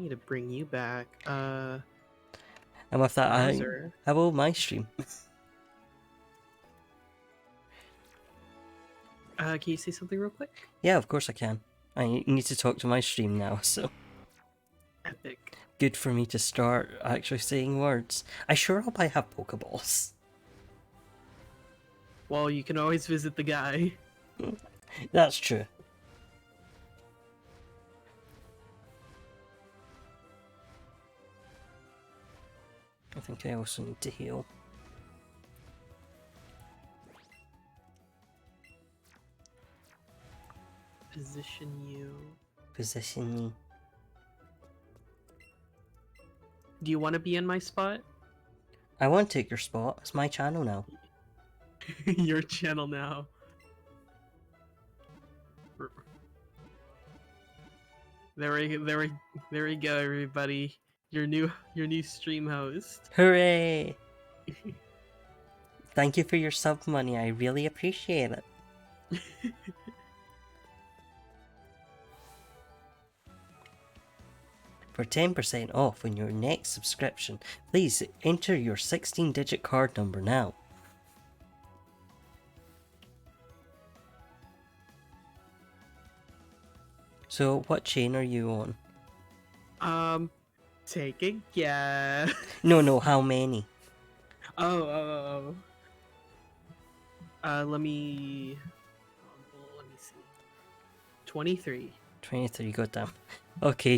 need to bring you back. And with that, Bowser. I will my stream. Can you say something real quick? Yeah, of course I can. I need to talk to my stream now, so Epic. good for me to start actually saying words. I sure hope I have Pokeballs. Well, you can always visit the guy. That's true. I think I also need to heal. Position you. Position me. Do you want to be in my spot? I won't take your spot. It's my channel now. Your channel now. There we go, everybody. Your new stream host. Hooray! Thank you for your sub money. I really appreciate it. For 10% off on your next subscription, please enter your 16-digit card number now. So, what chain are you on? Take a guess. No, how many? Oh. Let me see. 23. 23, goddamn. Okay,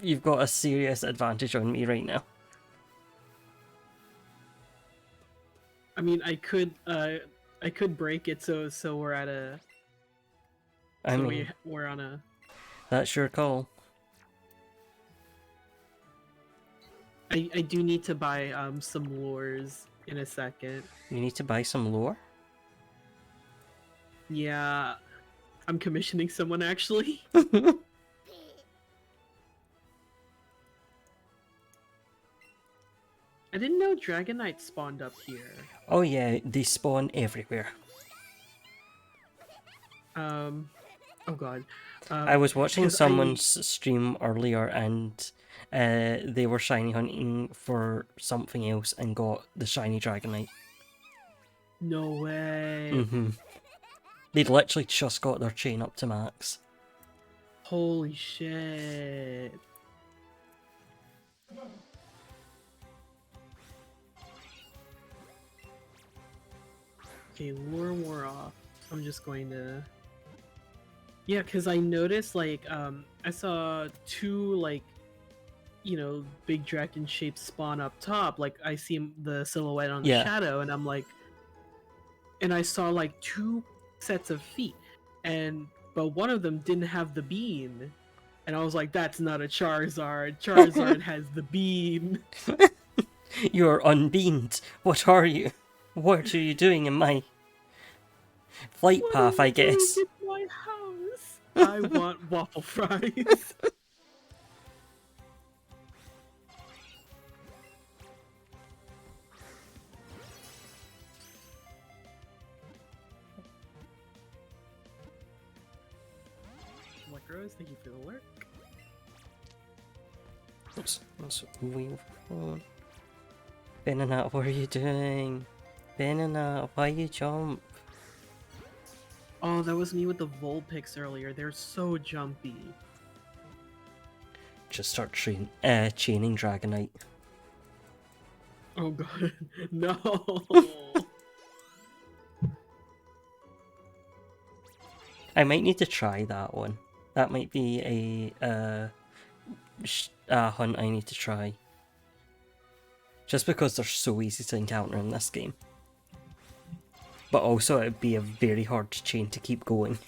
you've got a serious advantage on me right now. I mean, I could break it so we're at a. I mean, we're on a. That's your call. I do need to buy some lures in a second. You need to buy some lore? Yeah, I'm commissioning someone actually. I didn't know Dragonite spawned up here. Oh yeah, they spawn everywhere. Oh god. I was watching someone's stream earlier and they were shiny hunting for something else and got the shiny Dragonite. No way. They'd literally just got their chain up to max. Holy shit. Okay, lure wore off. I'm just going to... Yeah, because I noticed, like, I saw two, like, you know, big dragon shapes spawn up top. Like, I see the silhouette on the shadow, and I'm like... And I saw, like, two sets of feet. But one of them didn't have the beam. And I was like, that's not a Charizard. Charizard has the beam. You're unbeamed. What are you? What are you doing in my flight path, I guess? In my house? I want waffle fries. Rose, thank you for the work. Let's move on. Venonat, what are you doing? Venonat, why you jump? Oh, that was me with the Vulpix earlier. They're so jumpy. Just start chaining Dragonite. Oh god, no! I might need to try that one. That might be a hunt I need to try. Just because they're so easy to encounter in this game. But also it'd be a very hard chain to keep going.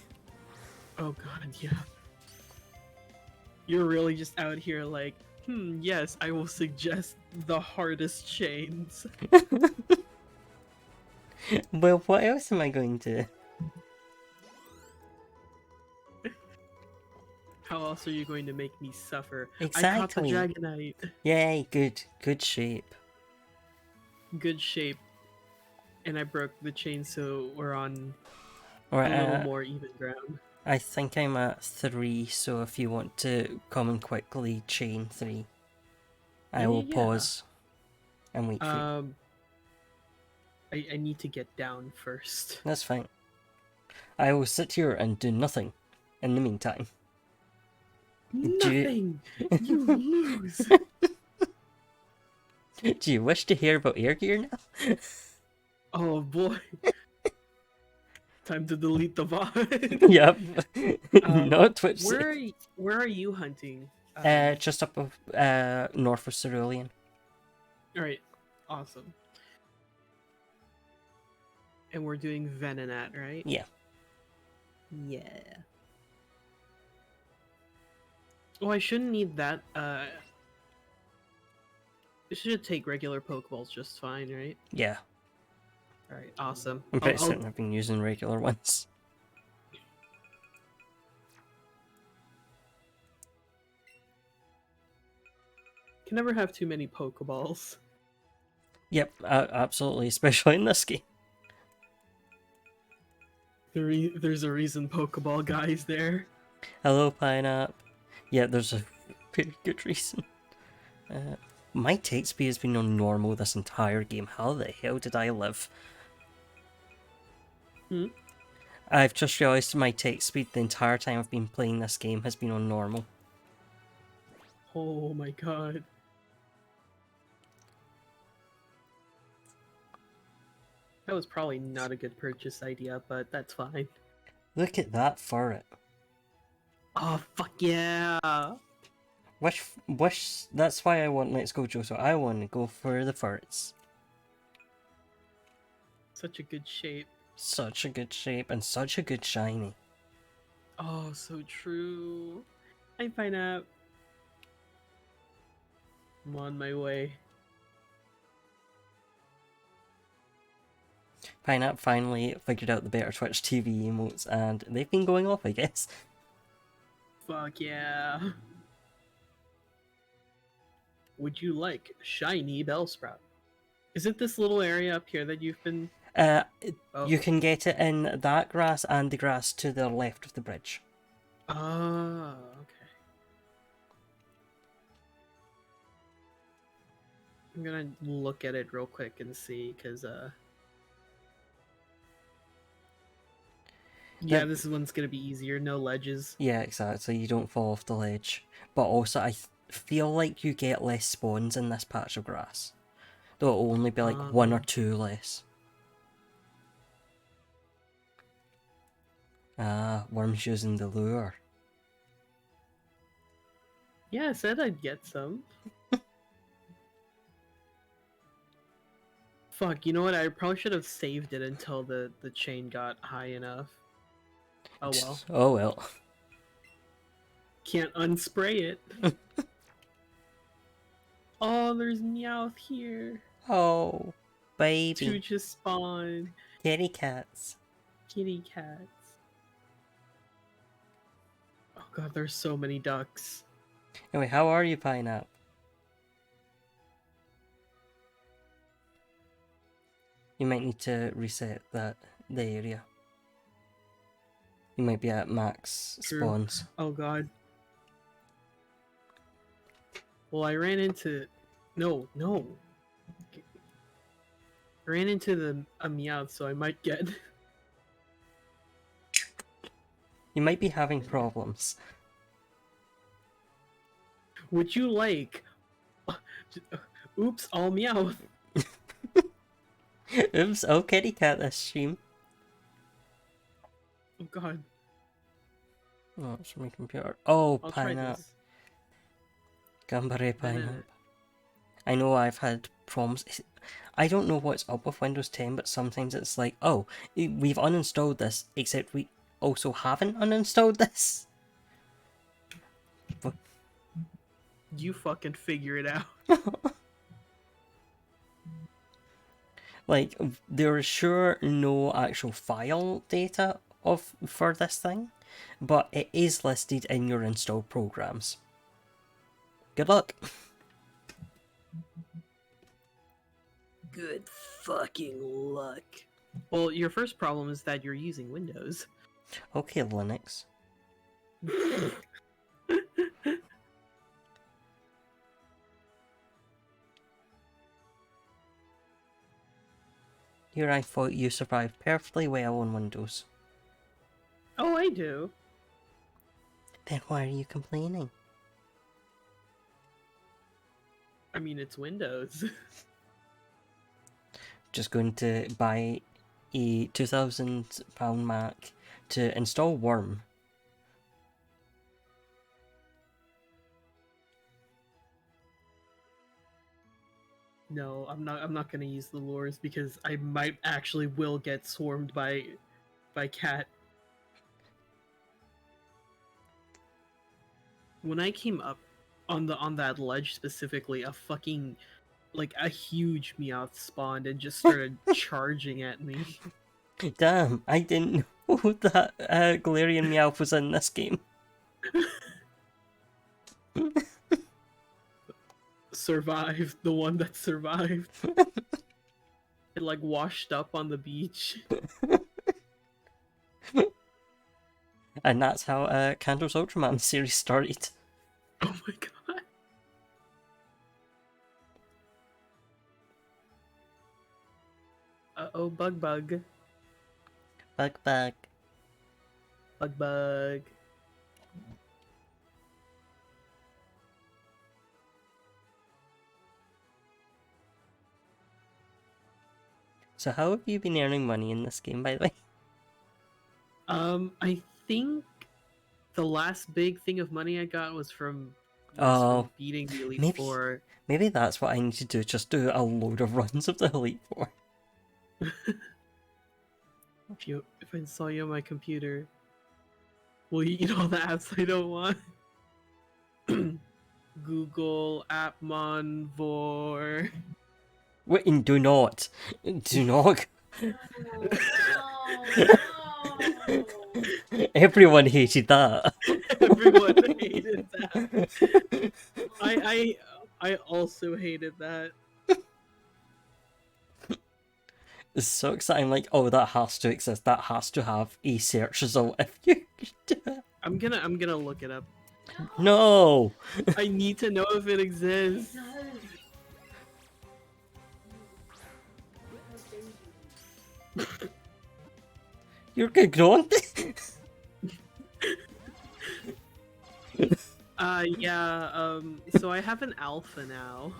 Oh god, yeah. You're really just out here like, yes, I will suggest the hardest chains. Well, what else am I going to... How else are you going to make me suffer? Exactly. I caught the Dragonite. Yay, good shape. Good shape. And I broke the chain, so we're on Alright, a little more even ground. I think I'm at 3, so if you want to come and quickly chain 3, I will Yeah. pause and wait for you. I need to get down first. That's fine. I will sit here and do nothing in the meantime. Nothing! You lose! Do you wish to hear about air gear now? Oh boy. Time to delete the VoD. Yep. Not Twitch. Where are you hunting? Just up of north of Cerulean. Alright, awesome. And we're doing Venonat, right? Yeah. Yeah. Oh, I shouldn't need that. It should take regular Pokeballs just fine, right? Yeah. Alright, awesome. I'm pretty certain I've been using regular ones. Can never have too many Pokeballs. Yep, absolutely, especially in this game. There's a reason Pokeball guy's there. Hello, Pineapple. Yeah, there's a very good reason. My take speed has been on normal this entire game. How the hell did I live? I've just realised my take speed the entire time I've been playing this game has been on normal. Oh my god. That was probably not a good purchase idea, but that's fine. Look at that ferret. Oh, fuck yeah! Wish, that's why I want Let's Go Joe, so I want to go for the ferrets. Such a good shape. Such a good shape and such a good shiny. Oh, so true. I'm Pineapple. I'm on my way. Pineapple finally figured out the better Twitch TV emotes and they've been going off, I guess. Fuck yeah. Would you like shiny Bellsprout? Is it this little area up here that you've been... You can get it in that grass and the grass to the left of the bridge. Oh, okay. I'm gonna look at it real quick and see, because, yeah, this one's gonna be easier, no ledges. Yeah, exactly, you don't fall off the ledge. But also, I feel like you get less spawns in this patch of grass. Though it'll only be like 1 or 2 less. Ah, Worm's using the lure. Yeah, I said I'd get some. Fuck, you know what? I probably should have saved it until the chain got high enough. Oh well. Oh well. Can't unspray it. Oh, there's Meowth here. Oh, baby. 2 just spawned. Kitty cats. Kitty cats. Oh god, there's so many ducks. Anyway, how are you, Pineapple? You might need to reset the area. You might be at max spawns. Oh god. Well, I ran into... No. I ran into a Meowth, so I might get... You might be having problems. Would you like... Oops, all Meowth. Oops, oh kitty cat this stream. Oh god. Oh, it's my computer. Oh, I'll try Pineapple. this. Gambare Pineapple. I know I've had problems. I don't know what's up with Windows 10, but sometimes it's like, oh, we've uninstalled this, except we also haven't uninstalled this. But... You fucking figure it out. Like, there is sure no actual file data for this thing, but it is listed in your installed programs. Good luck. Good fucking luck. Well, your first problem is that you're using Windows. Okay, Linux. Oh, I thought you survived perfectly well on Windows. I do. Then why are you complaining? I mean, it's Windows. Just going to buy a £2,000 Mac to install Worm. No, I'm not. I'm not gonna use the lures because I might actually will get swarmed by cat. When I came up on that ledge specifically, a fucking like a huge Meowth spawned and just started charging at me. Damn, I didn't know that Galarian Meowth was in this game. Survived, the one that survived. It like washed up on the beach. And that's how Kanto's Ultraman series started. Oh my god. Uh-oh, bug. Bug. Bug. So how have you been earning money in this game, by the way? I think the last big thing of money I got was from beating the Elite Four. Maybe that's what I need to do, just do a load of runs of the Elite Four. If I install you on my computer, will you eat all the apps I don't want? Google, Appmon, Vor. Wait, and do not. Do not. Everyone hated that. Everyone hated that. I also hated that. It's so exciting, like, oh, that has to exist. That has to have a search result if you do it. I'm gonna look it up. No! I need to know if it exists. You're good, Gron. Yeah, so I have an alpha now.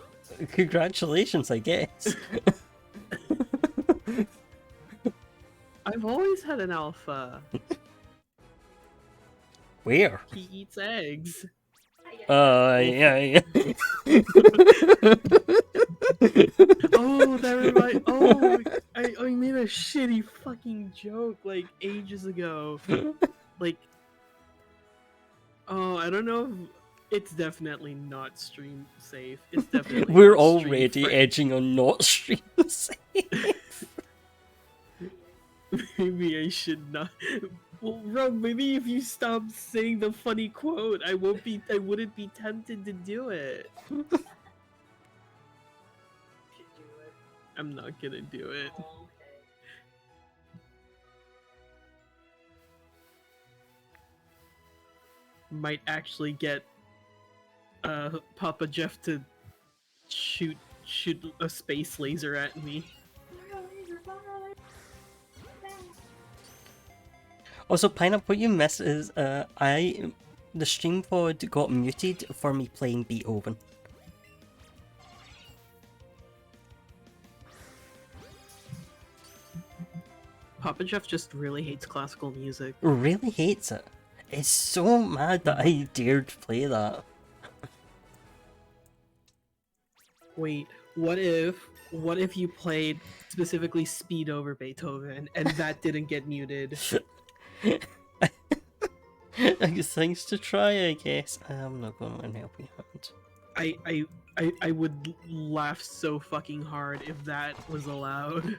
Congratulations, I guess. I've always had an alpha. Where? He eats eggs. Yeah. Oh, that reminds. Oh, I made a shitty fucking joke like ages ago. Like, oh, I don't know. It's definitely not stream safe. It's definitely. We're not already edging on not stream safe. Maybe I should not. Well, Rob, maybe if you stop saying the funny quote, I wouldn't be tempted to do it. I'm not gonna do it. Might actually get Papa Jeff to shoot a space laser at me. Also, Pineapple, what you miss is the stream VoD got muted for me playing Beethoven. Papa Jeff just really hates classical music. Really hates it. It's so mad that I dared play that. Wait, what if you played specifically Speed over Beethoven and that didn't get muted? Things to try, I guess. I'm not going to let help you out. I would laugh so fucking hard if that was allowed.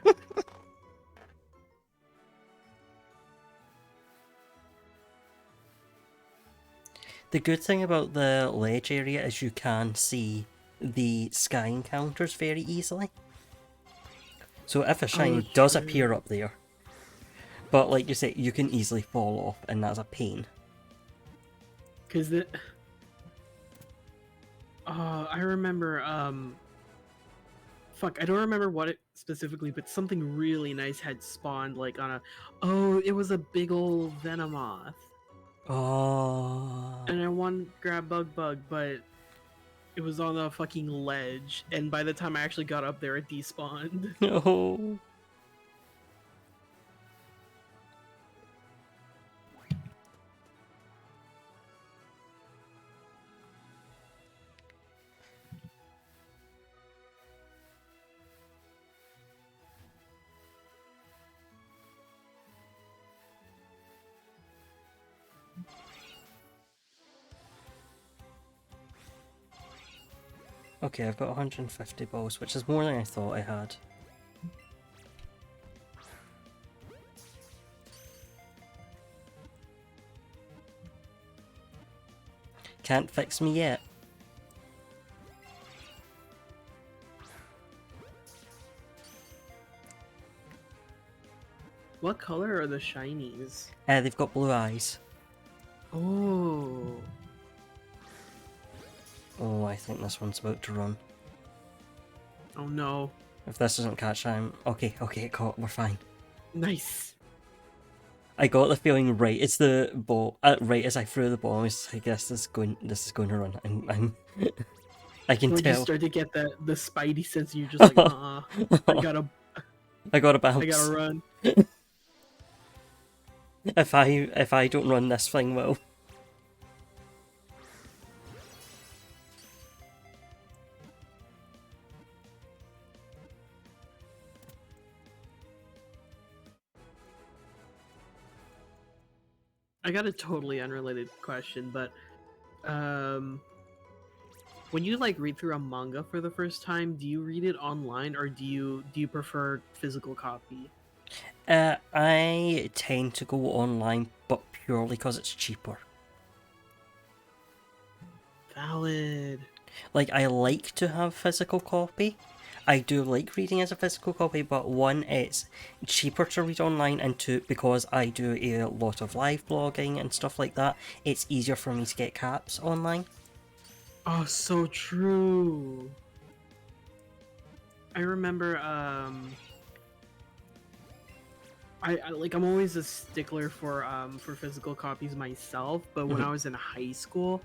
The good thing about the ledge area is you can see the sky encounters very easily. So if a Oh, shiny does true. appear up there, but like you say, you can easily fall off, and that's a pain. Cause the I remember fuck, I don't remember what it specifically, but something really nice had spawned like on a it was a big old Venomoth. Oh. And I wanted to grab Bug, but it was on a fucking ledge, and by the time I actually got up there, it despawned. No. Okay, I've got 150 balls, which is more than I thought I had. Can't fix me yet. What color are the shinies? They've got blue eyes. Oh. Oh, I think this one's about to run. Oh no. If this doesn't catch, I'm... Okay, it caught, we're fine. Nice. I got the feeling right as the ball, right as I threw the ball, I was like, yes, this is going to run. I'm I can Or you tell. start to get the spidey sense, and you're just like, I gotta I gotta bounce. I gotta run. If I don't run, this thing will. I got a totally unrelated question, but when you like read through a manga for the first time, do you read it online or do you prefer physical copy? I tend to go online, but purely because it's cheaper. Valid. Like, I like to have physical copy. I do like reading as a physical copy, but one, it's cheaper to read online, and two, because I do a lot of live blogging and stuff like that, it's easier for me to get caps online. Oh, so true. I remember I'm always a stickler for physical copies myself, but when I was in high school,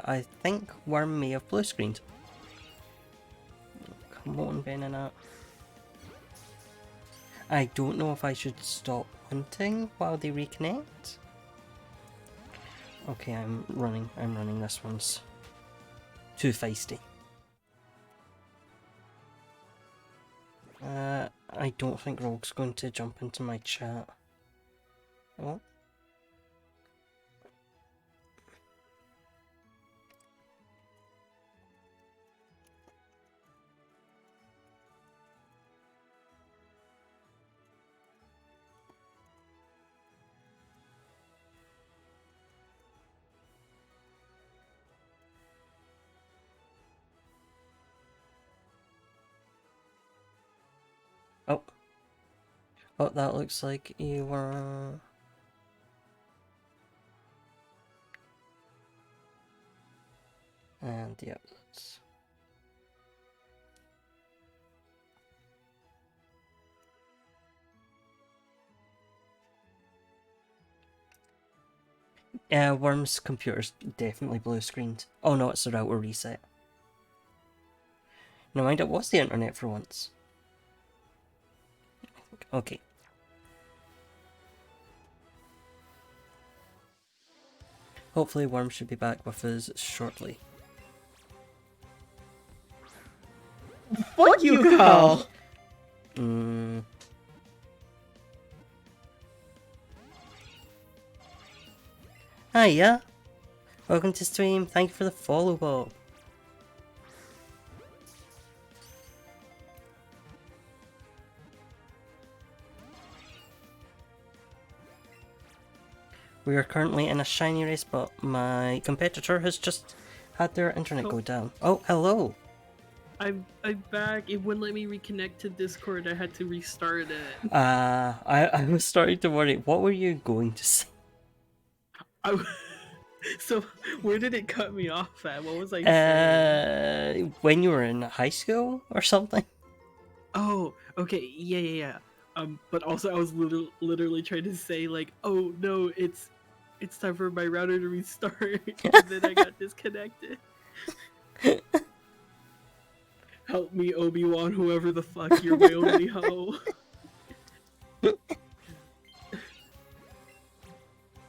I think Worm may have blue screened. Come on, Venonat. I don't know if I should stop hunting while they reconnect. Okay, I'm running. This one's too feisty. I don't think Rogue's going to jump into my chat. Oh. Oh. Oh, that looks like you were... And yeah, that's... Worm's computer's definitely blue screened. Oh no, it's the router reset. No mind, it was the internet for once. Okay. Hopefully Worm should be back with us shortly. fuck you, Kyle. Hiya! Welcome to stream, thank you for the follow, Bob. We are currently in a shiny race, but my competitor has just had their internet go down. Oh, hello! I'm back. It wouldn't let me reconnect to Discord. I had to restart it. I was starting to worry. What were you going to say? So, where did it cut me off at? What was I saying? When you were in high school or something? Oh, okay. Yeah. But also I was literally trying to say like, oh no, it's time for my router to restart, and then I got disconnected. Help me, Obi-Wan, whoever the fuck, you're my only hope.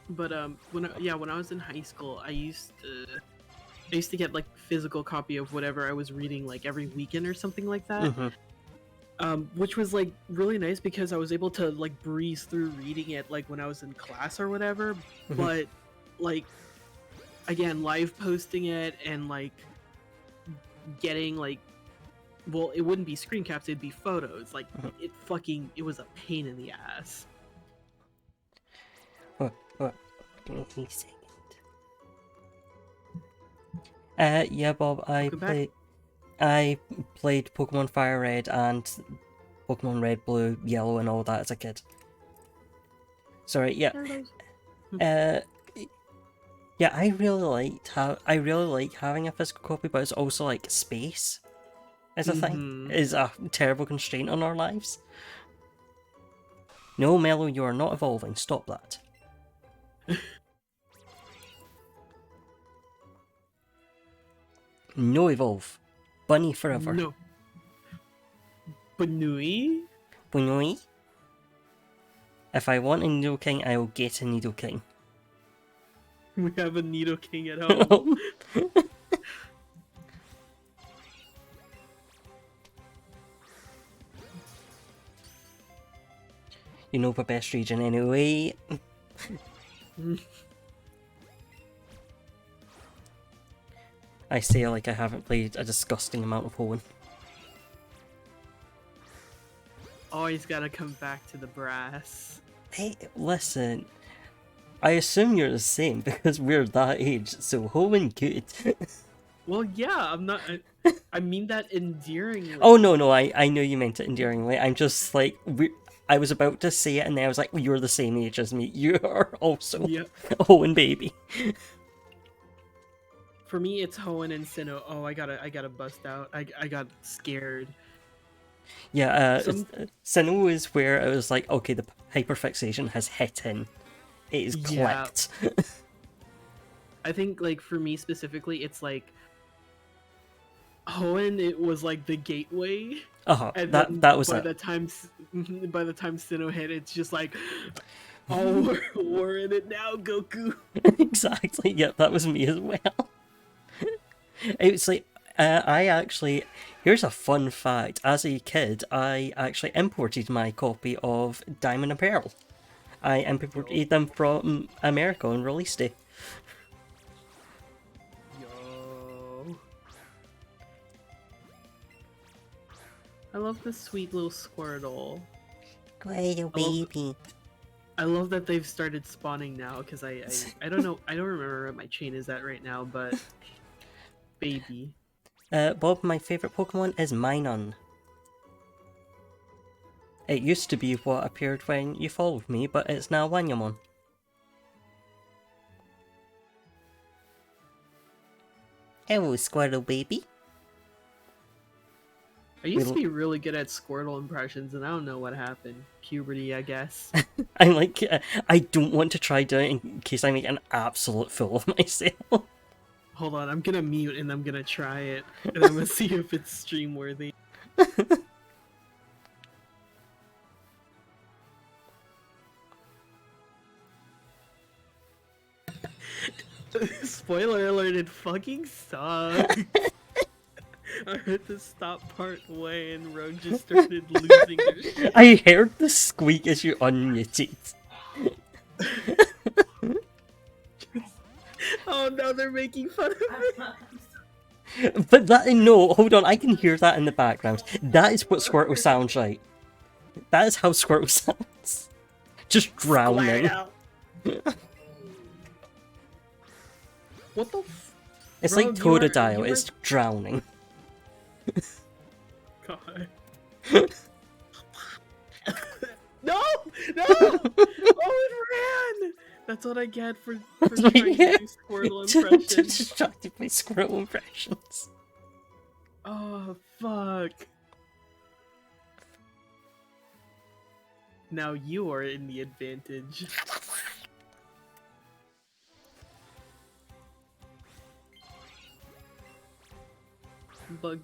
But when I was in high school, I used to get like physical copy of whatever I was reading like every weekend or something like that. Mm-hmm. Which was like really nice because I was able to like breeze through reading it like when I was in class or whatever. Mm-hmm. But like again, live posting it and like getting like, well, it wouldn't be screen caps, it'd be photos. Like it was a pain in the ass. What? Give me a second. Yeah, Bob, I played Pokemon Fire Red and Pokemon Red, Blue, Yellow, and all that as a kid. Sorry, yeah. Yeah, I really like having a physical copy, but it's also like space is a thing. Is a terrible constraint on our lives. No, Mello, you are not evolving. Stop that. No evolve. Bunny forever. No. Banui? Bunny? If I want a Nidoking, I will get a Nidoking. We have a Nidoking at home. You know the best region anyway. I say like I haven't played a disgusting amount of Hoenn. Always gotta come back to the brass. Hey, listen. I assume you're the same because we're that age, so Hoenn good. Well, yeah, I'm not. I mean that endearingly. Oh no, I know you meant it endearingly. I'm just like I was about to say it, and then I was like, "You're the same age as me. You are also a Hoenn baby." For me, it's Hoenn and Sinnoh. Oh, I gotta bust out. I got scared. Yeah, Sinnoh is where it was like, okay, the hyperfixation has hit in. It is clicked. I think, like, for me specifically, it's like Hoenn. It was like the gateway. And that was by the time Sinnoh hit, it's just like, oh, we're in it now, Goku. Exactly. Yeah, that was me as well. It's like here's a fun fact. As a kid, I actually imported my copy of Diamond and Pearl. I imported them from America on release day. Yo. I love this sweet little Squirtle. Little baby. I love that they've started spawning now, because I don't know, I don't remember what my chain is at right now, but baby. Bob, my favourite Pokemon is Minun. It used to be what appeared when you followed me, but it's now Wanyamon. Hello, Squirtle baby. I used to be really good at Squirtle impressions, and I don't know what happened. Puberty, I guess. I'm like, I don't want to try doing it in case I make an absolute fool of myself. Hold on, I'm gonna mute and I'm gonna try it, and I'm gonna see if it's stream worthy. Spoiler alert, it fucking sucks. I heard the stop part way and Rogue just started losing her shit. I heard the squeak as you unmuted. Oh no, they're making fun of me. But no, hold on, I can hear that in the background. That is what Squirtle sounds like. That is how Squirtle sounds. Just drowning. What the f- It's Bro, like you are- Totodile, you are- it's drowning. God. No! No! Oh, it ran! That's what I get for trying to do Squirtle impressions. Distracted by squirrel impressions. Oh, fuck. Now you are in the advantage. Bug,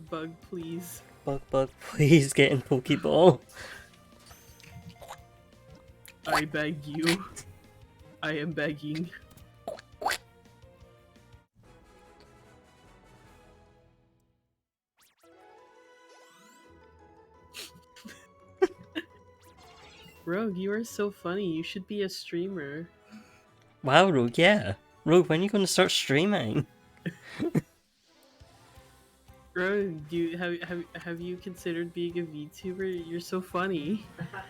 please. Bug, please get in Pokeball. I beg you. I am begging. Rogue, you are so funny. You should be a streamer. Wow, Rogue, yeah. Rogue, when are you going to start streaming? Rogue, have you considered being a VTuber? You're so funny.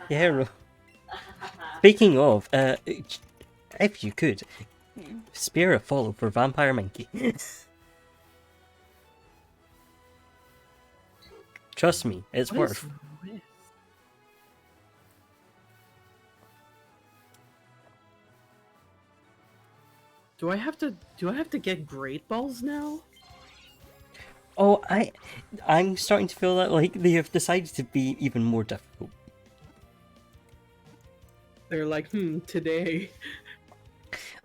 Yeah, Rogue. Speaking of, if you could, spare a follow for Vampire Monkey. Trust me, it's What worth. is this? Do I have to get Great Balls now? Oh, I'm starting to feel that like they have decided to be even more difficult. They're like, today.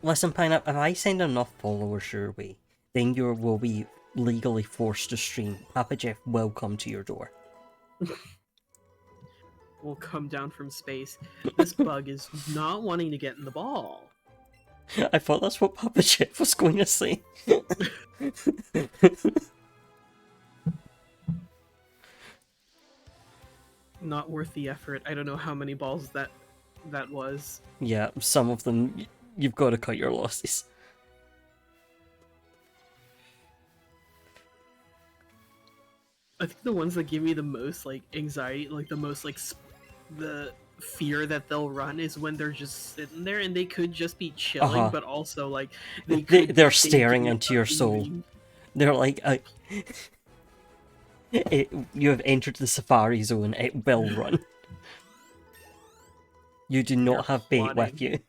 Listen, Pineapple, if I send enough followers your way, then you will be legally forced to stream. Papa Jeff will come to your door. Will come down from space. This bug is not wanting to get in the ball. I thought that's what Papa Jeff was going to say. Not worth the effort. I don't know how many balls that was. Yeah, some of them, you've got to cut your losses. I think the ones that give me the most like anxiety, like the most like the fear that they'll run is when they're just sitting there and they could just be chilling, but also like they're staring into your soul. Leaving. They're like, you have entered the safari zone. It will run. You do not have bait with you.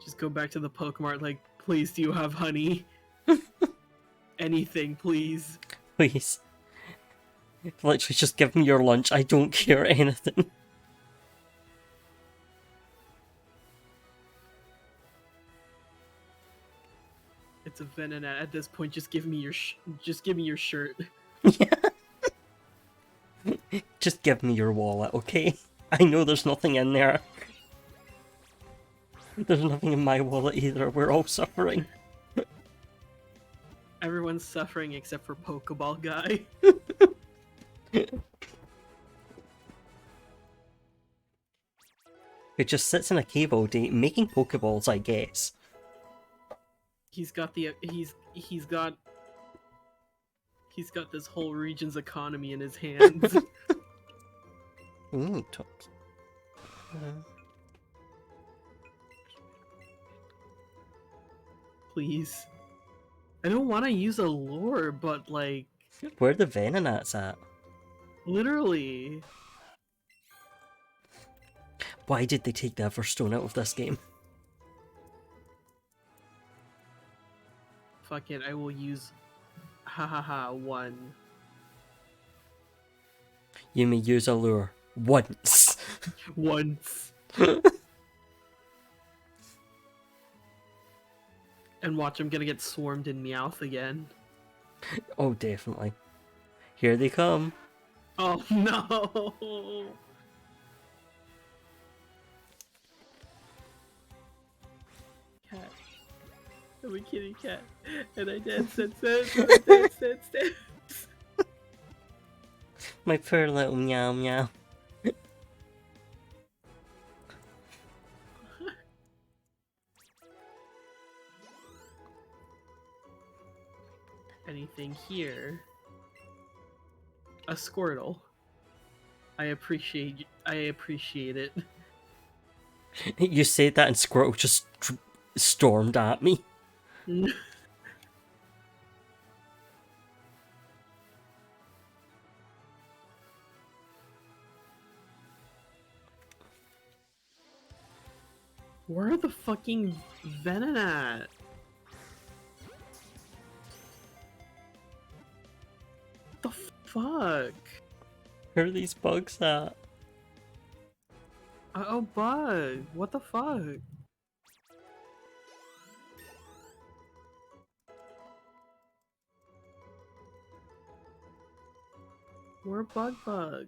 Just go back to the Pokemart. Like, please, do you have honey? Anything, please. Please. Literally, just give me your lunch. I don't care anything. It's a Venonat at this point. Just give me your shirt. Yeah. Just give me your wallet, okay? I know there's nothing in there. There's nothing in my wallet either. We're all suffering. Everyone's suffering except for Pokeball guy. Who just sits in a cave all day making Pokeballs, I guess. He's got this whole region's economy in his hands. Ooh, tops. Please. I don't want to use a lure, but like... Where are the Venonats at? Literally. Why did they take the Everstone out of this game? Fuck it, I will use... one. You may use a lure. Once. Once. And watch, I'm gonna get swarmed in Meowth again. Oh, definitely. Here they come. Oh no! Cat. I'm a kitty cat. And I dance and dance. My poor little meow meow. Anything here? A Squirtle. I appreciate it. You said that and Squirtle just stormed at me. Where are the fucking Venonat? The fuck? Where are these bugs at? Oh, bug. What the fuck? Where bug?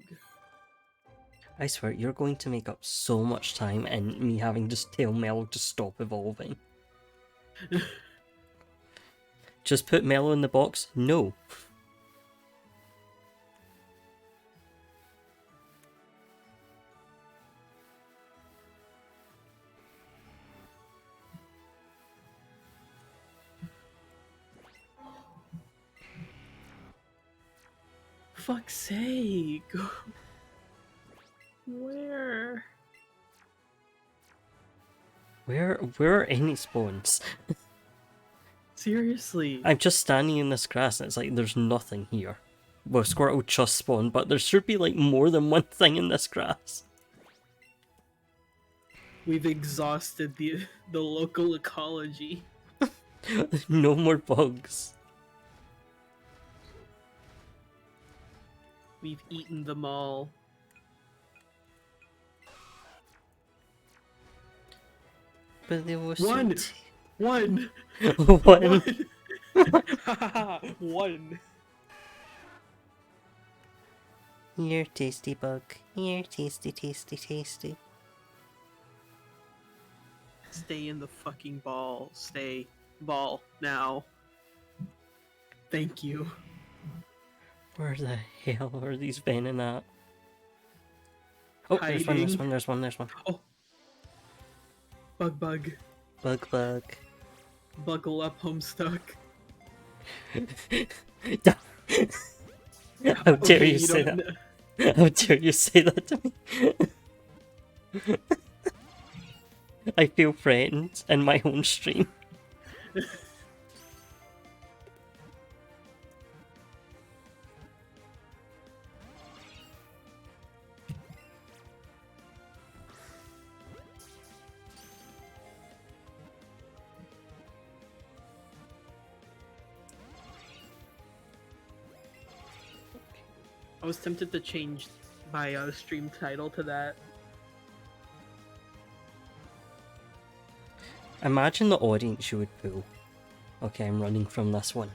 I swear, you're going to make up so much time and me having to tell Mellow to stop evolving. Just put Mellow in the box? No. Fuck's sake. Where? Where are any spawns? Seriously. I'm just standing in this grass and it's like there's nothing here. Well, Squirtle just spawned, but there should be like more than one thing in this grass. We've exhausted the local ecology. No more bugs. We've eaten them all. But they were One! One! One! One! Here, tasty bug. Here, tasty, tasty, tasty. Stay in the fucking ball. Stay. Ball. Now. Thank you. Where the hell are these Venonat? Oh, there's one, Hiding. there's one. Oh. Bug. Bug. Buckle up, Homestuck. How dare Okay, you say that? know. How dare you say that to me? I feel threatened in my own stream. I was tempted to change my stream title to that. Imagine the audience you would pull. Okay, I'm running from this one.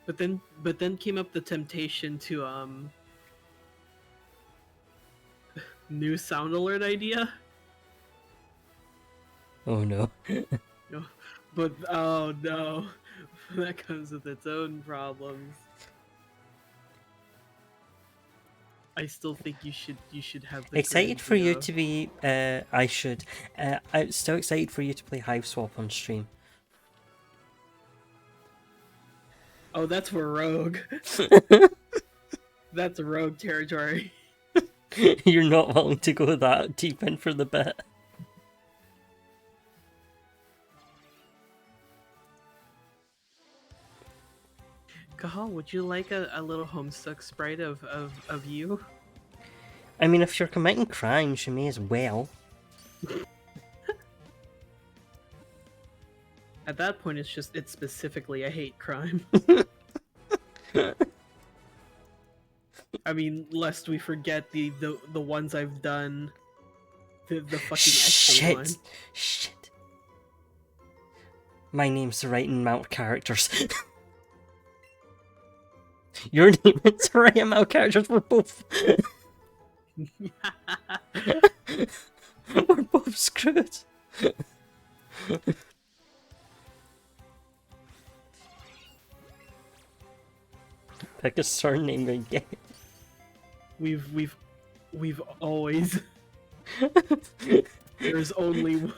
But then came up the temptation to new sound alert idea. Oh no. No, but oh no, that comes with its own problems. I still think you should have the Excited for you courage, to be, I'm still excited for you to play Hive Swap on stream. Oh, that's for Rogue. That's Rogue territory. You're not willing to go that deep in for the bit. Kahal, would you like a little Homestuck sprite of you? I mean, if you're committing crimes, you may as well. At that point, it's specifically I hate crime. I mean, lest we forget the ones I've done. The fucking extra one. Shit. My name's the right amount of characters. Your name is the right amount of characters. We're both. We're both screwed. Pick a surname again. We've always. There's only one.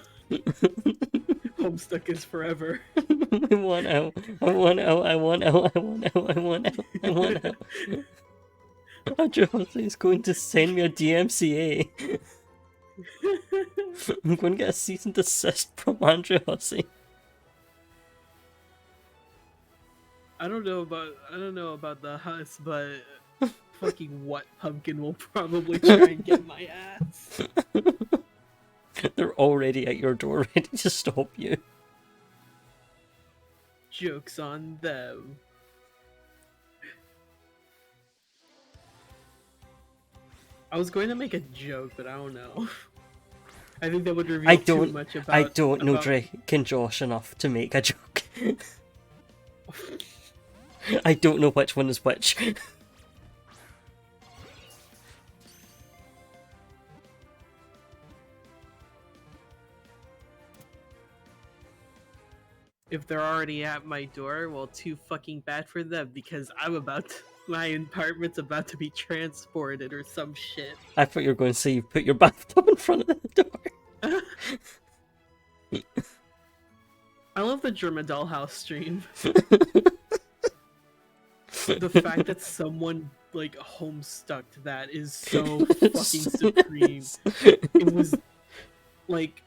Homestuck is forever. I want out. I want out. I want out. I want out. I want out. I want out. Andrew Hussey is going to send me a DMCA. I'm going to get a cease and desist from Andrew Hussey. I don't know about the Huss, but fucking what pumpkin will probably try and get my ass. They're already at your door ready to stop you. Joke's on them. I was going to make a joke, but I don't know. I think that would reveal too much about... I don't know Drake and Josh enough to make a joke. I don't know which one is which. If they're already at my door, well, too fucking bad for them, because my apartment's about to be transported or some shit. I thought you were going to say you put your bathtub in front of the door. I love the German Dollhouse stream. The fact that someone like homestucked that is so fucking supreme. It was like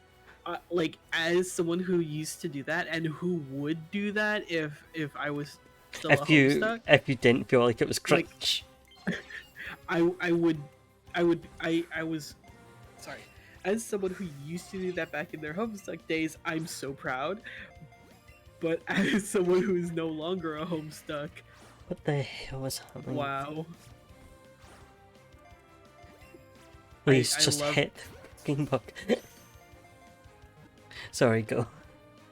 as someone who used to do that and who would do that if I was still a homestuck. If you didn't feel like it was crunch. Like, I was sorry. As someone who used to do that back in their homestuck days, I'm so proud. But as someone who is no longer a homestuck, what the hell was happening? Wow. Please just hit the fucking bug. Sorry, go.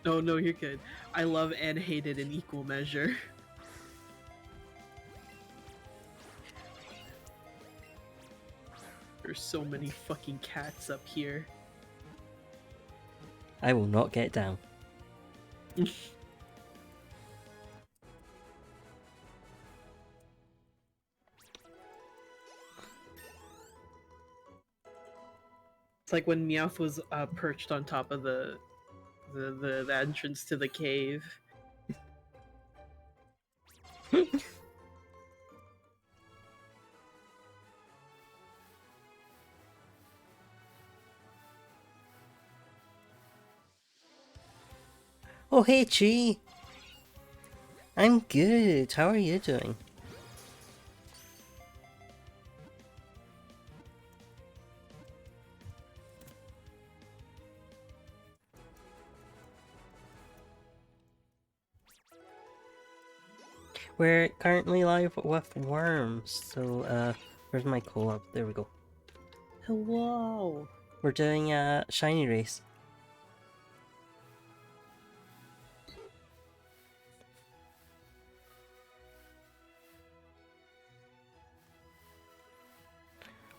No, you're good. I love and hate it in equal measure. There's so many fucking cats up here. I will not get down. It's like when Meowth was perched on top of the entrance to the cave. Oh, hey, Chi. I'm good. How are you doing? We're currently live with Worms, so where's my collab? There we go. Hello. We're doing a shiny race.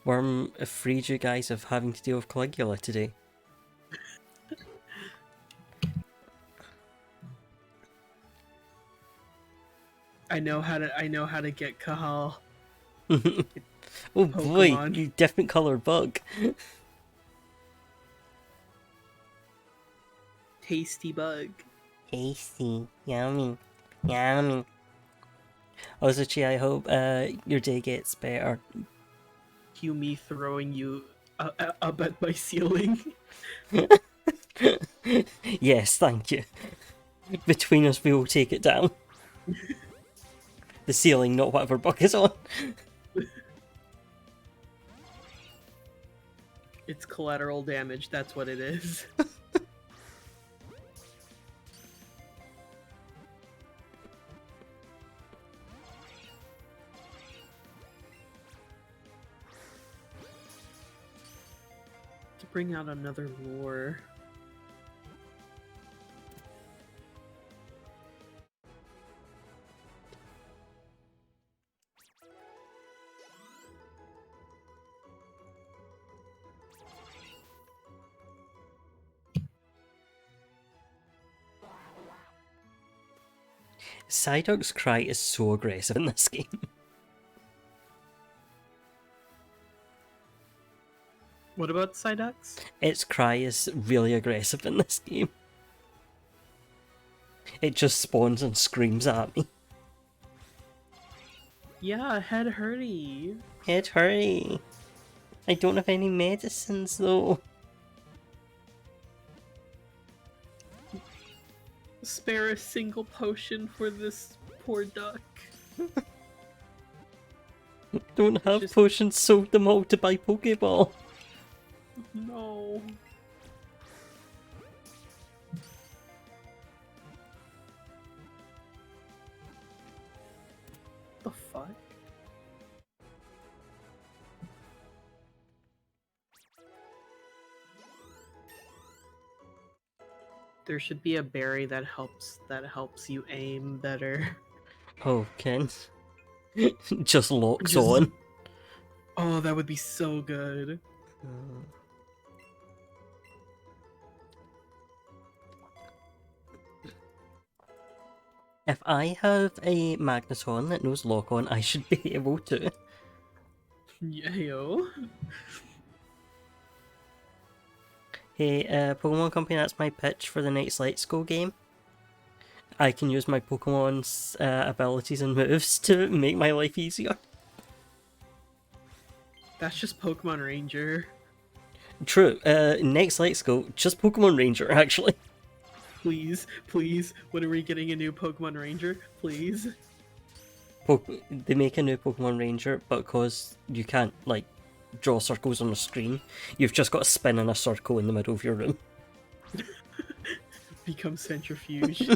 Worm freed you guys of having to deal with Caligula today. I know how to get Kahal. Oh Pokemon. boy, you different colored bug. Tasty bug. Tasty, yummy, yummy. Also, Chi, I hope your day gets better. Cue me throwing you up at my ceiling. Yes, thank you. Between us, we will take it down. The ceiling, not whatever bug is on. It's collateral damage, that's what it is. To bring out another lure. Psyduck's cry is so aggressive in this game. What about Psyducks? Its cry is really aggressive in this game. It just spawns and screams at me. Yeah, head hurty. Ed, hurry! I don't have any medicines though. Spare a single potion for this poor duck. Don't have just... potions, sold them all to buy Pokeball. No. The fuck? There should be a berry that helps you aim better. Oh, Ken. Just locks on. Oh, that would be so good. If I have a Magneton that knows lock on, I should be able to. Yeah, yo. Hey, Pokemon Company, that's my pitch for the next Let's Go game. I can use my Pokemon's abilities and moves to make my life easier. That's just Pokemon Ranger. True, next Let's Go, just Pokemon Ranger, actually. Please, please, when are we getting a new Pokemon Ranger? Please. They make a new Pokemon Ranger, but because you can't, like, draw circles on the screen, you've just got to spin in a circle in the middle of your room. Become centrifuge.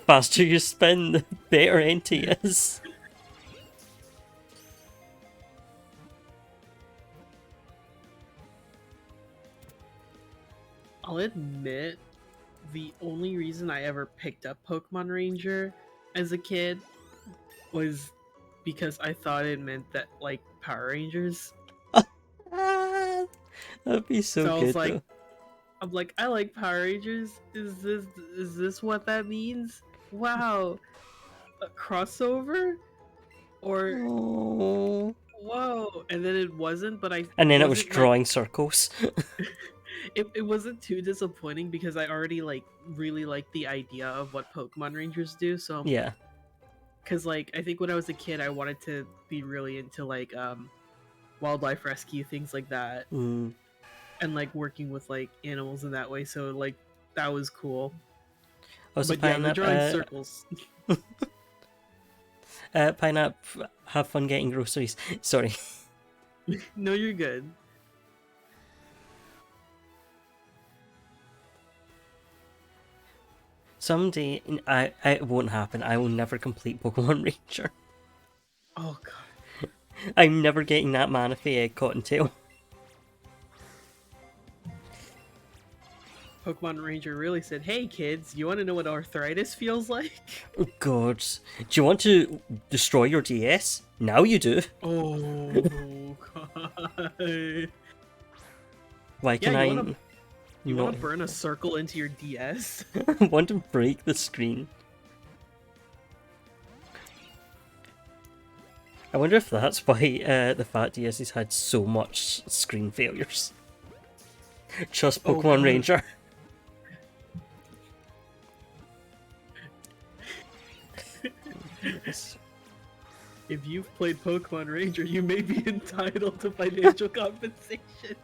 Faster you spin, the better Entei is. I'll admit, the only reason I ever picked up Pokemon Ranger as a kid was because I thought it meant that, like, Power Rangers. That'd be so I good, was like, though. I'm like, I like Power Rangers. Is this what that means? Wow, a crossover, or Oh. whoa? And then it wasn't, but And then it was wasn't, drawing circles. it wasn't too disappointing because I already really liked the idea of what Pokemon Rangers do. So Yeah. because I think when I was a kid, I wanted to be really into wildlife rescue, things like that, Mm. and working with animals in that way. So that was cool. Also, But yeah, the drawing circles. Pineapple, have fun getting groceries. Sorry. No, you're good. Someday, it won't happen. I will never complete Pokemon Ranger. Oh god. I'm never getting that Manaphy Egg Cottontail. Pokemon Ranger really said, "Hey kids, you want to know what arthritis feels like?" Oh god. Do you want to destroy your DS? Now you do. Oh god. Why can You want to burn a circle into your DS? I want to break the screen. I wonder if that's why the Fat DS has had so much screen failures. Just Pokemon Ranger. If you've played Pokemon Ranger, you may be entitled to financial compensation.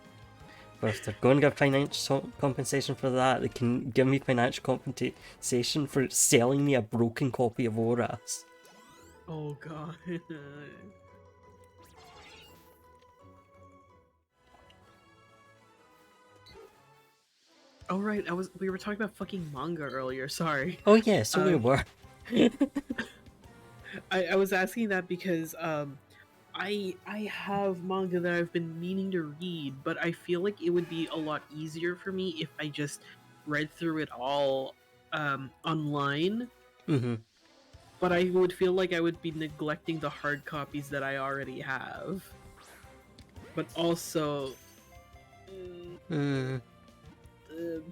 But if they're going to give financial compensation for that, they can give me financial compensation for selling me a broken copy of Oras. Oh god. Oh right, we were talking about fucking manga earlier, sorry. Oh yeah, so we were. I was asking that because I have manga that I've been meaning to read, but I feel like it would be a lot easier for me if I just read through it all online. Mm-hmm. But I would feel like I would be neglecting the hard copies that I already have. But also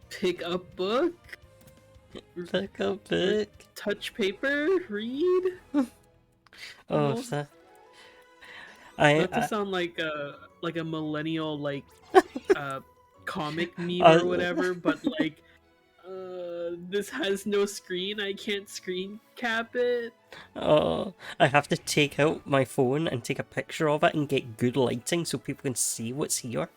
pick up book. Pick up book. Touch paper. Read. Oh, not to sound like a millennial comic meme or whatever, but this has no screen. I can't screen cap it. Oh, I have to take out my phone and take a picture of it and get good lighting so people can see what's here.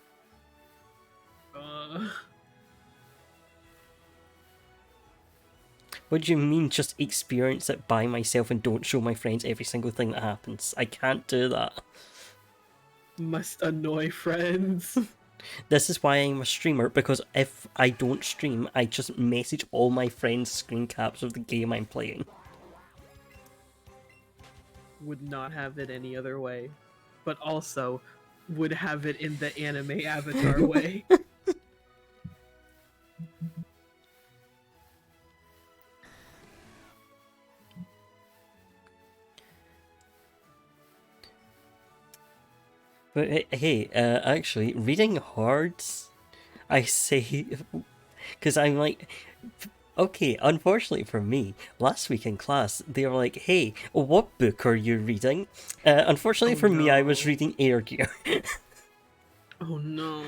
What do you mean, just experience it by myself and don't show my friends every single thing that happens? I can't do that. Must annoy friends. This is why I'm a streamer, because if I don't stream, I just message all my friends screen caps of the game I'm playing. Would not have it any other way. But also, would have it in the anime avatar way. But hey, actually, reading hards, I say, because I'm like, okay, unfortunately for me, last week in class, they were like, hey, what book are you reading? Unfortunately for me, I was no. reading Air Gear. Oh no.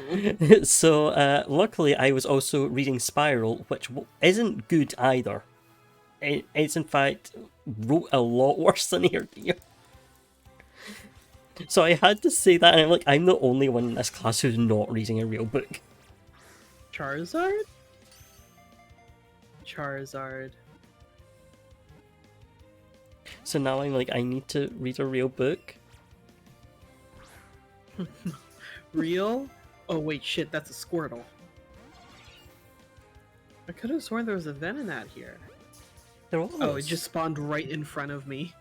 So, luckily, I was also reading Spiral, which isn't good either. It's in fact wrote a lot worse than Air Gear. So I had to say that, and I'm like, I'm the only one in this class who's not reading a real book. Charizard? Charizard. So now I'm like, I need to read a real book. Real? Oh wait, shit, that's a Squirtle. I could have sworn there was a Venonat here. There was. Oh, it just spawned right in front of me.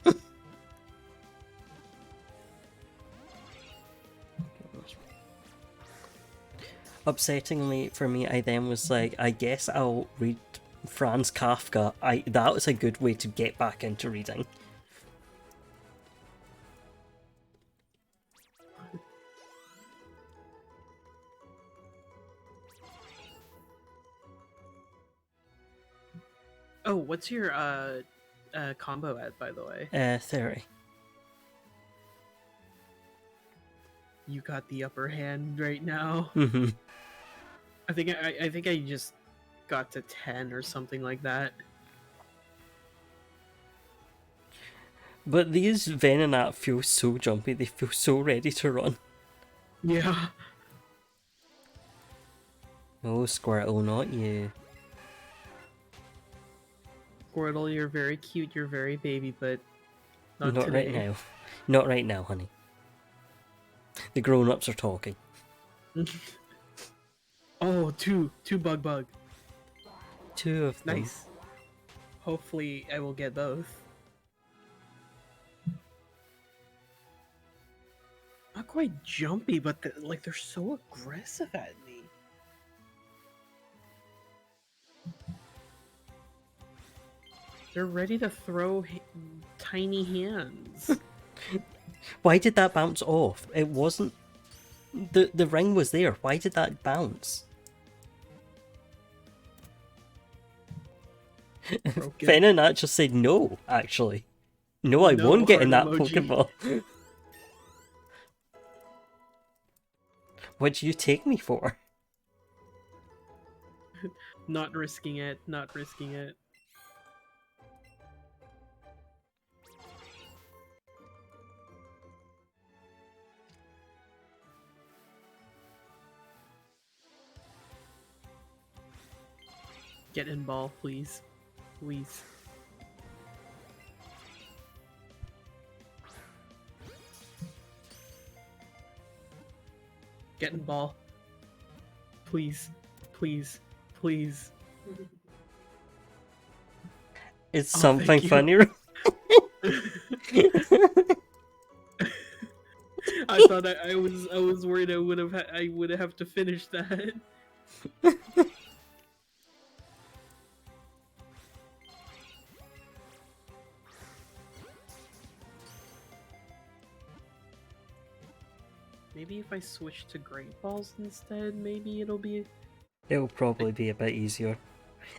Upsettingly for me, I then was like, I guess I'll read Franz Kafka. That was a good way to get back into reading. Oh, what's your combo at, by the way? 30. You got the upper hand right now. Mm-hmm. I think I just got to 10 or something like that. But these Venonat feel so jumpy, they feel so ready to run. Yeah. Oh, Squirtle, not you. Squirtle, you're very cute, you're very baby, but not Not today. right now. Not right now, honey. The grown-ups are talking. Oh, two bug. Two of them. Nice. Hopefully I will get both. Not quite jumpy, but they're so aggressive at me. They're ready to throw tiny hands. Why did that bounce off? It wasn't... The ring was there. Why did that bounce? Venonat just said no, actually. No, I won't get in that emoji. Pokeball. What do you take me for? Not risking it, not risking it. Get in ball, please. Please. Get in ball. Please. Please. Please. It's Oh, something thank you. funny. I thought I was worried I would have to finish that. Maybe if I switch to Great Balls instead, maybe it'll be... It'll probably be a bit easier.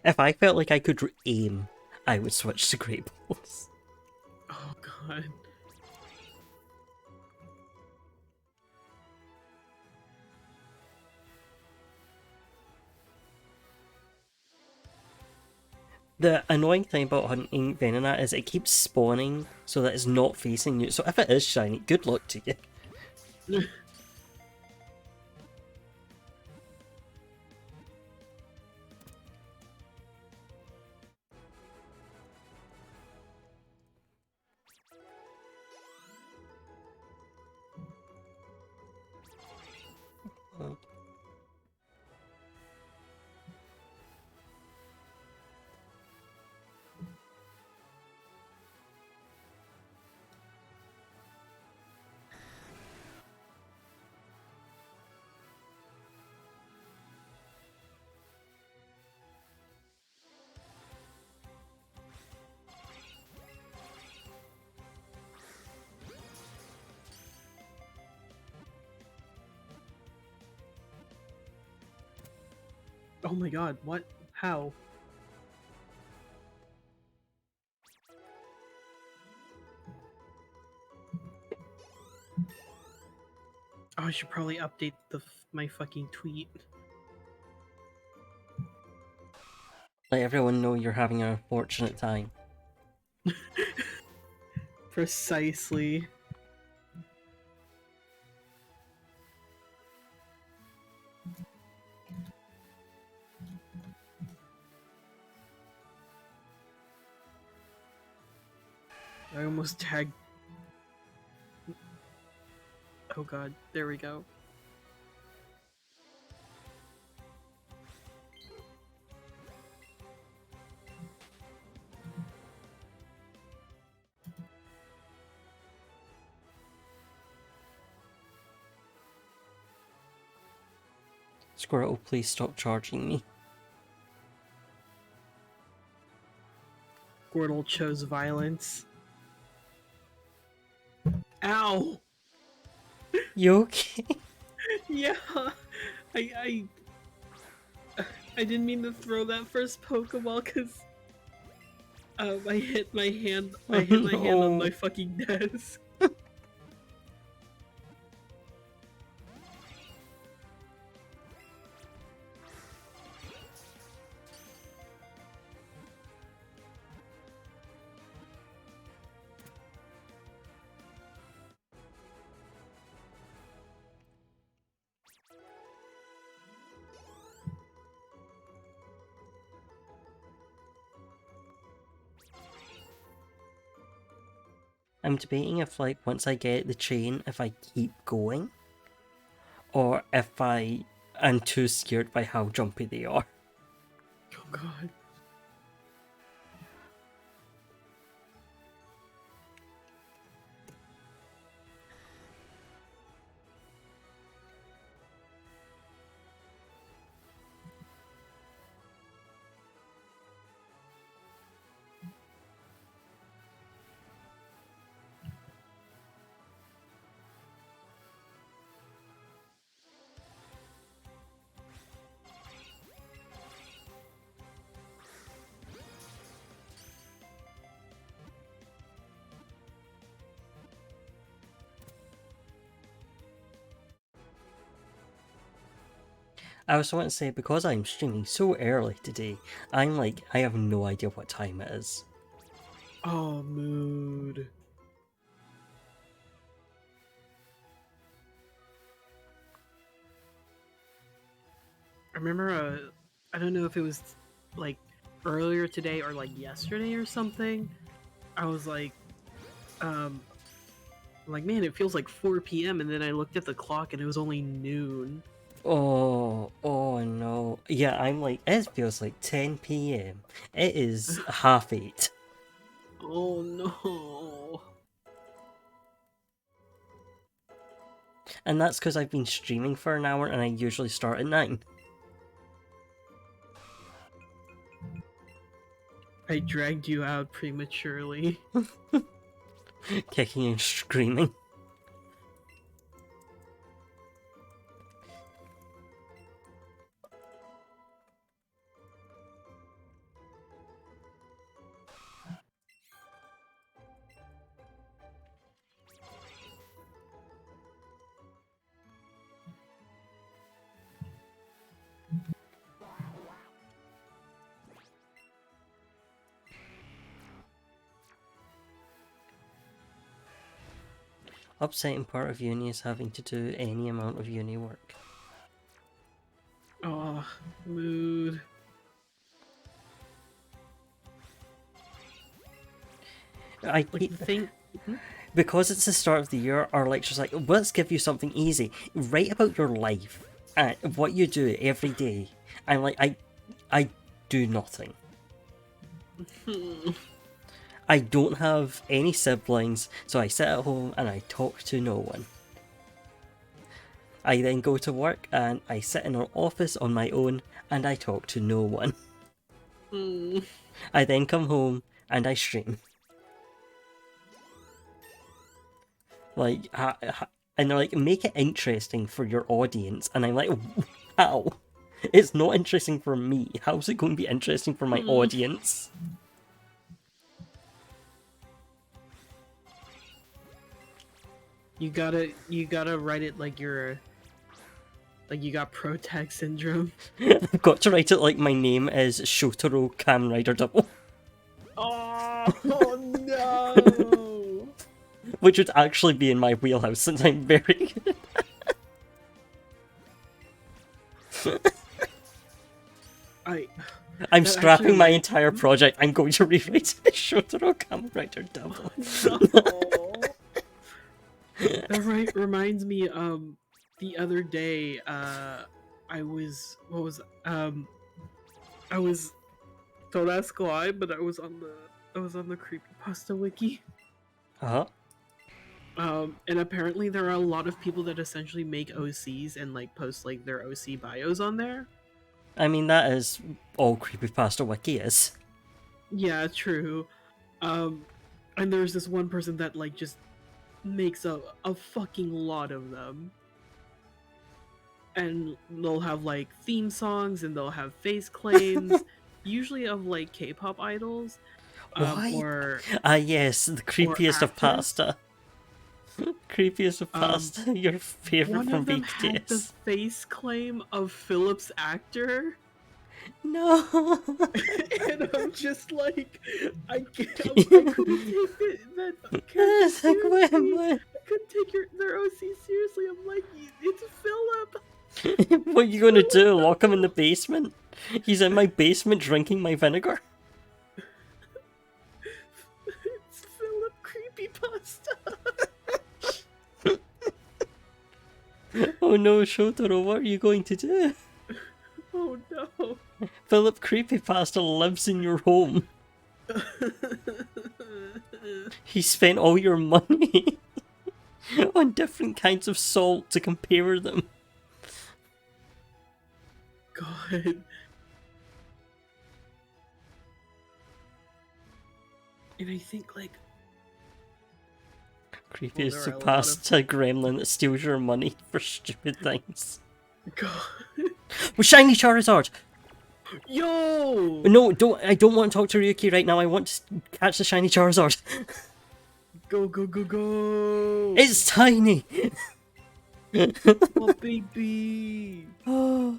If I felt like I could aim, I would switch to Great Balls. Oh god. The annoying thing about hunting Venonat is it keeps spawning so that it's not facing you. So if it is shiny, good luck to you. Oh my god, what? How? Oh, I should probably update my fucking tweet. Let everyone know you're having an unfortunate time. Precisely. I almost tagged. Oh god, there we go. Squirtle, please stop charging me. Squirtle chose violence. Ow! You okay? Yeah, I I didn't mean to throw that first Pokeball because I hit my hand. I hit my hand on my fucking desk. I'm debating if, like, once I get the chain, if I keep going, or if I'm too scared by how jumpy they are. Oh god. I also want to say, because I'm streaming so early today, I have no idea what time it is. Oh, mood. I remember, I don't know if it was like earlier today or like yesterday or something. I was um, like, man, it feels like 4 p.m. And then I looked at the clock and it was only noon. Oh no. Yeah, it feels like 10 p.m. It is 8:30. Oh no. And that's because I've been streaming for an hour and I usually start at 9. I dragged you out prematurely. Kicking and screaming. upsetting part of uni is having to do any amount of uni work. Oh, mood. I Like the thing. Because it's the start of the year, our lecture's like, let's give you something easy. Write about your life and what you do every day. I'm like, I do nothing. I don't have any siblings, so I sit at home and I talk to no one. I then go to work and I sit in an office on my own and I talk to no one. I then come home and I stream. Like, and they're like, make it interesting for your audience. And I'm like, how? It's not interesting for me. How's it going to be interesting for my audience? You gotta write it like you're, like you got pro tag syndrome. I've got to write it like my name is Shotaro Kamen Rider Double. Oh no! Which would actually be in my wheelhouse since I'm very good. I'm scrapping my entire project. I'm going to rewrite it as Shotaro Kamen Rider Double. No. That reminds me, the other day, I was don't ask why, but I was on the creepypasta wiki. Uh-huh. And apparently there are a lot of people that essentially make OCs and like post like their OC bios on there. I mean, that is all creepypasta wiki is. Yeah, true. And there's this one person that like just makes a fucking lot of them. And they'll have like theme songs and they'll have face claims, usually of like K-pop idols. Or yes, the creepiest of pasta. Creepiest of pasta, your favorite one from of them BTS. had the face claim of Philip's actor. No. And I'm just like, I couldn't take that character seriously. I couldn't take their OC seriously. I'm like, it's Philip. What are you gonna do? Lock him in the basement? He's in my basement drinking my vinegar. It's Philip Creepypasta. Oh no, Shotaro, what are you going to do? Oh no. Philip Creepypasta lives in your home. He spent all your money on different kinds of salt to compare them. God. And I think like Creepiest of pasta gremlin that steals your money for stupid things. God. With shiny Charizard! Yo! No, I don't want to talk to Ryuki right now. I want to catch the shiny Charizard. Go, go, go, go! It's tiny! Oh, baby! Oh,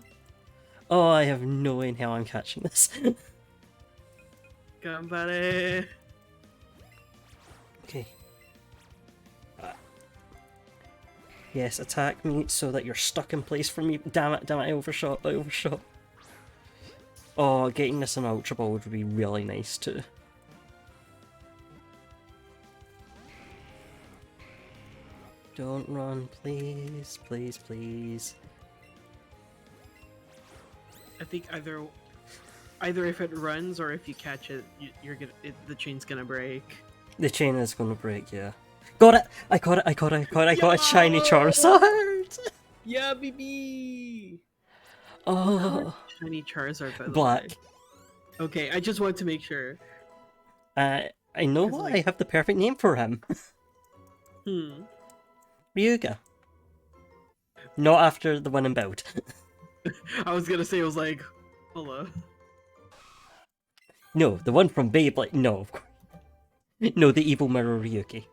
I have no way in hell I'm catching this. Gambare! Okay. Yes, attack me so that you're stuck in place for me. Damn it, I overshot. Oh, getting this in Ultra Ball would be really nice too. Don't run, please, please, please. I think either if it runs or if you catch it, the chain's gonna break. The chain is gonna break, yeah. Got it! I got a shiny Charizard! Yeah, baby! Oh, Shiny Charizard, by the black. way. Okay, I just wanted to make sure. I know what, I have the perfect name for him. Ryuga. Not after the one in Build. I was gonna say, it was like, hello. No, the one from Beyblade. No, of course. No, the evil mirror Ryuki.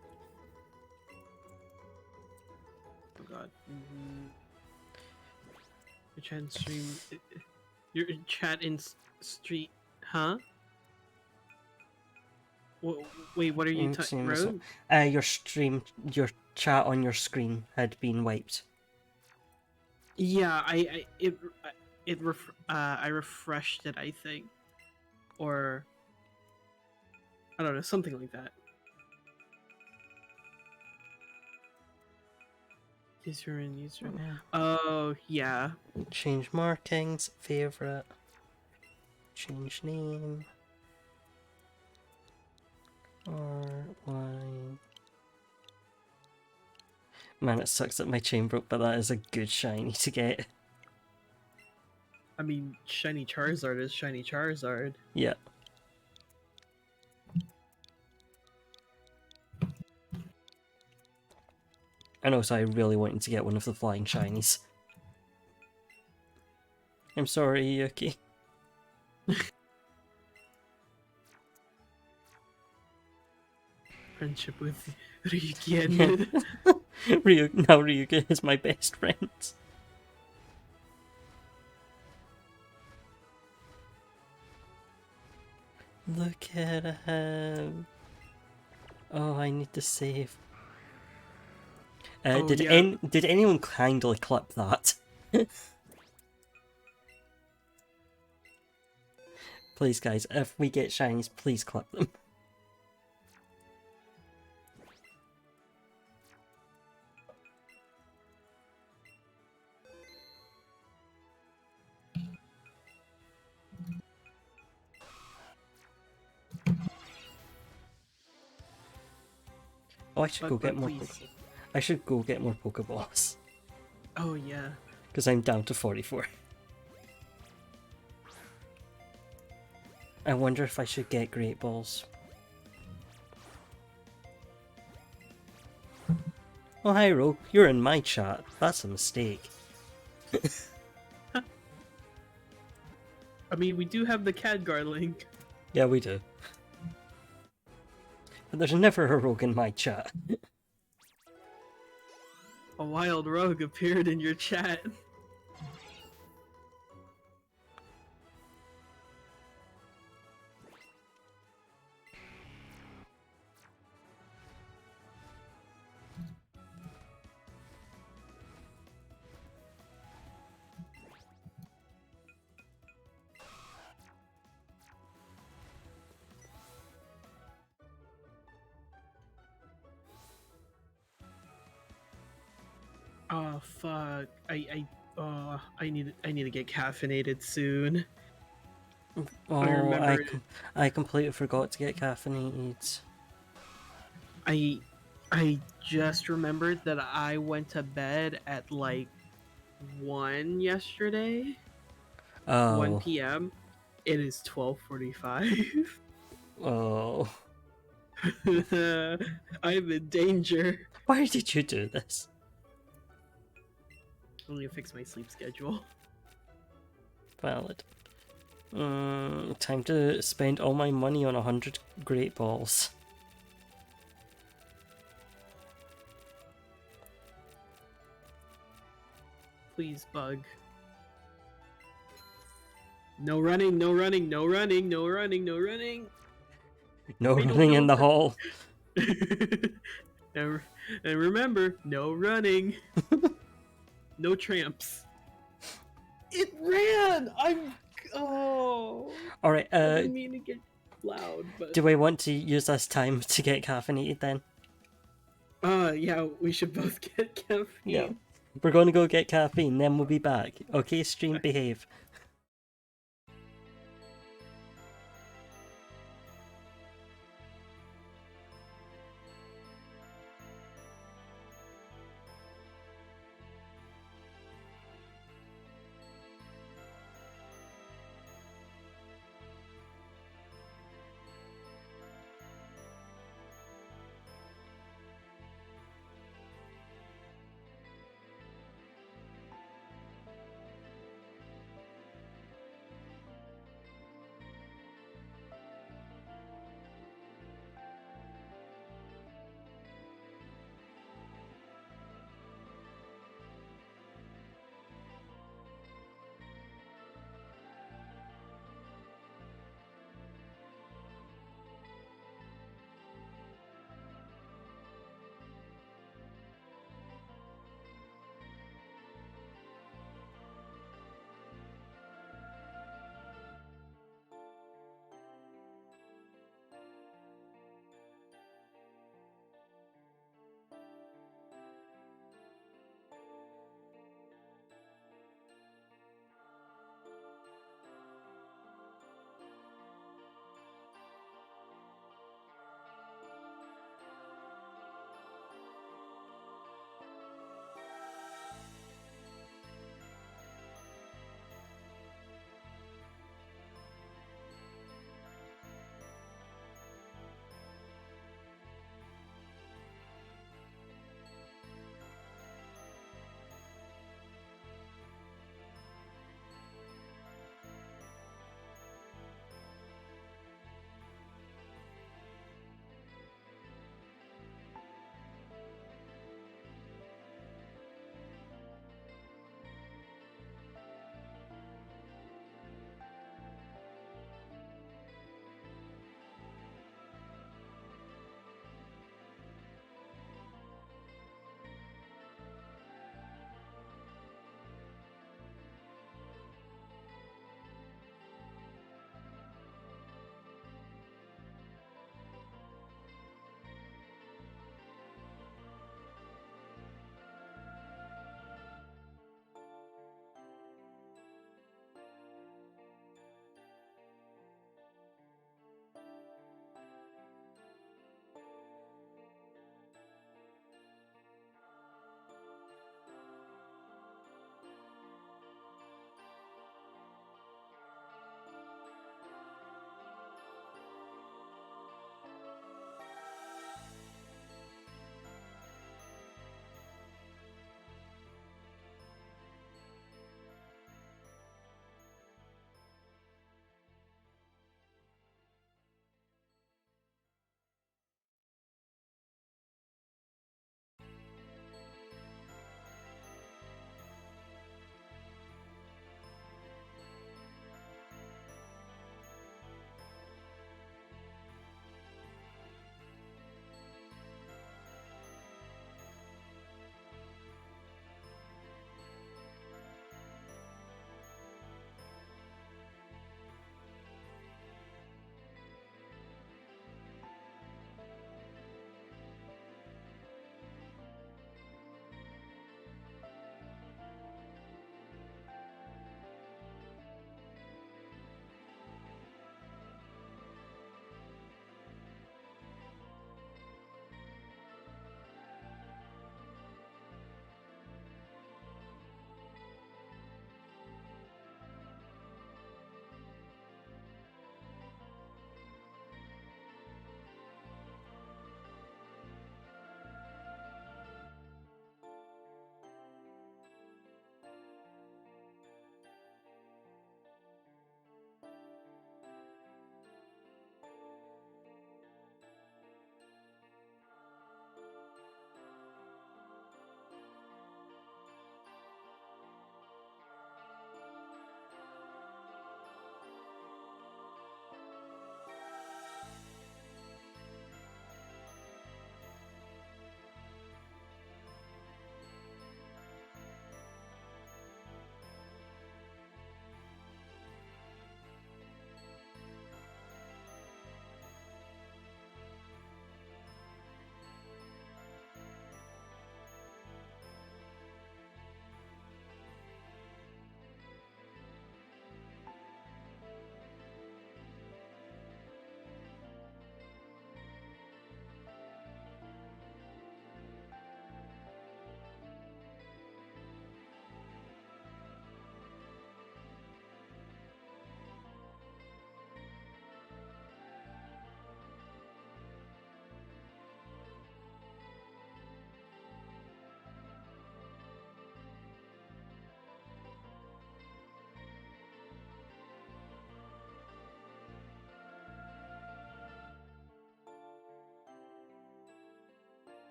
Oh god. Your chat in stream. Your chat in street. Huh? Wait, what are you Same as Rogue? your stream, your chat on your screen had been wiped. Yeah, I refreshed it, I think, or I don't know, something like that. User and user. Oh yeah. Change markings, favorite. Change name. R-Y. Man, it sucks that my chain broke, but that is a good shiny to get. I mean, shiny Charizard is shiny Charizard. Yeah. And also, I really wanted to get one of the flying shinies. I'm sorry, Yuki. Friendship with Ryuki ended. Now Ryuga is my best friend. Look at him. Oh, I need to save. Oh, yeah. Did anyone kindly clip that? Please, guys, if we get shinies, please clip them. Oh, I should go get more. I should go get more Pokeballs. Oh yeah. Because I'm down to 44. I wonder if I should get Great Balls. Oh, hi, Rogue. You're in my chat. That's a mistake. I mean, we do have the Khadgar link. Yeah, we do. But there's never a Rogue in my chat. A wild rogue appeared in your chat. Oh fuck! I need to get caffeinated soon. Oh, I completely forgot to get caffeinated. I just remembered that I went to bed at like 1 yesterday. Oh. 1 p.m. It is 12:45. Oh. I'm in danger. Why did you do this? I'm gonna fix my sleep schedule. Valid. Time to spend all my money on 100 Great Balls. Please, bug. No running, no running, no running, no running, no running. No running in the hall. And remember, no running. No tramps. It ran! Alright, I didn't mean to get loud, but... do we want to use this time to get caffeinated then? Yeah, we should both get caffeine. Yeah. We're going to go get caffeine, then we'll be back. Okay, stream, behave.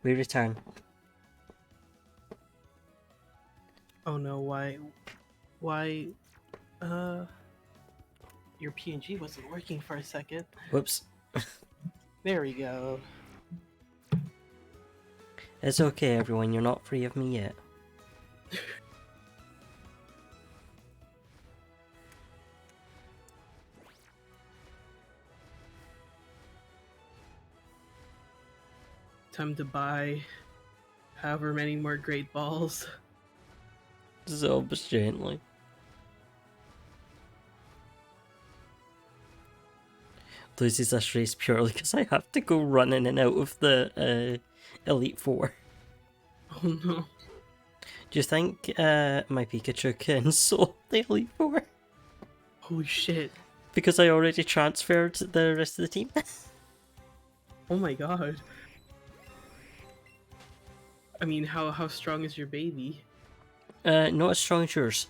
We return. Oh no, why, uh, your PNG wasn't working for a second. Whoops. There we go. It's okay, everyone. You're not free of me yet. Time to buy however many more great balls. So gently. Loses this race purely because I have to go running in and out of the Elite Four. Oh no. Do you think my Pikachu can solo the Elite Four? Holy shit. Because I already transferred the rest of the team? Oh my god. I mean, how strong is your baby? Not as strong as yours.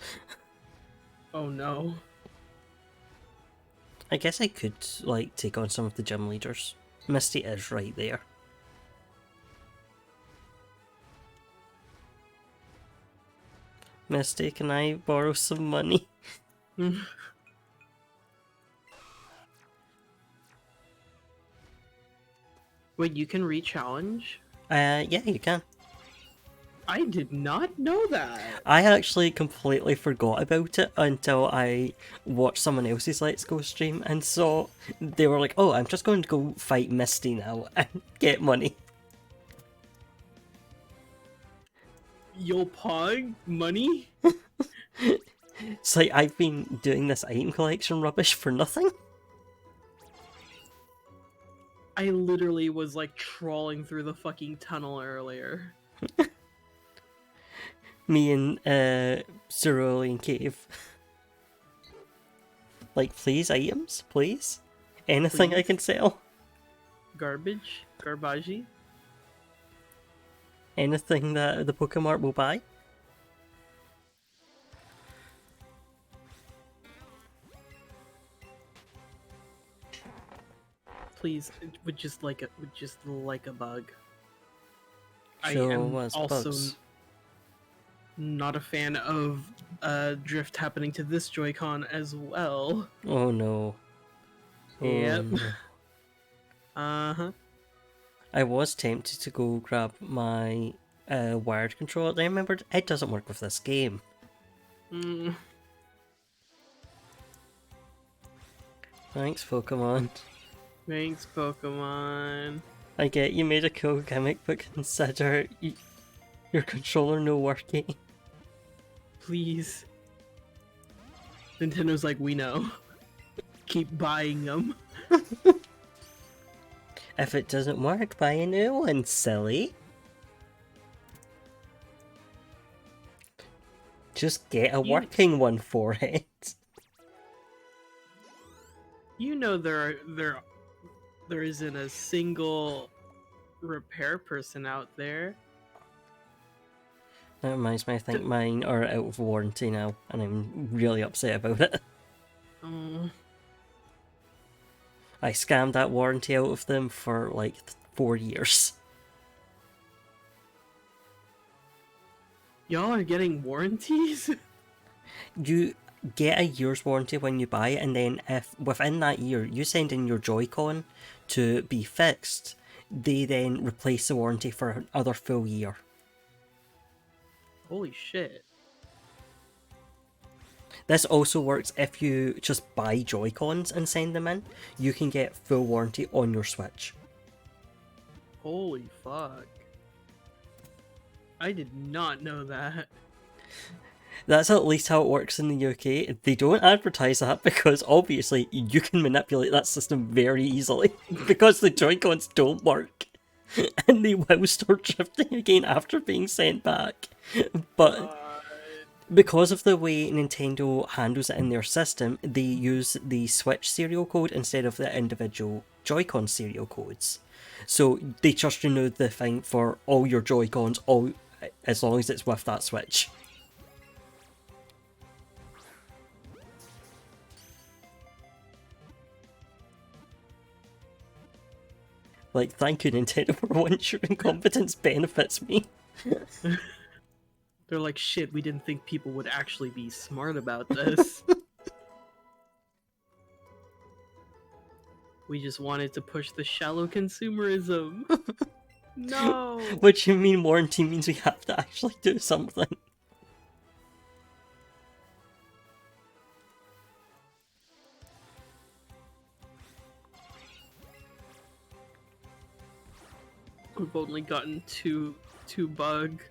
Oh no. I guess I could, like, take on some of the gym leaders. Misty is right there. Misty, can I borrow some money? Wait, you can re-challenge? Yeah, you can. I did not know that. I actually completely forgot about it until I watched someone else's Let's Go stream and saw they were like, oh, I'm just going to go fight Misty now and get money. Yo, Pog? Money? It's like I've been doing this item collection rubbish for nothing. I literally was like trawling through the fucking tunnel earlier. Me and Cerulean Cave. Like, please, items? Please? Anything I Please? can sell? Garbage? Garbage? Anything that the Pokemart will buy? Please, would just like a bug. I Show am us also bugs. not a fan of drift happening to this Joy-Con as well. Oh no. Oh, Yep. no. Uh-huh. I was tempted to go grab my wired controller, then I remembered it doesn't work with this game. Mm. Thanks, Pokemon. Thanks, Pokemon. I get you made a cool gimmick, but consider your controller no working. Please. Nintendo's like, we know. Keep buying them. If it doesn't work, buy a new one, silly. Just get a working one for it. You know there isn't a single repair person out there. That reminds me, I think mine are out of warranty now, and I'm really upset about it. Oh. I scammed that warranty out of them for like 4 years. Y'all are getting warranties? You get a year's warranty when you buy it, and then if within that year you send in your Joy-Con to be fixed, they then replace the warranty for another full year. Holy shit. This also works if you just buy Joy-Cons and send them in. You can get full warranty on your Switch. Holy fuck. I did not know that. That's at least how it works in the UK. They don't advertise that because obviously you can manipulate that system very easily because the Joy-Cons don't work. And they will start drifting again after being sent back. But because of the way Nintendo handles it in their system, they use the Switch serial code instead of the individual Joy-Con serial codes. So they just renew the thing for all your Joy-Cons as long as it's with that Switch. Like, thank you, Nintendo, for once your incompetence benefits me. They're like, shit, we didn't think people would actually be smart about this. We just wanted to push the shallow consumerism. No! What you mean warranty means we have to actually do something? We've only gotten two bug.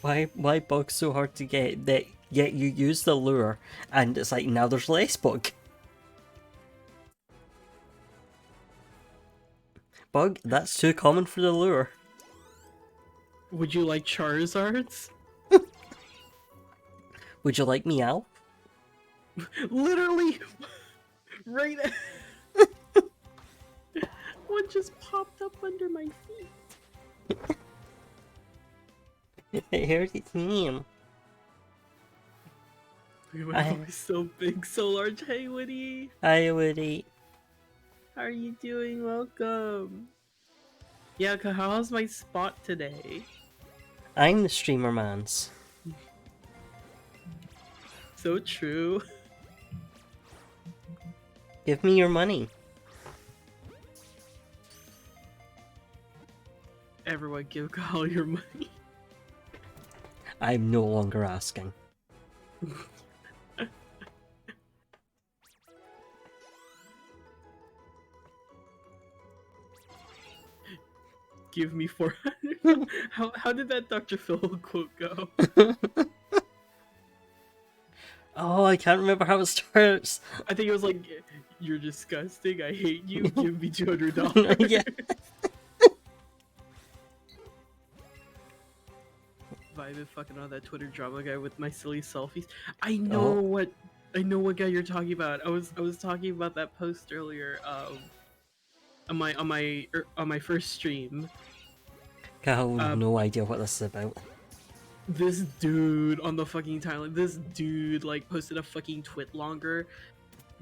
Why bug so hard to get that yet you use the lure and it's like now there's less bug? Bug, that's too common for the lure. Would you like Charizards? Would you like Meow? Literally! Right. One just popped up under my feet. I heard its name. My voice so big, so large. Hey, Woody. Hi, Woody. How are you doing? Welcome. Yeah, how's my spot today? I'm the streamer mans. So true. Give me your money. Everyone give Kyle your money. I'm no longer asking. Give me 400. How did that Dr. Phil quote go? Oh, I can't remember how it starts. I think it was like, "You're disgusting. I hate you. Give me $200." Yeah. I've been fucking on that Twitter drama guy with my silly selfies. I know what guy you're talking about. I was talking about that post earlier. On my first stream. Cal, no idea what this is about. This dude on the fucking timeline. This dude like posted a fucking twit longer,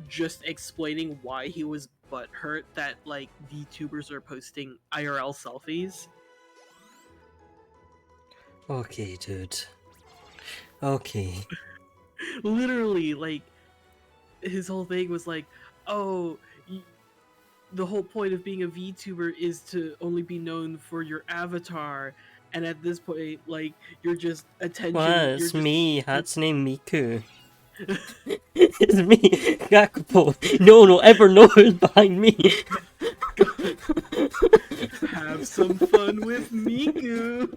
just explaining why he was butthurt that like VTubers are posting IRL selfies. Okay, dude. Okay. Literally, like, his whole thing was like, oh, the whole point of being a VTuber is to only be known for your avatar, and at this point, like, you're just attention. Well, it's me. That's name Miku. It's me, Gakupo. No one will ever know who's behind me. Have some fun with Miku.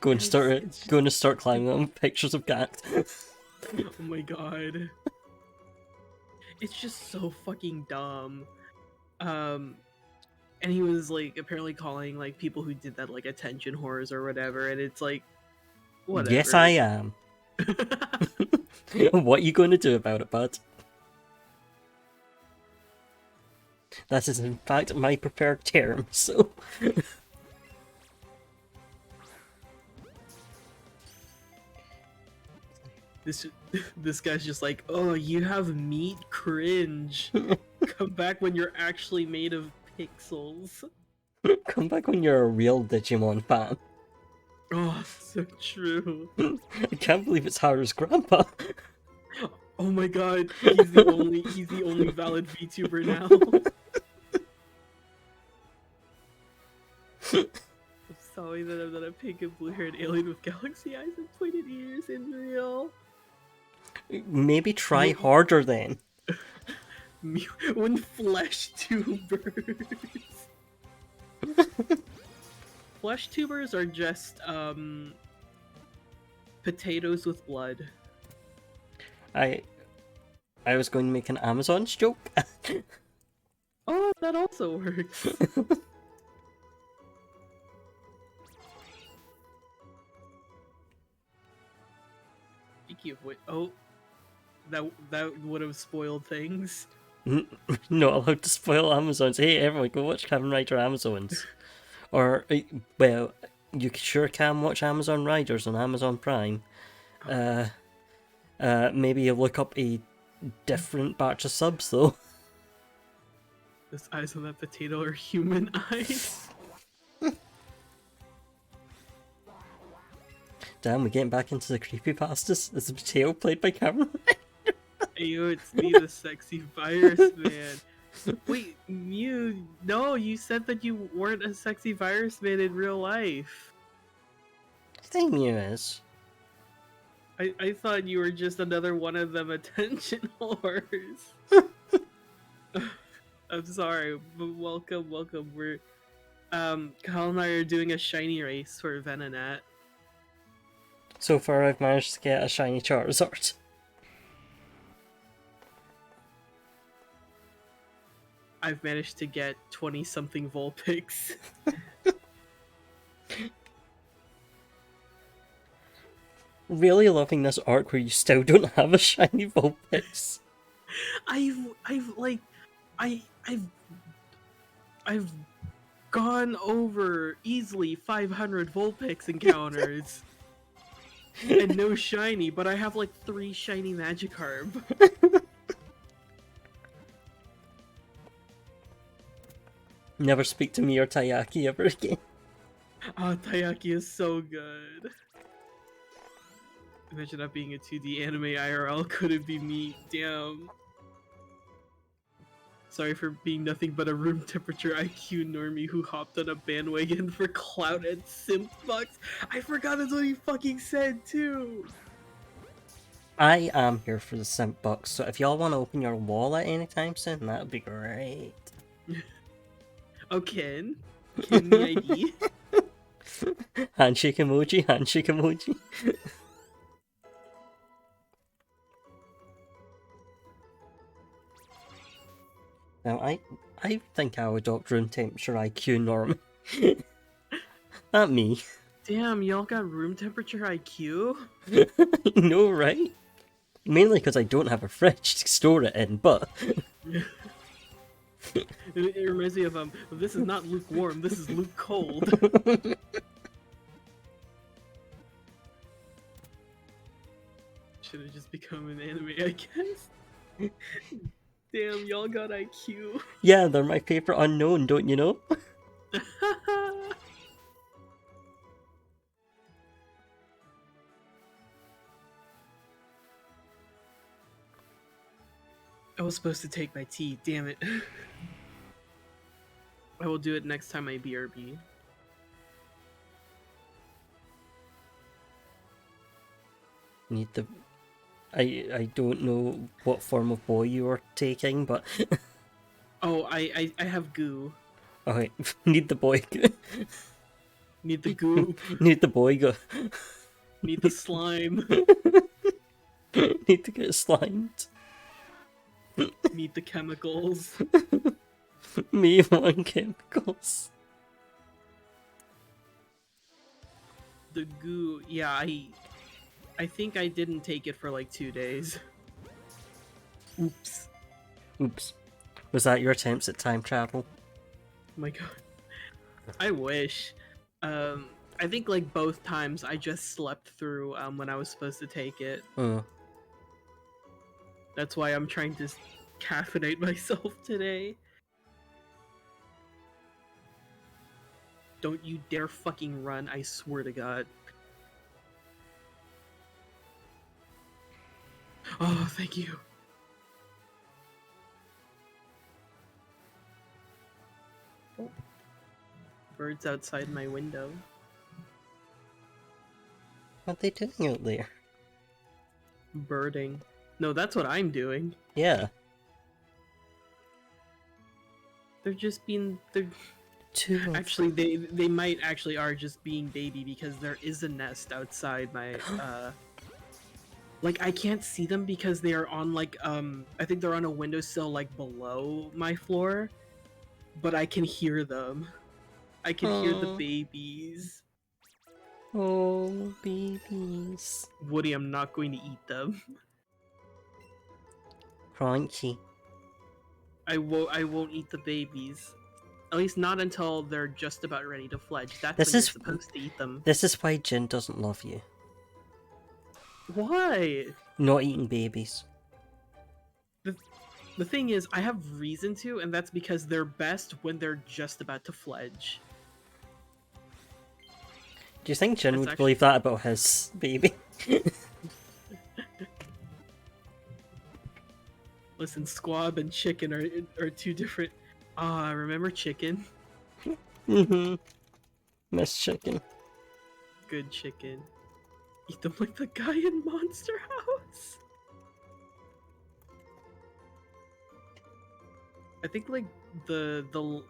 Going to start climbing on pictures of Gact. Oh my god. It's just so fucking dumb. And he was like apparently calling like people who did that like attention whores or whatever, and it's like whatever. Yes, I am. What you going to do about it, bud? That is in fact my preferred term, so... This guy's just like, oh, you have meat, cringe. Come back when you're actually made of pixels. Come back when you're a real Digimon fan. Oh, so true. I can't believe it's Haru's grandpa. Oh my god, he's the only valid VTuber now. I'm sorry that I'm not a pink and blue-haired alien with galaxy eyes and pointed ears in real. Maybe try harder then. When flesh tubers. Flesh tubers are just potatoes with blood. I was going to make an Amazon's joke. Oh, that also works. Speaking of which, oh, that would have spoiled things. Not allowed to spoil Amazons. Hey, everyone, go watch Kamen Rider Amazons. Or, well, you sure can watch Amazon Riders on Amazon Prime. Maybe you look up a different batch of subs though. The eyes on that potato are human eyes. Damn, we're getting back into the creepypastas. Is the potato played by Cameron? Ayo, it's me, the sexy virus man. Wait, Mew, no, you said that you weren't a sexy virus man in real life. I think Mew is. I thought you were just another one of them attention whores. I'm sorry, but welcome. We're Kyle and I are doing a shiny race for Venonat. So far, I've managed to get a shiny Charizard. I've managed to get 20-something Vulpix. Really loving this arc where you still don't have a shiny Vulpix. I've gone over easily 500 Vulpix encounters. And no shiny, but I have like 3 shiny Magikarp. Never speak to me or Taiyaki ever again. Oh, Taiyaki is so good. Imagine that being a 2D anime IRL. Could it be me? Damn. Sorry for being nothing but a room temperature IQ normie who hopped on a bandwagon for clout and simp bucks. I forgot that's what he fucking said too. I am here for the simp bucks, so if y'all want to open your wallet anytime soon, that would be great. Oh, Ken the ID. Handshake emoji, handshake emoji. Now, I think I would adopt room temperature IQ norm. Not me. Damn, y'all got room temperature IQ? No, right? Mainly because I don't have a fridge to store it in, but... It reminds me of, this is not lukewarm, this is luke cold. Should have just become an anime, I guess. Damn, y'all got IQ. Yeah, they're my favorite unknown, don't you know? I was supposed to take my tea, damn it. I will do it next time I BRB. Need the... I don't know what form of boy you are taking, but... Oh, I have goo. Okay, need the boy... Need the goo. Need the boy go... Need the slime. Need to get slimed. Need the chemicals. Me want chemicals. The goo, yeah, I think I didn't take it for like 2 days. Oops. Oops. Was that your attempts at time travel? Oh my god. I wish. I think like both times I just slept through when I was supposed to take it. Oh. That's why I'm trying to caffeinate myself today. Don't you dare fucking run, I swear to god. Oh, thank you. Oh. Birds outside my window. What are they doing out there? Birding. No, that's what I'm doing. Yeah. They're just being... Actually, they might actually are just being baby because there is a nest outside my... Like, I can't see them because they are on, like, I think they're on a windowsill, like, below my floor. But I can hear them. I can hear the babies. Oh, babies. Woody, I'm not going to eat them. Crunchy. I won't eat the babies. At least not until they're just about ready to fledge. That's This when is- you're supposed to eat them. This is why Jin doesn't love you. Why? Not eating babies. The thing is, I have reason to, and that's because they're best when they're just about to fledge. Do you think Jin That's would actually- believe that about his baby? Listen, squab and chicken are two different. Remember chicken? Mm-hmm. Miss chicken. Good chicken. Eat them like the guy in Monster House. I think like the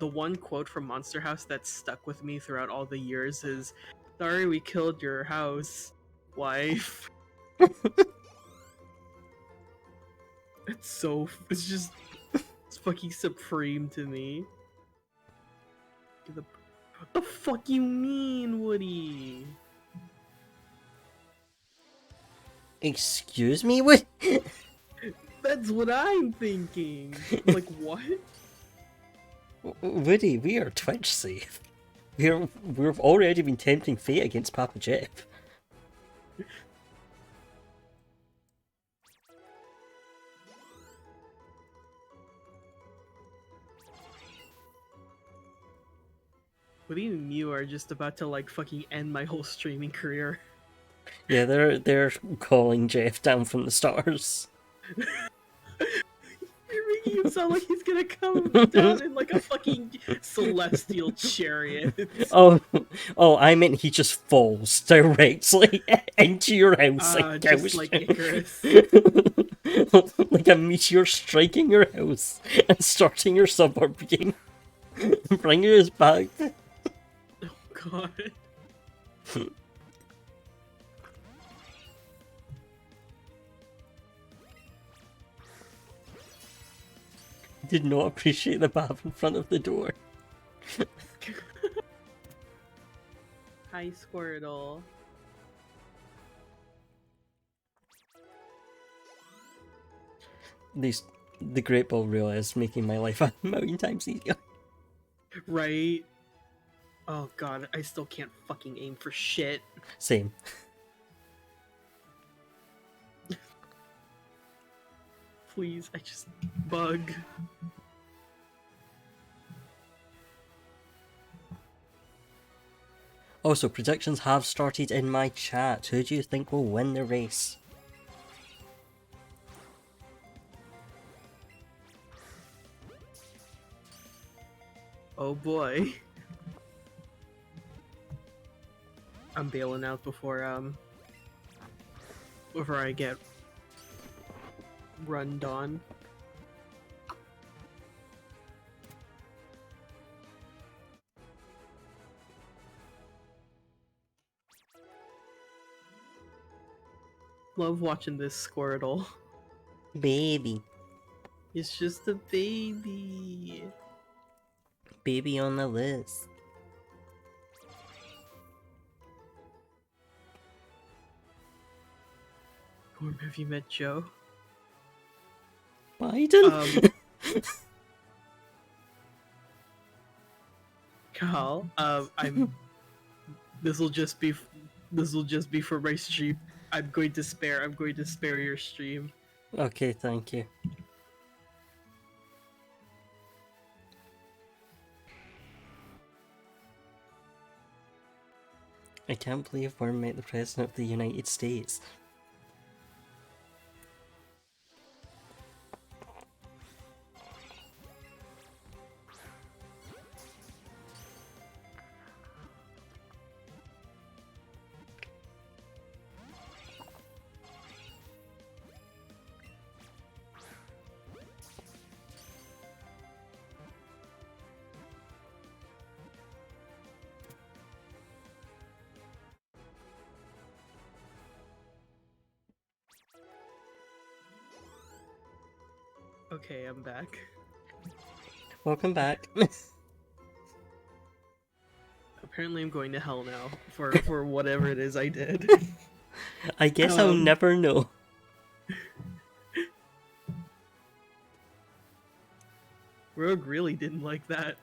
one quote from Monster House that stuck with me throughout all the years is, "Sorry we killed your house, wife." It's just it's fucking supreme to me. What the fuck you mean, Woody? Excuse me? What? That's what I'm thinking. Like, what? Woody, we are Twitch safe. We've already been tempting fate against Papa Jeff. Woody and you are just about to like fucking end my whole streaming career. Yeah, they're calling Jeff down from the stars. You're making him sound like he's gonna come down in like a fucking celestial chariot. Oh, I meant he just falls directly into your house like just like Icarus. like a meteor striking your house and starting your suburb game, bringing us back. Oh god. Did not appreciate the bath in front of the door. Hi, Squirtle. The Great Ball Reel is making my life a million times easier. Right? Oh god, I still can't fucking aim for shit. Same. Please, I just bug. Also, predictions have started in my chat. Who do you think will win the race? Oh boy. I'm bailing out before I get run on. Love watching this Squirtle. Baby. It's just a baby. Baby on the list. Or have you met Joe? Biden? Carl, I'm. This'll just be for my stream. I'm going to spare your stream. Okay, thank you. I can't believe Worm met the President of the United States. Okay, I'm back. Welcome back. Apparently, I'm going to hell now for whatever it is I did. I guess I'll never know. Rogue really didn't like that.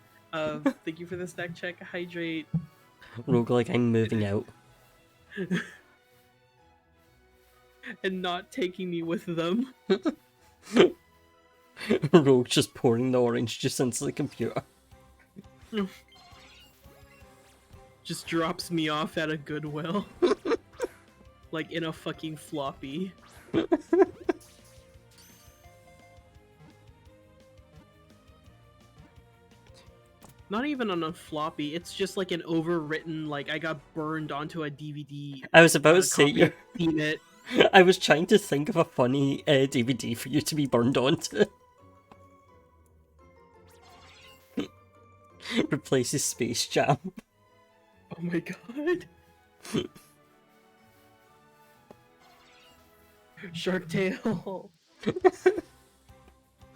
Thank you for the snack check. Hydrate. Roguelike, I'm moving out. And not taking me with them. Rogue just pouring the orange juice into the computer. Just drops me off at a Goodwill. Like in a fucking floppy. Not even on a floppy, it's just like an overwritten, like I got burned onto a DVD. I was about to say copy of Peanut. I was trying to think of a funny DVD for you to be burned onto. Replaces Space Jam. Oh my god. Shark Tale.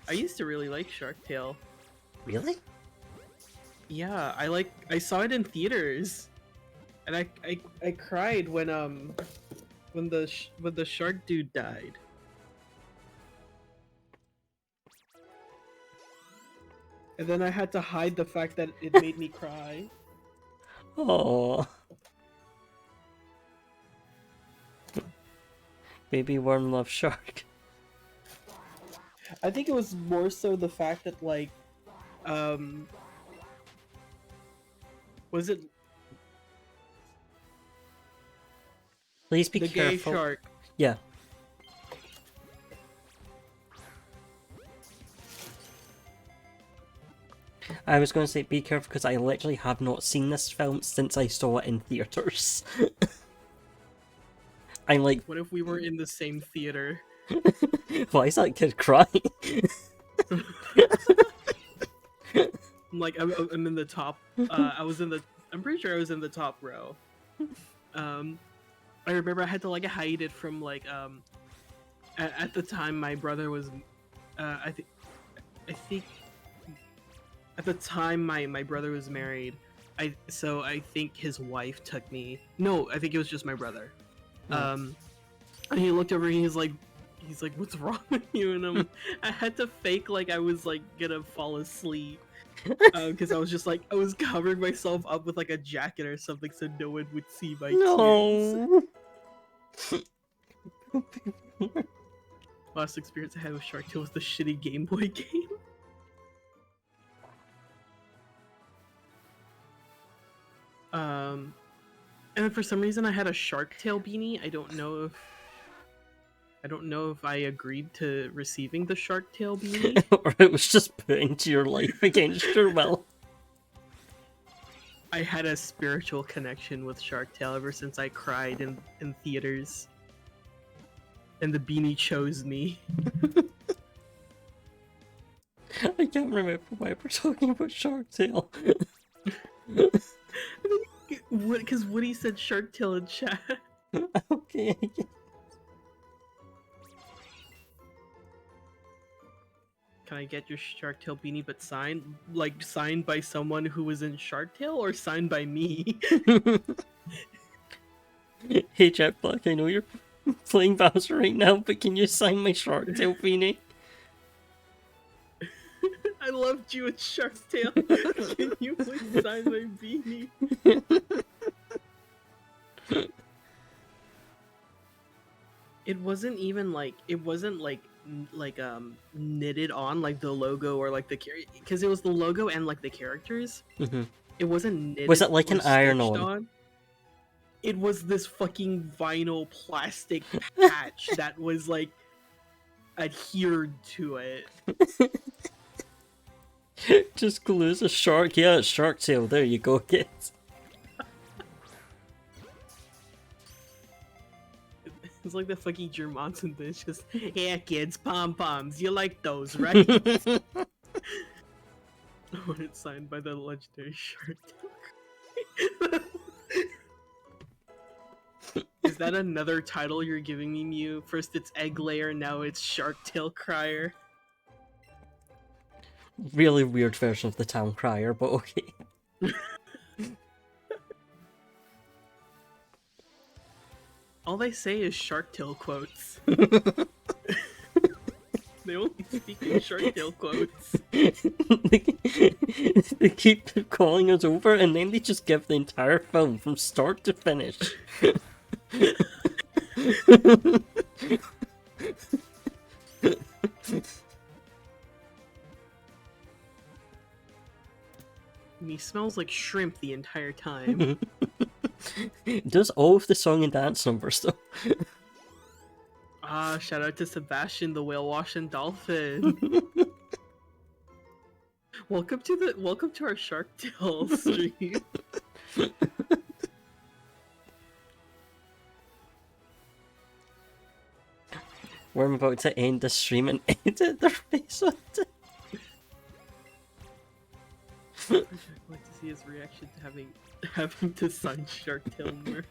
I used to really like Shark Tale. Really? Yeah, I saw it in theaters, and I cried when the shark dude died. And then I had to hide the fact that it made me cry. Oh. Baby worm loves shark. I think it was more so the fact that like, was it Please be the careful. gay shark? Yeah. I was going to say be careful because I literally have not seen this film since I saw it in theaters. I'm like, What if we were in the same theater? why is that kid crying? Like I'm in the top. I'm pretty sure I was in the top row. I remember I had to like hide it from like at the time my brother was I think at the time my brother was married. So I think his wife took me. No, I think it was just my brother. Oh. And he looked over and he's like, what's wrong with you? And I had to fake like I was like gonna fall asleep. Because I was just like, I was covering myself up with like a jacket or something so no one would see my tears. No. Last experience I had with Shark Tale was the shitty Game Boy game. And then for some reason I had a Shark Tale beanie. I don't know if I agreed to receiving the Shark Tale beanie. Or it was just put into your life against your will. I had a spiritual connection with Shark Tale ever since I cried in theaters. And the beanie chose me. I can't remember why we're talking about Shark Tale. Because Woody said Shark Tale in chat. Okay. Can I get your Shark Tale beanie but signed? Like, signed by someone who was in Shark Tale or signed by me? Hey Jack Black, I know you're playing Bowser right now, but can you sign my Shark Tale beanie? I loved you in Shark Tale. Can you please sign my beanie? It wasn't even like, knitted on like the logo or like the because it was the logo and like the characters. Mm-hmm. It wasn't knitted. Was it like or an iron-on? stitched on. It was this fucking vinyl plastic patch that was like adhered to it. Just glues a shark. Yeah, it's Shark Tale. There you go, kids. It's like the fucking Germanson bitch. Just, yeah, kids, pom-poms. You like those, right? When it's signed by the legendary Shark Tale. Is that another title you're giving me, Mew? First it's Egg Layer, now it's Shark Tail Crier. Really weird version of the Town Crier, but okay. All they say is Shark Tail quotes. They only speak in Shark Tale quotes. They keep calling us over, and then they just give the entire film from start to finish. And he smells like shrimp the entire time. Does all of the song and dance numbers though. Ah, shout out to Sebastian, the whale washing dolphin. Welcome to our Shark Tale stream. We're about to end the stream and edit their face on it. I'd like to see his reaction to having to sign Shark Tale merch.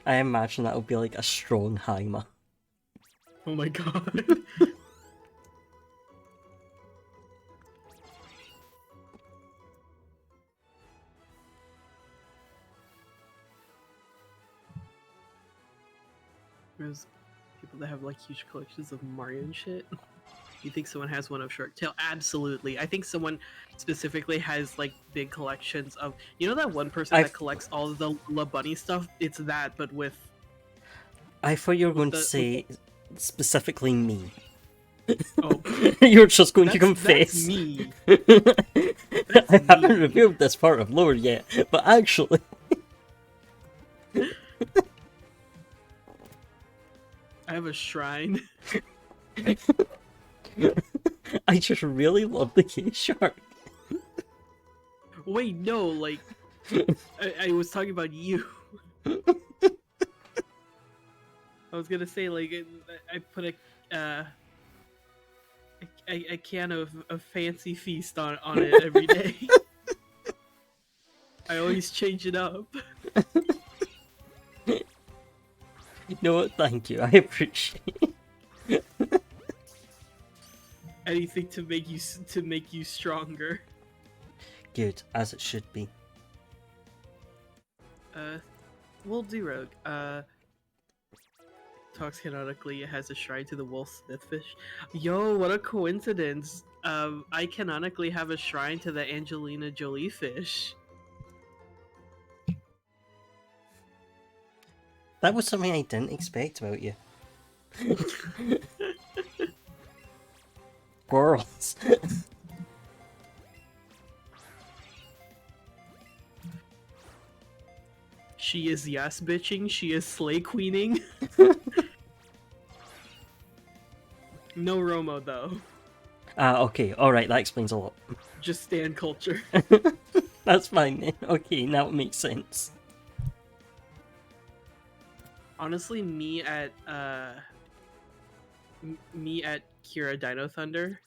I imagine that would be like a strong Haima. Oh my god. There's people that have like huge collections of Mario and shit. You think someone has one of Shark Tale? Absolutely. I think someone specifically has like big collections of. You know that one person that collects all of the La Bunny stuff? It's that, but with. I thought you were going to say specifically me. Oh, you're just going to confess. That's me. I haven't revealed this part of lore yet, but actually. I have a shrine. I just really love the K-Shark. Wait, no, like... I was talking about you. I was gonna say, like, I put a can of Fancy Feast on it every day. I always change it up. You know what? Thank you. I appreciate it. Anything to make you stronger. Good, as it should be. We'll do Rogue. Talks canonically has a shrine to the wolf smithfish. Yo, what a coincidence! I canonically have a shrine to the Angelina Jolie fish. That was something I didn't expect about you. Girls. She is yes bitching, she is slay queening. No Romo though. Okay, alright, that explains a lot. Just stand culture. That's fine then. Okay, now it makes sense. Honestly, me at Kira Dino Thunder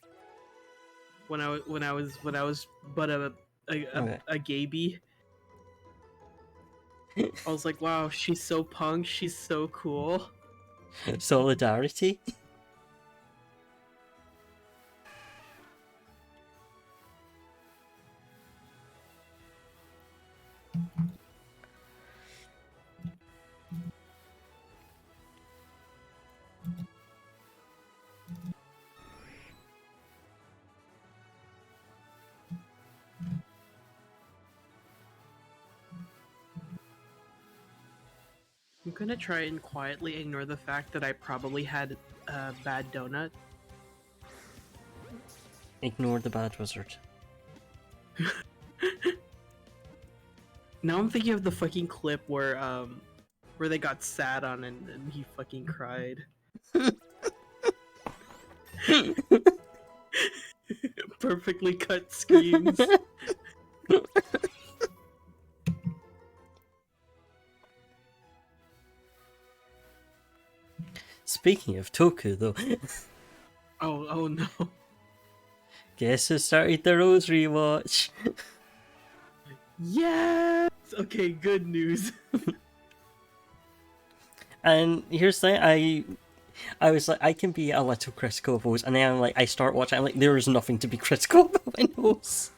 when I was but a gaby. I was like, wow, she's so punk, she's so cool. Solidarity? I'm gonna try and quietly ignore the fact that I probably had a bad donut. Ignore the bad wizard. Now I'm thinking of the fucking clip where they got sat on and he fucking cried. Perfectly cut screams. Speaking of Toku though. Oh no. Guess who started the Rose rewatch? Yes! Okay, good news. And here's the thing, I was like, I can be a little critical of those, and then I'm like, I start watching, I'm like, there is nothing to be critical about in those.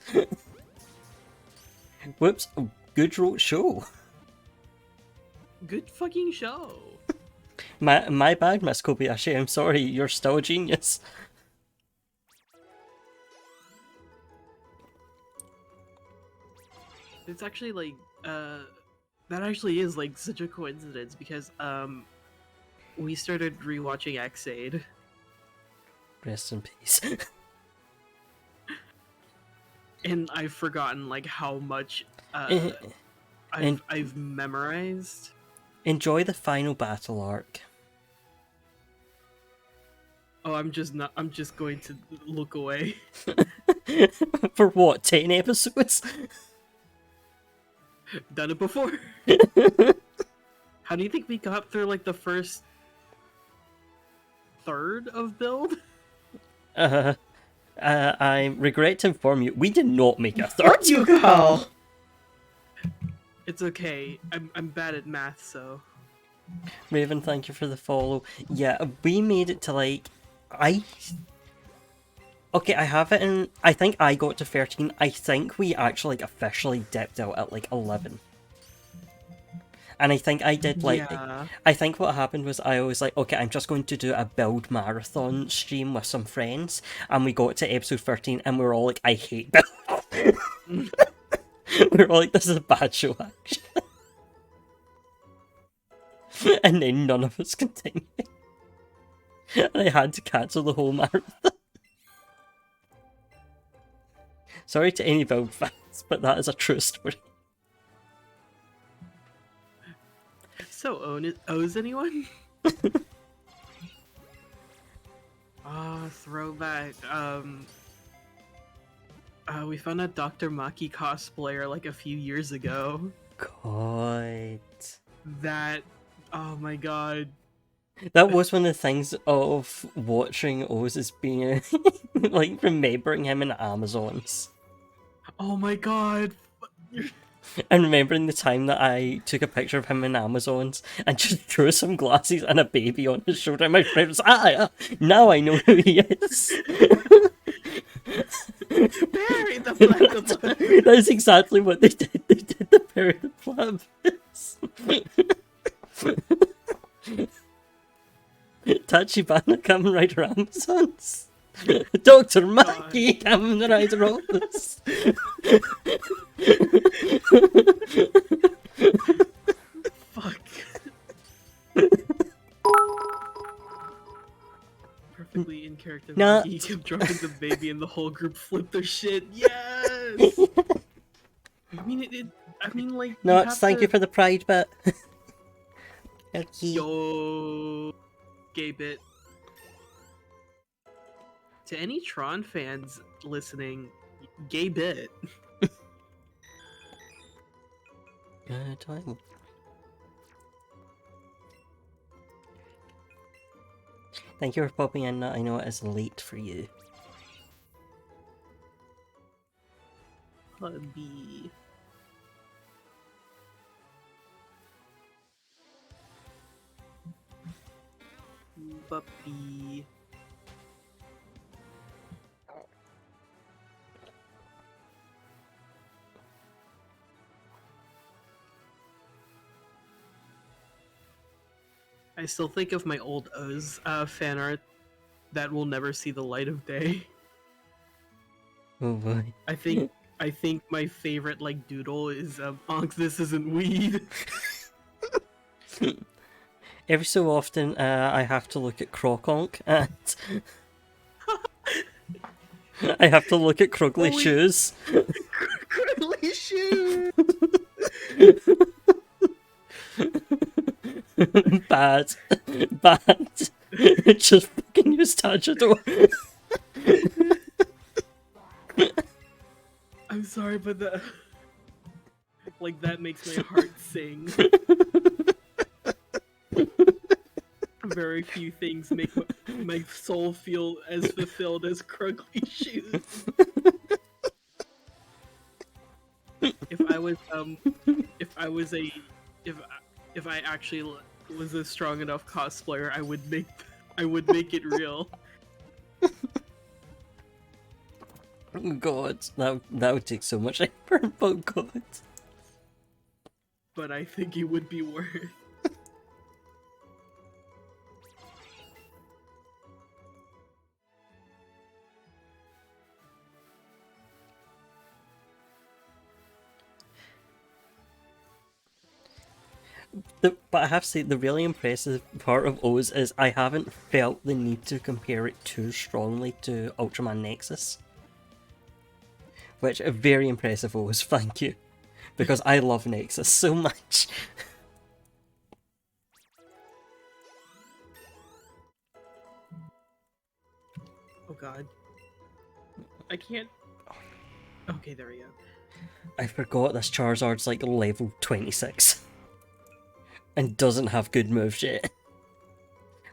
Whoops, good wrote show. Good fucking show. My bad, Miss Kobayashi, I'm sorry, you're still a genius. It's actually like, that actually is like such a coincidence because, we started rewatching Xaid. Rest in peace. And I've forgotten like how much, En- I've memorized. Enjoy the final battle arc. Oh, I'm just going to look away. For what, 10 episodes? Done it before. How do you think we got through like the first third of build? I regret to inform you, we did not make a third. You go. It's okay. I'm bad at math, so. Raven, thank you for the follow. Yeah, we made it to like, okay, I have it in, I think I got to 13. I think we actually like officially dipped out at like 11. And I think I did like, Yeah. I think what happened was I was like, okay, I'm just going to do a build marathon stream with some friends. And we got to episode 13 and we were all like, I hate build. We were all like, this is a bad show, actually. And then none of us continued. And I had to cancel the whole marathon. Sorry to any build fans, but that is a true story. So, owes anyone? Ah, throwback. We found a Dr. Maki cosplayer like a few years ago. God. That, oh my god. That was one of the things of watching Oz as being, like, remembering him in Amazons. Oh my god. And remembering the time that I took a picture of him in Amazons and just drew some glasses and a baby on his shoulder. And my friend was, now I know who he is. Barry the Platypus. That's exactly what they did. They did the Barry the Platypus. Tachibana Kamen Rider Amazons. Dr. Maki Kamen Rider Office. Fuck. Perfectly in character. No. He kept dropping the baby and the whole group flipped their shit. Yes! I mean, like... No, have thank to... you for the pride bit. Okay. Yo... Gay bit. To any Tron fans listening, gay bit. Time. Thank you for popping in. I know it is late for you. Puppy. Puppy. I still think of my old Oz fan art that will never see the light of day. Oh boy. I think my favorite like doodle is Onk, this isn't weed. Every so often, I have to look at Croconk and I have to look at Krugly Holy- shoes. Curly shoe. Bad. Just fucking use Tajador. I'm sorry, but that like that makes my heart sing. Very few things make my soul feel as fulfilled as Krugly shoes. If I actually was a strong enough cosplayer, I would make I would make it real. God, that would take so much effort, but God. But I think it would be worth. But I have to say, the really impressive part of O's is I haven't felt the need to compare it too strongly to Ultraman Nexus. Which, very impressive O's, thank you. Because I love Nexus so much. Oh god. I can't... Okay, there we go. I forgot this Charizard's like level 26. And doesn't have good moves yet.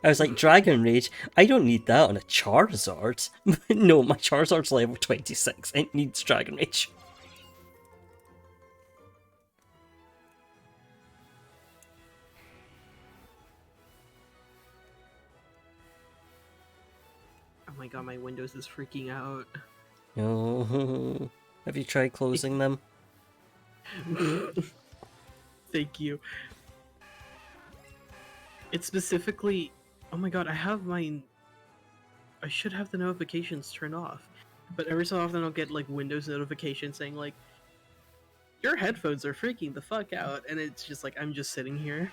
I was like, Dragon Rage? I don't need that on a Charizard. No, my Charizard's level 26. It needs Dragon Rage. Oh my god, my Windows is freaking out. Oh, have you tried closing them? Thank you. It's specifically... Oh my god, I have my... I should have the notifications turned off. But every so often I'll get like Windows notifications saying like, your headphones are freaking the fuck out, and it's just like, I'm just sitting here.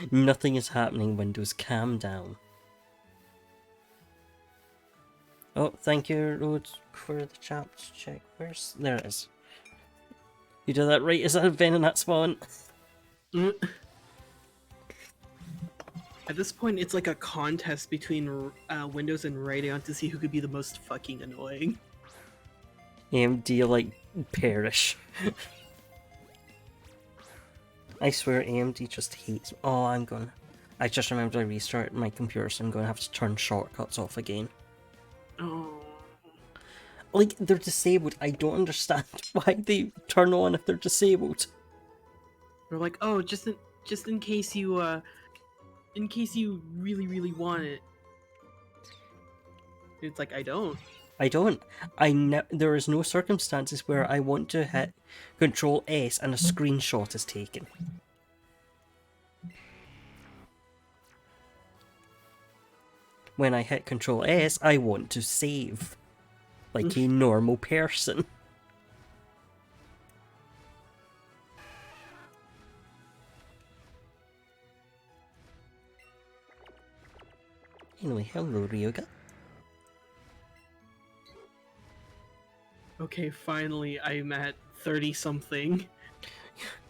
Nothing is happening, Windows, calm down. Oh, thank you, Rhodes, for the chat check. Where's... There it is. You did that right, is that a Venonat spawn? At this point, it's like a contest between Windows and Radeon to see who could be the most fucking annoying. AMD, like, perish. I swear AMD just hates... Oh, I just remembered I restarted my computer, so I'm going to have to turn shortcuts off again. Oh. Like, they're disabled. I don't understand why they turn on if they're disabled. They're like, oh, just in case you, in case you really want it. It's like, I don't. I don't. There is no circumstances where I want to hit Control S and a screenshot is taken. When I hit Control S, I want to save. Like a normal person. Anyway, hello Ryoga. Okay, finally, I'm at 30-something.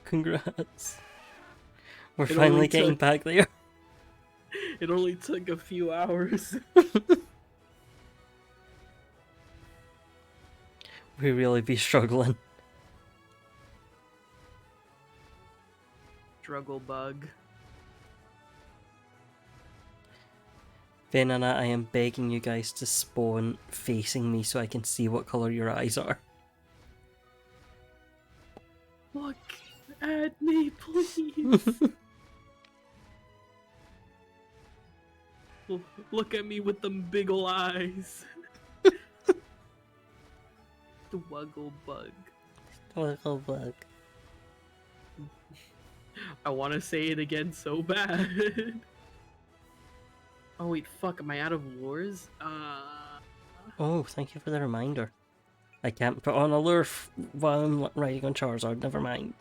Congrats. We're finally getting back there. It only took a few hours. We really be struggling. Struggle bug. Venonat, I am begging you guys to spawn facing me so I can see what colour your eyes are. Look at me, please. Look at me with them big ol' eyes. The wuggle bug. Wuggle bug. I want to say it again so bad. Oh wait, fuck, am I out of lures? Oh, thank you for the reminder. I can't put on a lure while I'm riding on Charizard, never mind.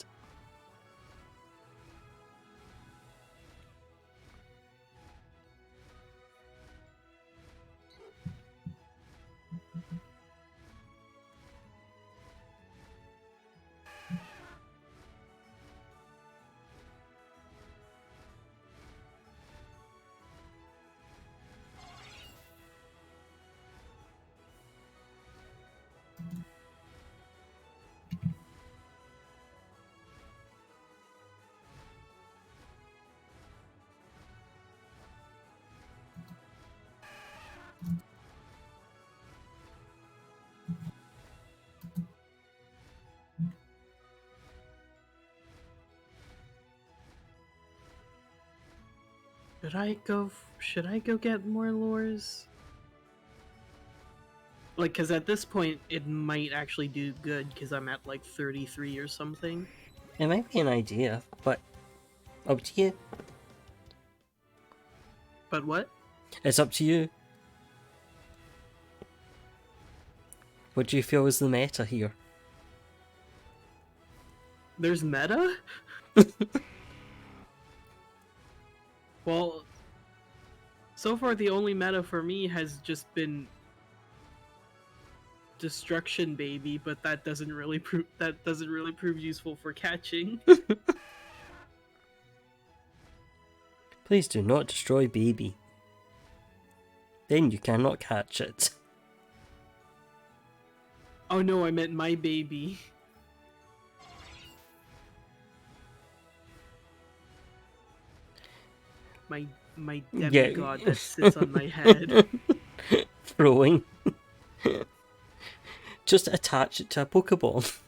Should I go get more lures? Like, because at this point, it might actually do good, because I'm at, like, 33 or something. It might be an idea, but up to you. But what? It's up to you. What do you feel is the meta here? There's meta? Well, so far the only meta for me has just been Destruction Baby, but that doesn't really prove useful for catching. Please do not destroy baby. Then you cannot catch it. Oh no, I meant my baby. My demigod that sits on my head. Throwing. Just attach it to a Pokeball.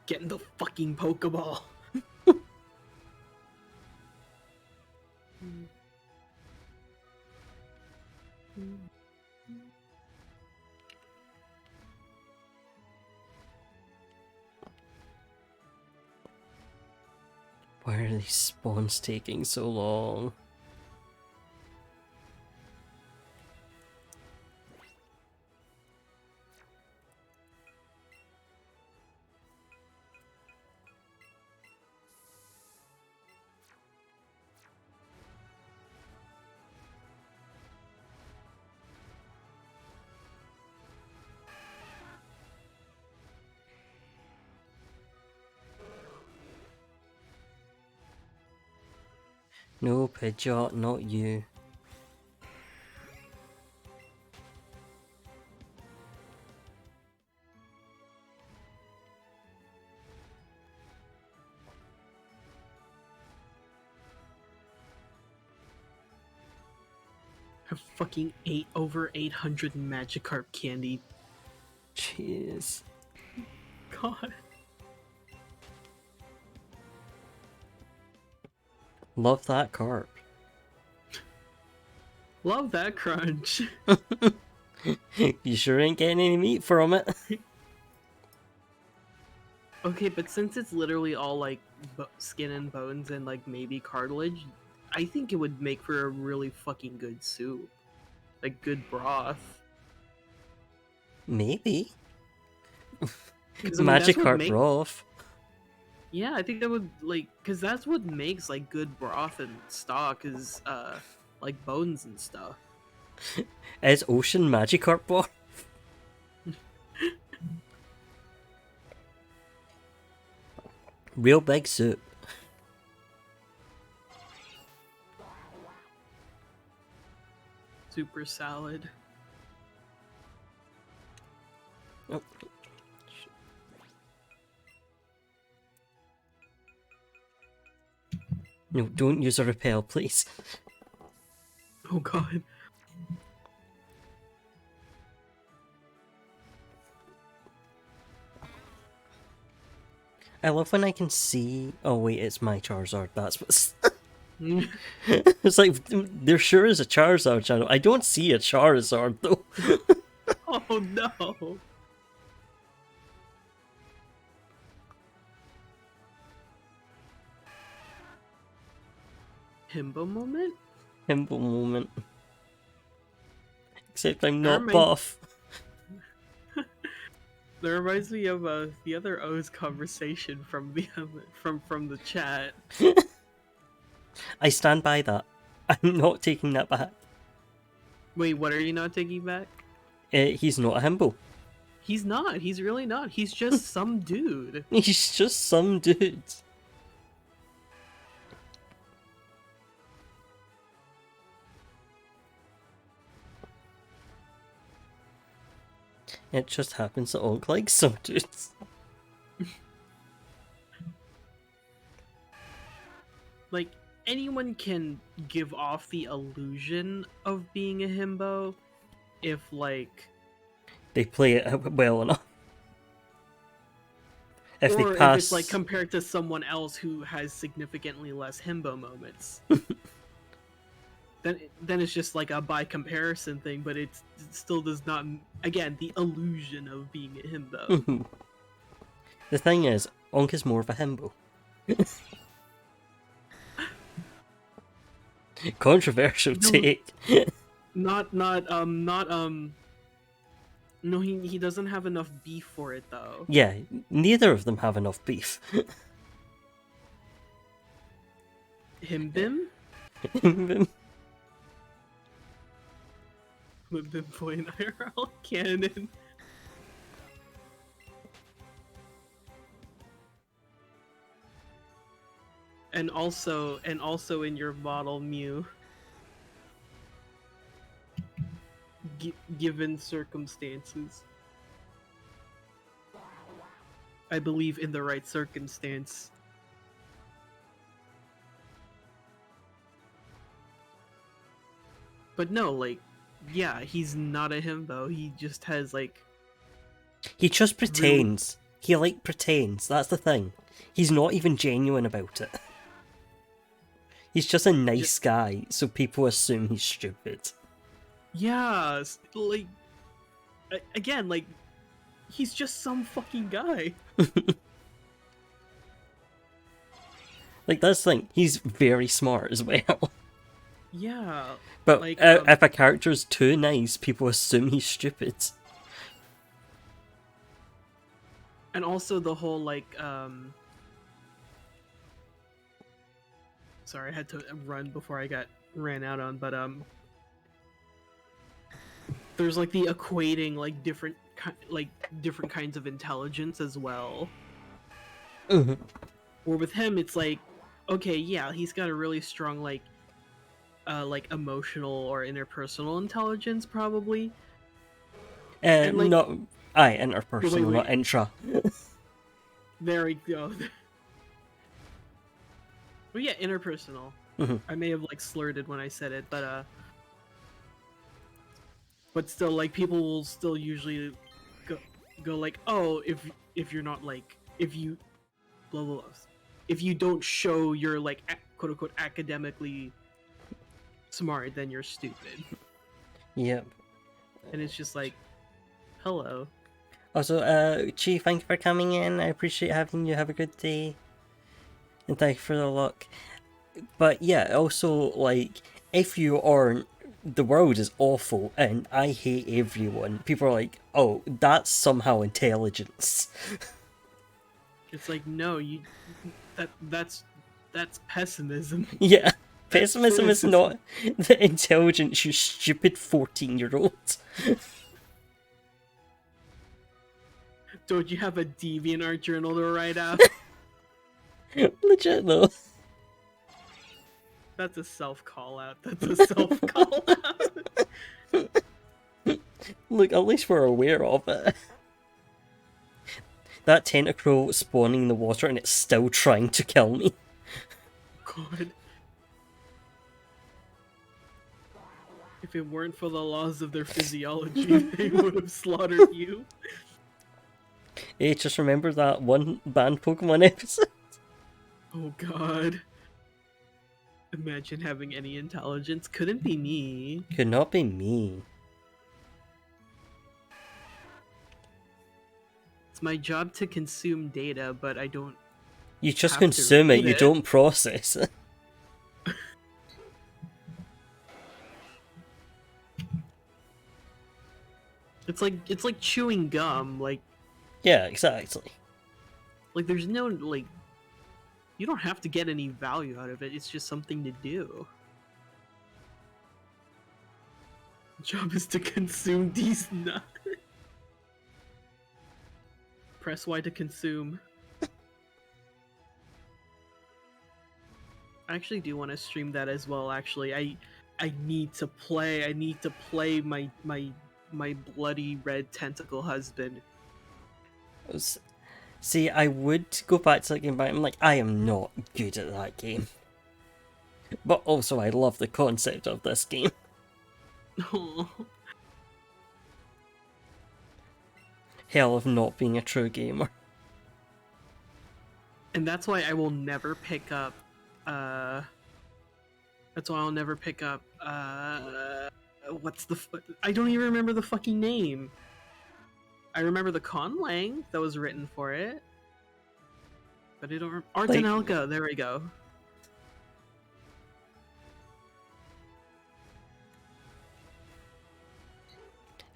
Get in the fucking Pokeball. Why are these spawns taking so long? No, Pidgeot, not you. Have fucking over 800 Magikarp candy. Jeez. God. Love that carp. Love that crunch. You sure ain't getting any meat from it. Okay, but since it's literally all like skin and bones and like maybe cartilage, I think it would make for a really fucking good soup. Like good broth. Maybe. 'Cause, I mean, that's what Magikarp broth. Yeah, I think that would like, cause that's what makes like good broth and stock is like bones and stuff. Is ocean Magikarp broth? Real big soup. Super salad. Oh. No, don't use a repel, please. Oh god. I love when I can see. Oh wait, it's my Charizard. That's what's. It's like there sure is a Charizard channel. I don't see a Charizard though. Oh no. Himbo moment? Himbo moment. Except I'm That not buff. That reminds me of the other O's conversation from the from the chat. I stand by that. I'm not taking that back. Wait, what are you not taking back? He's not a himbo. He's not. He's really not. He's just some dude. He's just some dude. It just happens to look like some dudes. Like, anyone can give off the illusion of being a himbo if, like... They play it well enough. if they or if it's like pass, compared to someone else who has significantly less himbo moments. Then it's just like a by comparison thing, but it still does not, again, the illusion of being a himbo. the thing is, Onk is more of a himbo. Controversial No, take. no, he doesn't have enough beef for it though. Yeah, neither of them have enough beef. Himbim? Himbim point IRL canon. And also in your model Mew. Given circumstances. I believe in the right circumstance. But no, like, yeah, he's not a himbo. He just has, like... He just pretends. Really... He, like, pretends. That's the thing. He's not even genuine about it. He's just a nice guy, so people assume he's stupid. Yeah, like... Again, like, he's just some fucking guy. Like, that's the thing. He's very smart as well. Yeah. But like, if a character's too nice, people assume he's stupid. And also the whole, like, sorry, I had to run before I ran out on, but, there's, like, the equating, like, different kinds of intelligence as well. Mm-hmm. Or with him, it's like, okay, yeah, he's got a really strong, like emotional or interpersonal intelligence, probably. And, like, not... Aye, interpersonal, wait. not intra. There we go. Well, yeah, interpersonal. Mm-hmm. I may have, like, slurred it when I said it, but still, like, people will still usually go like, oh, if you're not, like, if you blah blah blah, if you don't show you're, like, quote unquote academically smart, then you're stupid. Yep. And it's just like, hello. Also, Chi, thank you for coming in. I appreciate having you. Have a good day. And thank you for the luck. But yeah, also, like, if you aren't, the world is awful and I hate everyone, people are like, oh, that's somehow intelligence. It's like, no, that's pessimism. Yeah, pessimism is not the intelligence, you stupid 14-year-old. Don't you have a DeviantArt journal to write out? Legit though. That's a self-call out. That's a self-call out. Look, at least we're aware of it. That tentacle spawning in the water and it's still trying to kill me. God. If it weren't for the laws of their physiology, they would have slaughtered you. Hey, just remember that one banned Pokemon episode? Oh god. Imagine having any intelligence. Couldn't be me. Could not be me. It's my job to consume data, but I don't... You just consume it, you don't process it. It's like chewing gum, like... Yeah, exactly. Like, there's no, like... You don't have to get any value out of it, it's just something to do. The job is to consume these nuts. Press Y to consume. I actually do want to stream that as well, actually. I need to play my bloody red tentacle husband. See, I would go back to that game, but I'm like, I am not good at that game. But also, I love the concept of this game. Hell of not being a true gamer. and that's why I will never pick up. That's why I'll never pick up. What's the? I don't even remember the fucking name. I remember the conlang that was written for it, but I don't. Artanelka. There we go.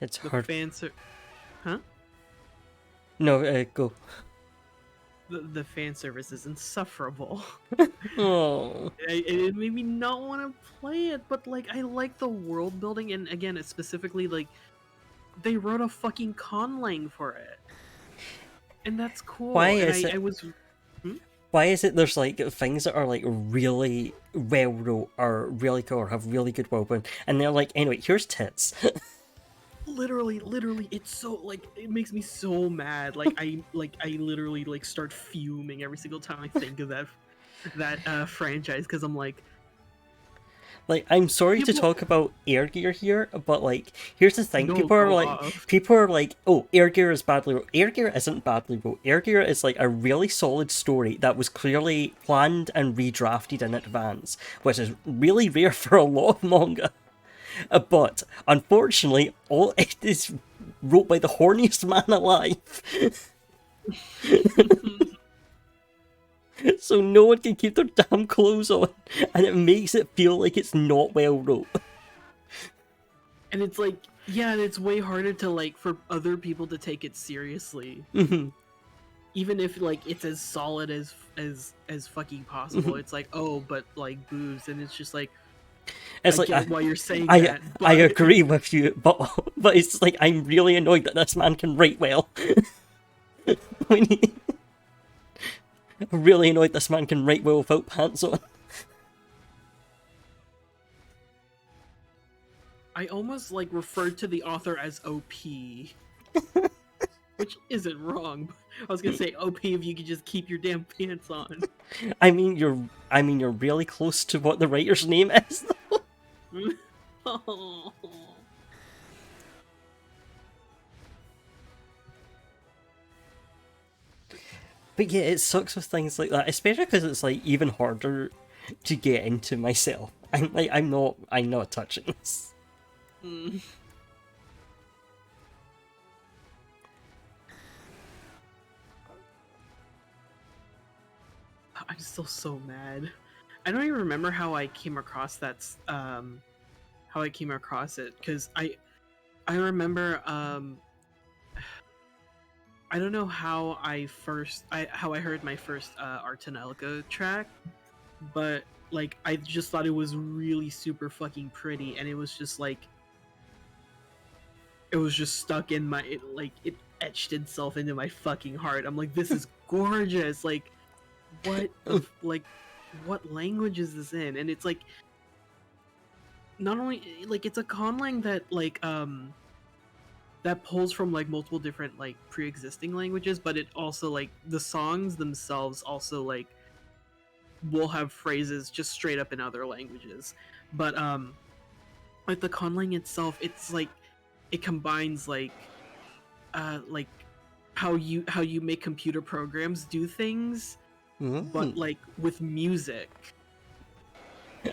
It's The hard. Huh? No, go. The fan service is insufferable. Oh. It made me not want to play it, but like I like the world building, and again, it's specifically like they wrote a fucking conlang for it, and that's cool. Why and is it? I was. Why is it there's like things that are like really well wrote or really cool or have really good world building, and they're like, anyway, here's tits. Literally, it's so like it makes me so mad. Like I literally like start fuming every single time I think of that franchise because I'm like, Like, I'm sorry to People- talk about air gear here, but like, here's the thing: No, people are go like, off. oh, air gear is badly wrote. Air gear isn't badly wrote. Air gear is like a really solid story that was clearly planned and redrafted in advance, which is really rare for a lot of manga. But unfortunately, all it is wrote by the horniest man alive. So no one can keep their damn clothes on, and it makes it feel like it's not well wrote. And it's like, yeah, and it's way harder to like for other people to take it seriously. Even if like it's as solid as fucking possible. It's like, oh, but like boobs, and it's just like, It's I like get why you're saying I that. But... I agree with you, but it's like I'm really annoyed that this man can write well. I'm really annoyed this man can write well without pants on. I almost like referred to the author as OP, which isn't wrong. I was gonna say OP if you could just keep your damn pants on. I mean, you're really close to what the writer's name is. Oh. But yeah, it sucks with things like that, especially because it's like even harder to get into myself. I'm not touching this. Mm. I'm still so mad. I don't even remember how I came across that. How I came across it because I remember I don't know how how I heard my first Artanelka track, but like I just thought it was really super fucking pretty, and it was just like it was just stuck in my it etched itself into my fucking heart. I'm like, this is gorgeous. Like, what language is this in? And it's like not only like it's a conlang that that pulls from like multiple different like pre-existing languages, but it also like the songs themselves also like will have phrases just straight up in other languages. But like the conlang itself, it's like it combines like how you make computer programs do things, but like with music.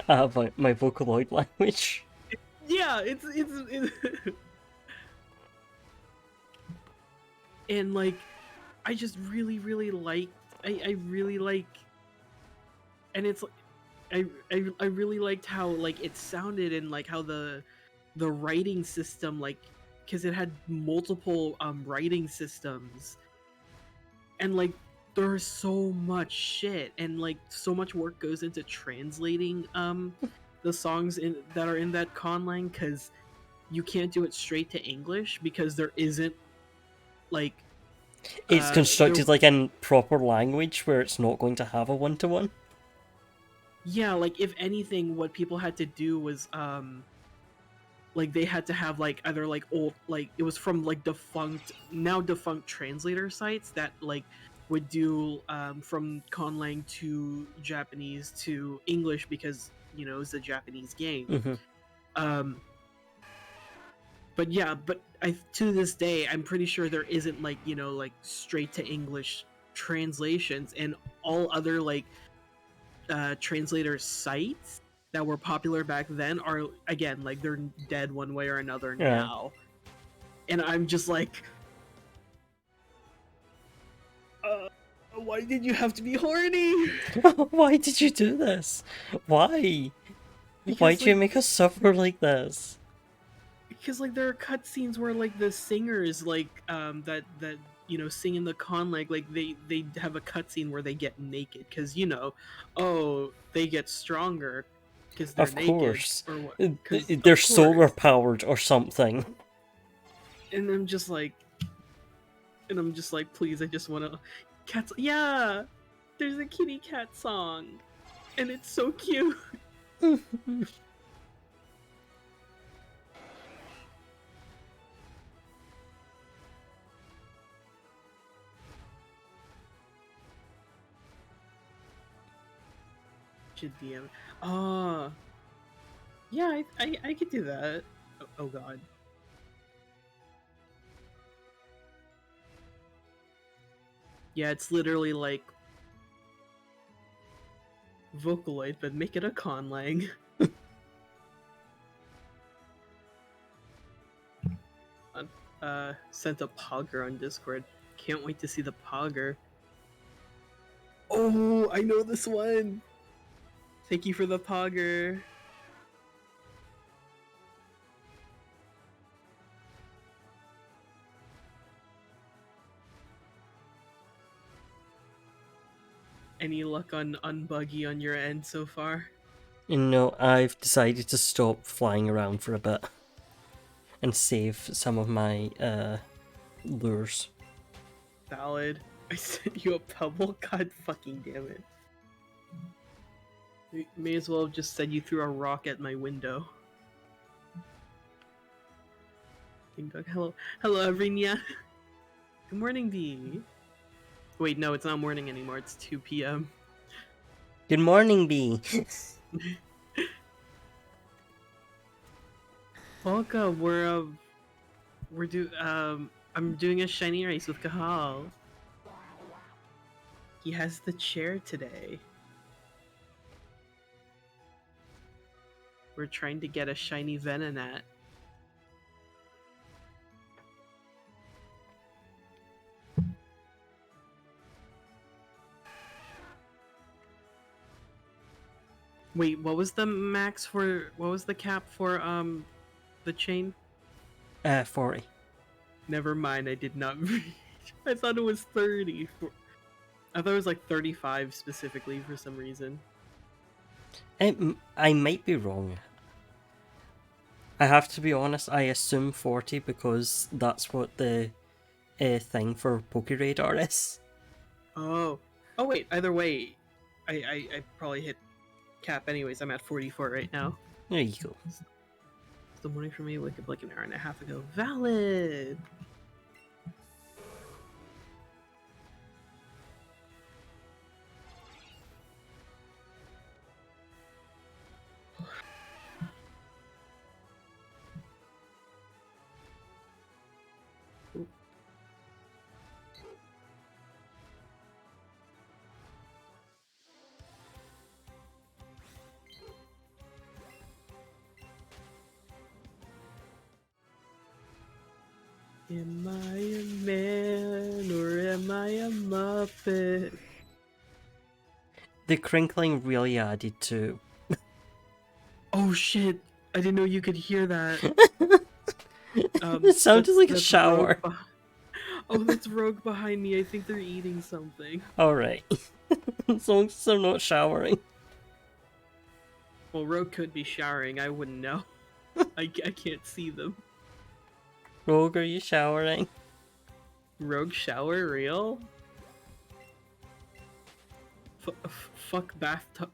My Vocaloid language. Yeah, it's and like I just really like I really like, and it's I really liked how like it sounded, and like how the writing system, like because it had multiple writing systems, and like there's so much shit and like so much work goes into translating the songs that are in that conlang, because you can't do it straight to English because there isn't like It's constructed like in proper language where it's not going to have a one-to-one. Yeah, like if anything, what people had to do was like they had to have like either like old, like it was from like now defunct translator sites that like would do from conlang to Japanese to English, because you know it's a Japanese game. But yeah, but to this day I'm pretty sure there isn't like, you know, like straight to English translations and all other like translator sites that were popular back then are again like they're dead one way or another Yeah. now. And I'm just like, why did you have to be horny? Why did you do this? Why? Because, Why'd you like, make us suffer like this? because like there are cutscenes where like the singers like that you know sing in the con like they have a cutscene where they get naked because you know, oh, they get stronger because they're Of naked course. or what? Because They're solar powered or something. And I'm just like, please, I just want to cats. Yeah, there's a kitty cat song, and it's so cute. Should DM. Yeah, I could do that. Oh god. Yeah, it's literally like Vocaloid, but make it a conlang. Sent a Pogger on Discord. Can't wait to see the Pogger. Oh, I know this one! Thank you for the Pogger. Any luck on Unbuggy on your end so far? No, I've decided to stop flying around for a bit. And save some of my, lures. Valid. I sent you a pebble? God fucking damn it. May as well have just said you threw a rock at my window. Ding dong. Hello, Avrinia. Good morning, B. Wait, no, it's not morning anymore. It's 2 p.m. Good morning, B. Volka, I'm doing a shiny race with Kahal. He has the chair today. We're trying to get a shiny Venonat. Wait, what was the max for? What was the cap for the chain? 40. Never mind, I did not reach. I thought it was 30. I thought it was like 35 specifically for some reason. I might be wrong. I have to be honest, I assume 40 because that's what the thing for Pokeradar is. Oh wait. Either way, I probably hit cap anyways. I'm at 44 right now. There you go. Still morning for me. Wake up like an hour and a half ago. Valid. Am I a man or am I a Muppet? The crinkling really added to... Oh shit! I didn't know you could hear that. It sounded like a shower. Oh, that's Rogue behind me. I think they're eating something. Alright. As long as they're not showering. Well, Rogue could be showering. I wouldn't know. I can't see them. Rogue, are you showering? Rogue shower real? Fuck bathtub.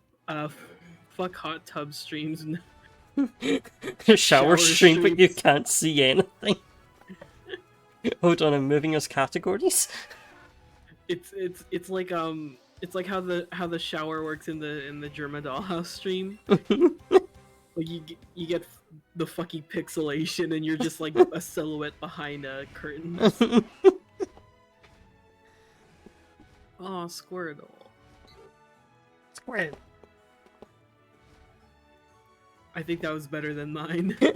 Fuck hot tub streams. Shower stream, but you can't see anything. Hold on, I'm moving us categories. It's like how the shower works in the Germa Dollhouse stream. Like you get the fucking pixelation and you're just like a silhouette behind a curtain. Oh, Squirtle. Squirtle. I think that was better than mine. I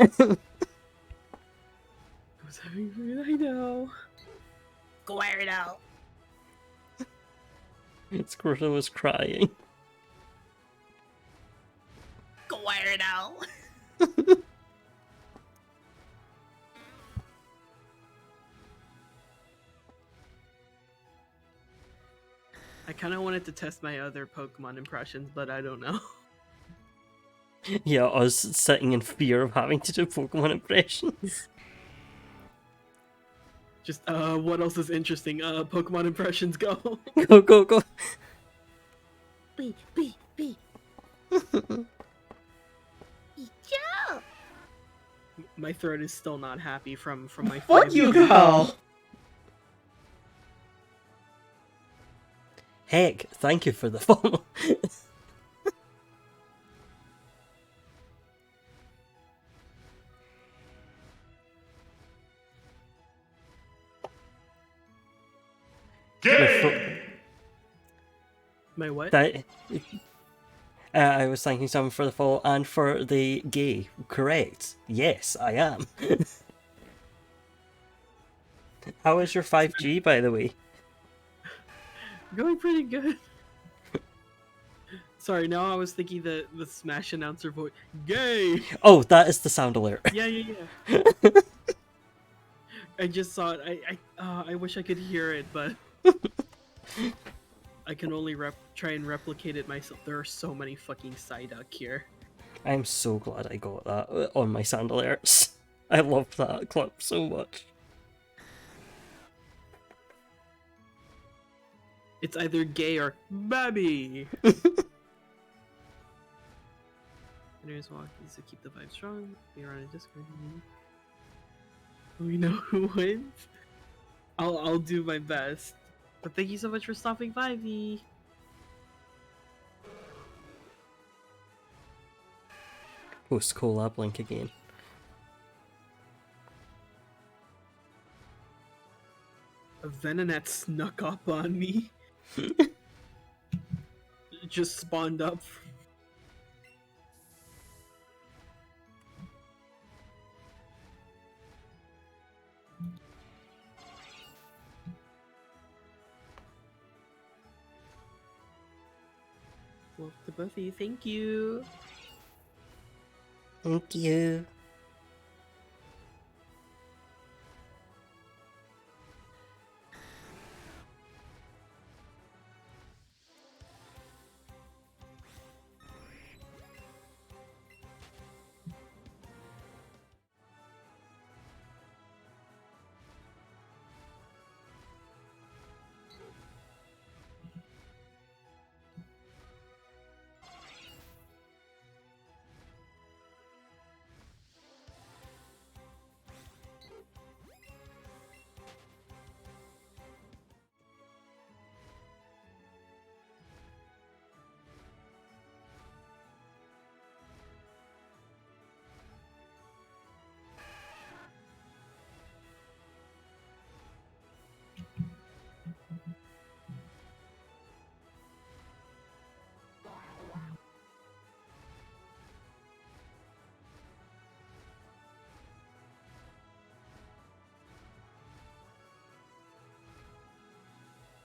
was having fun, I know. Squirtle. Squirtle was crying. Squirtle. I kind of wanted to test my other Pokemon impressions, but I don't know. Yeah, us sitting in fear of having to do Pokemon impressions. Just, what else is interesting? Pokemon impressions, go. Go, go, go. B. My throat is still not happy from my Fuck you, Cal! Heck, thank you for the follow. My what? That, I was thanking someone for the follow and for the gay. Correct. Yes, I am. How is your 5G, by the way? Going pretty good. Sorry, now I was thinking the Smash announcer voice. Gay! Oh, that is the sound alert. Yeah. I just saw it. I wish I could hear it, but I can only try and replicate it myself. There are so many fucking Psyduck here. I'm so glad I got that on my sound alerts. I love that clip so much. It's either gay or baby. Winners walk is to keep the vibe strong. We are on a Discord. We know who wins. I'll do my best. But thank you so much for stopping by, V. Post collab link again. A Venonat snuck up on me. Just spawned up. Well, to both of you, thank you. Thank you.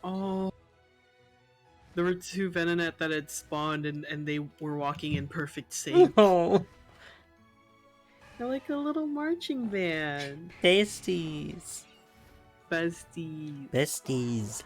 Oh. There were two Venonat that had spawned and they were walking in perfect sync. Oh, They're like a little marching band. besties. Besties. Besties.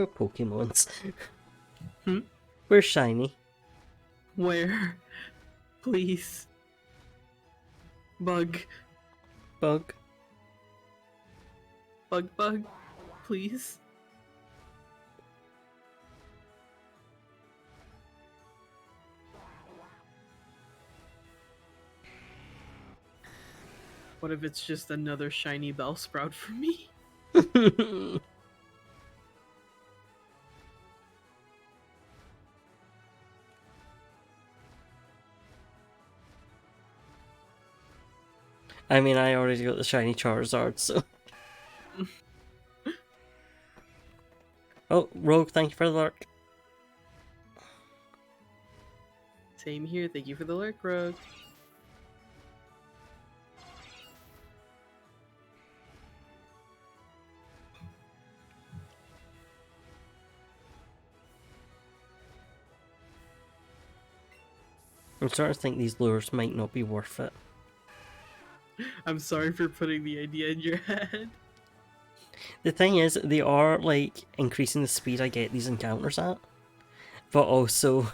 We're Pokemons. Hmm? We're shiny. Where? Please. Bug. Bug. Bug. Please. What if it's just another shiny Bellsprout for me? I mean, I already got the shiny Charizard, so... Oh, Rogue, thank you for the lurk. Same here. Thank you for the lurk, Rogue. I'm starting to think these lures might not be worth it. I'm sorry for putting the idea in your head. The thing is, they are, like, increasing the speed I get these encounters at. But also...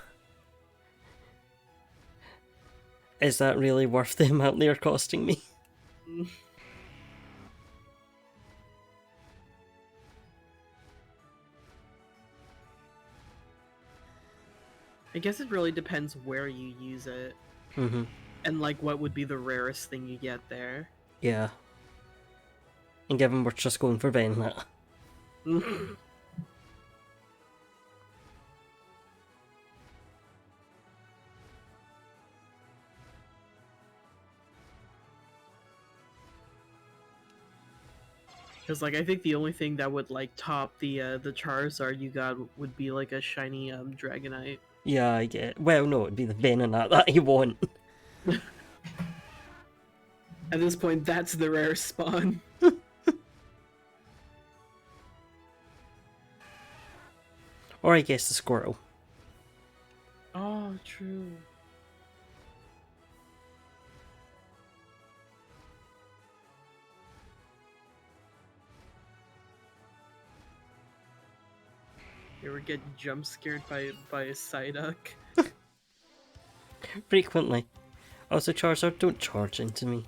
Is that really worth the amount they are costing me? I guess it really depends where you use it. Mm-hmm. And, like, what would be the rarest thing you get there. Yeah. And given we're just going for Venonat. Because, like, I think the only thing that would, like, top the Charizard you got would be, like, a shiny Dragonite. Yeah, I get. Well, no, it'd be the Venonat that you want. At this point, that's the rare spawn. Or I guess the Squirtle. Oh, true. You ever get jump scared by a Psyduck? Frequently. Also, Charizard, don't charge into me.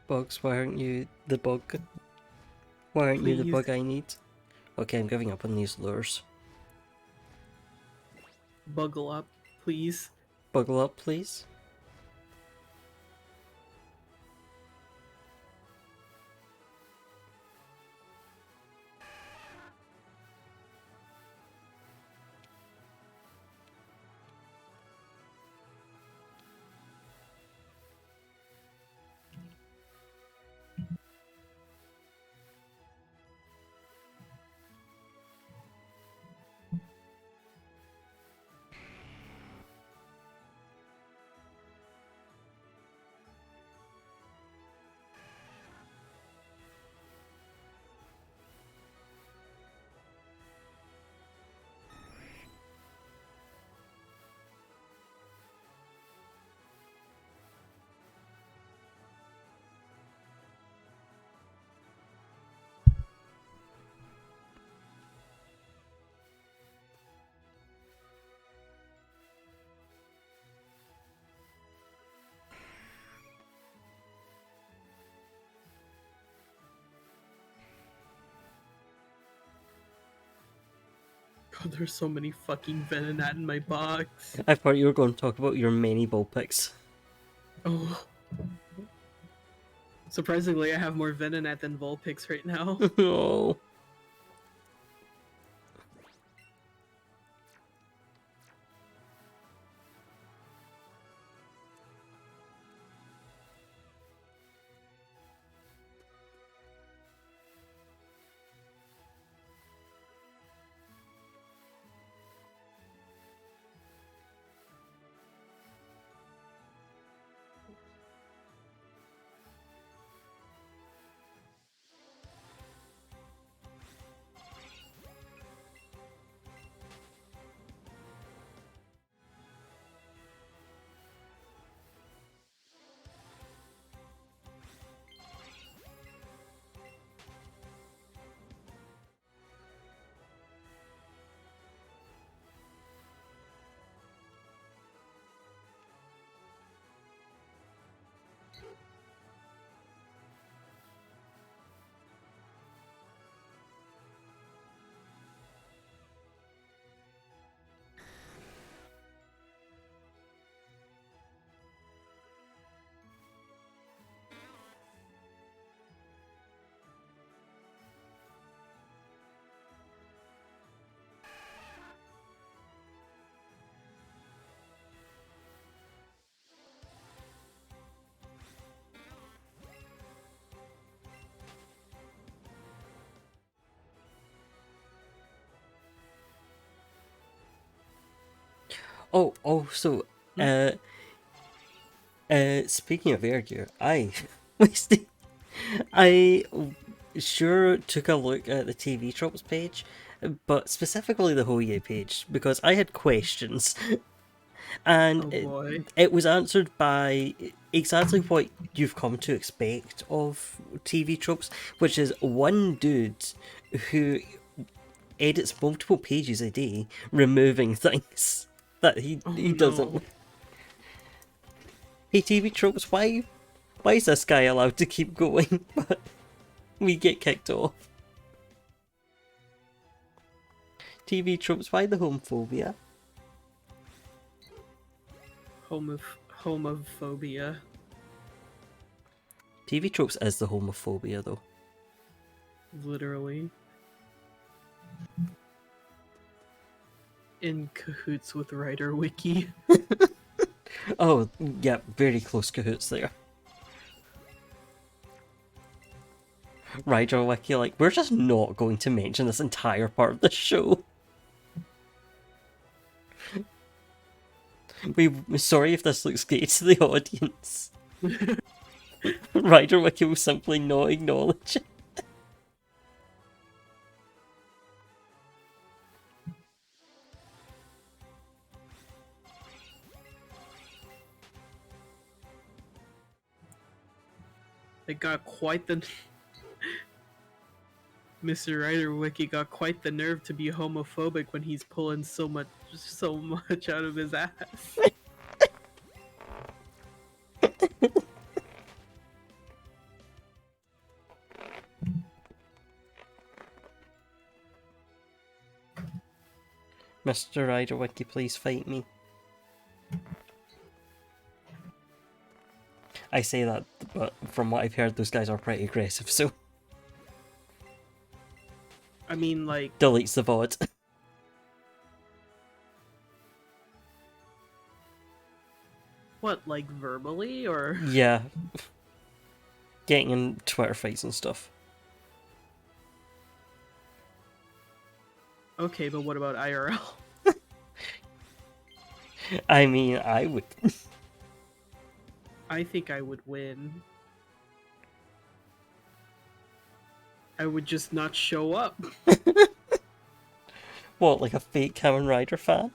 Bugs, why aren't you the bug? Why aren't you the Please. bug I need? Okay, I'm giving up on these lures. Bugle up, please. Buggle up, please. God, there's so many fucking Venonat in my box. I thought you were going to talk about your many ball picks. Oh. Surprisingly, I have more Venonat than Vulpix right now. Oh. Oh, also, speaking of air gear, I wasted. I sure took a look at the TV Tropes page, but specifically the Hoye page, because I had questions, and Oh boy. it was answered by exactly what you've come to expect of TV Tropes, which is one dude who edits multiple pages a day, removing things that he Oh doesn't. no. Hey, TV Tropes, why is this guy allowed to keep going, but we get kicked off? TV Tropes, why the homophobia? Homophobia. TV Tropes is the homophobia, though. Literally. In cahoots with Writer Wiki. Oh, yeah, very close cahoots there. Ryder Wiki, like, we're just not going to mention this entire part of the show. Sorry if this looks gay to the audience. Ryder Wiki will simply not acknowledge it. It got quite the... Mr. Writer Wiki got quite the nerve to be homophobic when he's pulling so much out of his ass. Mr. Ryder Wiki, please fight me. I say that, but from what I've heard, those guys are pretty aggressive, so... I mean, like... Deletes the VoD. What, like verbally, or...? Yeah. Getting in Twitter fights and stuff. Okay, but what about IRL? I mean, I would... I think I would win. I would just not show up. What, like a fake Kamen Rider fan?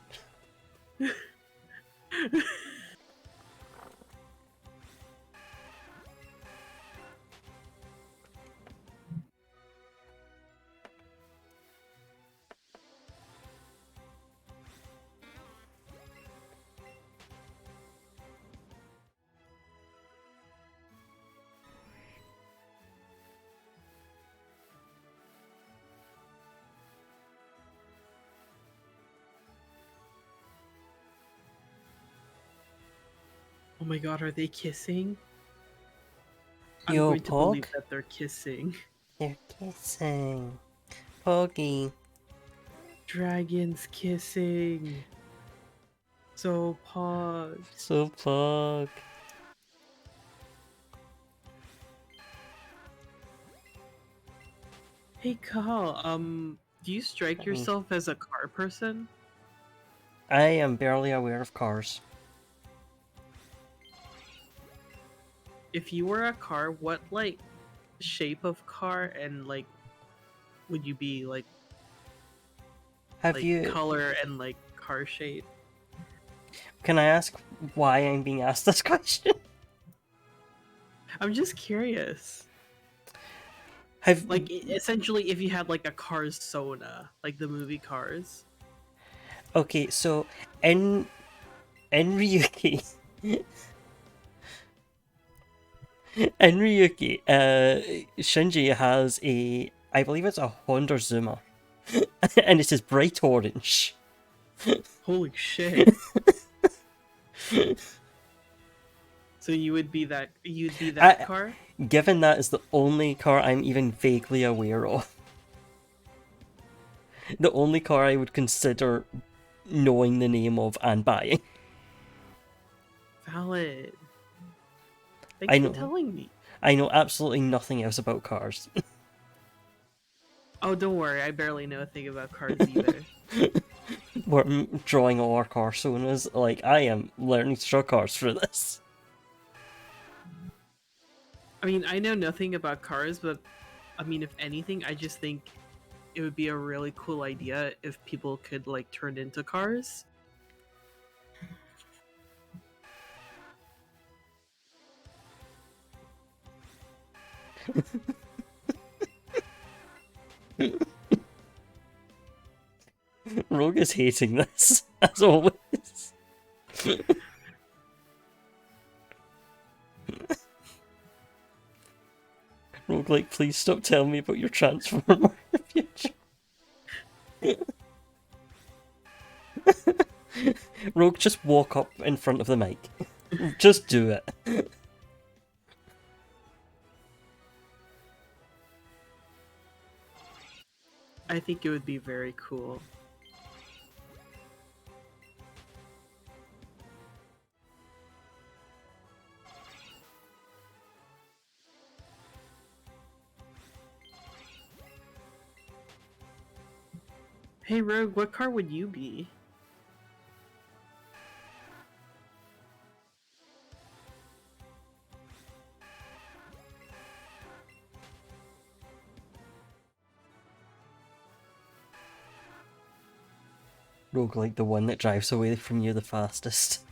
Oh my god, are they kissing? I'm Yo, going to believe Pog? that they're kissing. They're kissing. Poggy. Dragons kissing. So Pog. So Pog. Hey Kyle, do you strike Hey. yourself as a car person? I am barely aware of cars. If you were a car, what like shape of car and like would you be Have like you... color and like car shape? Can I ask why I'm being asked this question? I'm just curious. Have... Like essentially if you had like a Cars Sona, like the movie Cars. Okay, so in Ryuki, in Ryuki, Shinji has a, I believe it's a Honda Zuma, and it is bright orange. Holy shit. So you'd be that car? Given that is the only car I'm even vaguely aware of, the only car I would consider knowing the name of and buying. Valid. I Thanks for know, telling me. I know absolutely nothing else about cars. Oh, don't worry, I barely know a thing about cars either. We're drawing all our car sonas. Like, I am learning to draw cars for this. I mean, I know nothing about cars, but I mean, if anything, I just think it would be a really cool idea if people could like turn into cars. Rogue is hating this, as always. Rogue, like, please stop telling me about your Transformer future. Rogue, just walk up in front of the mic. Just do it. I think it would be very cool. Hey Rogue, what car would you be? Rogue, like the one that drives away from you the fastest.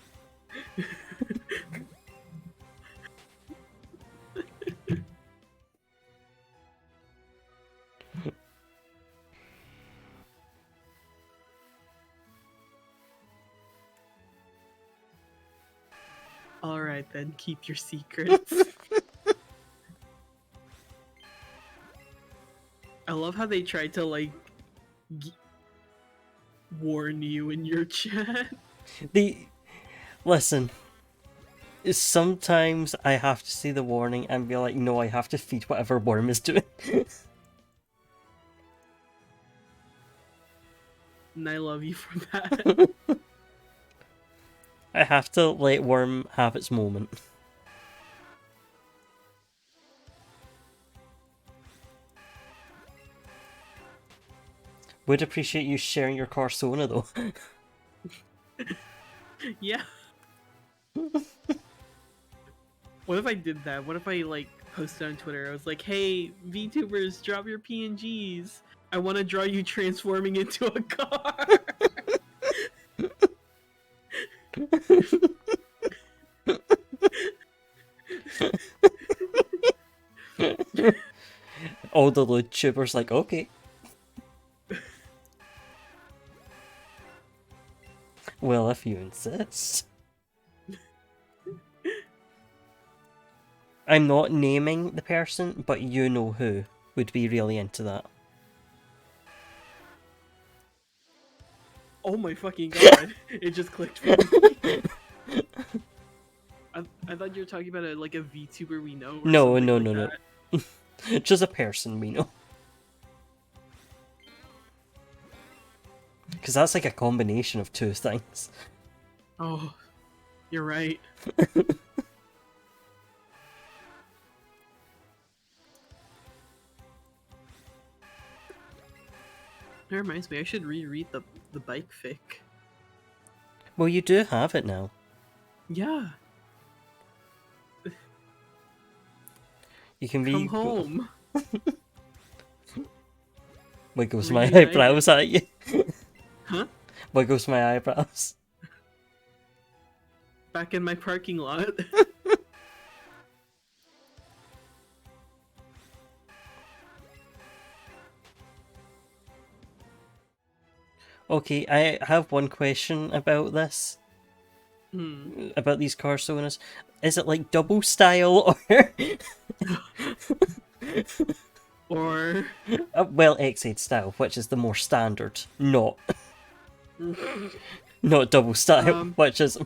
Alright then, keep your secrets. I love how they tried to like warn you in your chat. Listen. Sometimes I have to see the warning and be like, no, I have to feed whatever Worm is doing. And I love you for that. I have to let Worm have its moment. Would appreciate you sharing your Carsona though. Yeah. What if I did that? What if I like posted on Twitter? I was like, "Hey, VTubers, drop your PNGs. I want to draw you transforming into a car." All the YouTubers like, okay. Well, if you insist. I'm not naming the person, but you know who would be really into that. Oh my fucking god! It just clicked for me. thought you were talking about like a VTuber we know or No, something no, like no, that. no. Just a person we know. Because that's like a combination of two things. Oh, you're right. That reminds me, I should reread the bike fic. Well, you do have it now. Yeah, You can come be... home. Wiggles my Reunited. eyebrows at you. Huh? Wiggles my eyebrows. Back in my parking lot. Okay, I have one question about this. Hmm. About these Carsonas. Is it like double style or... Or well, X8 style, which is the more standard. Not not double style, which is...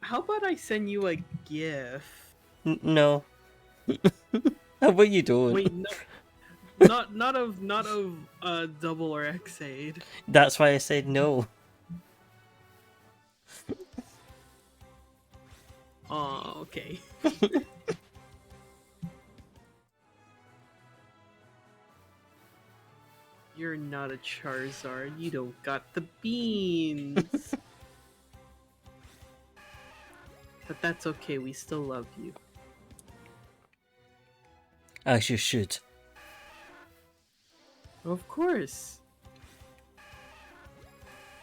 how about I send you a GIF? No. How about you doing? Wait, no, not of double or X8. That's why I said no. Oh, okay. You're not a Charizard. You don't got the beans. But that's okay. We still love you. As you should. Of course.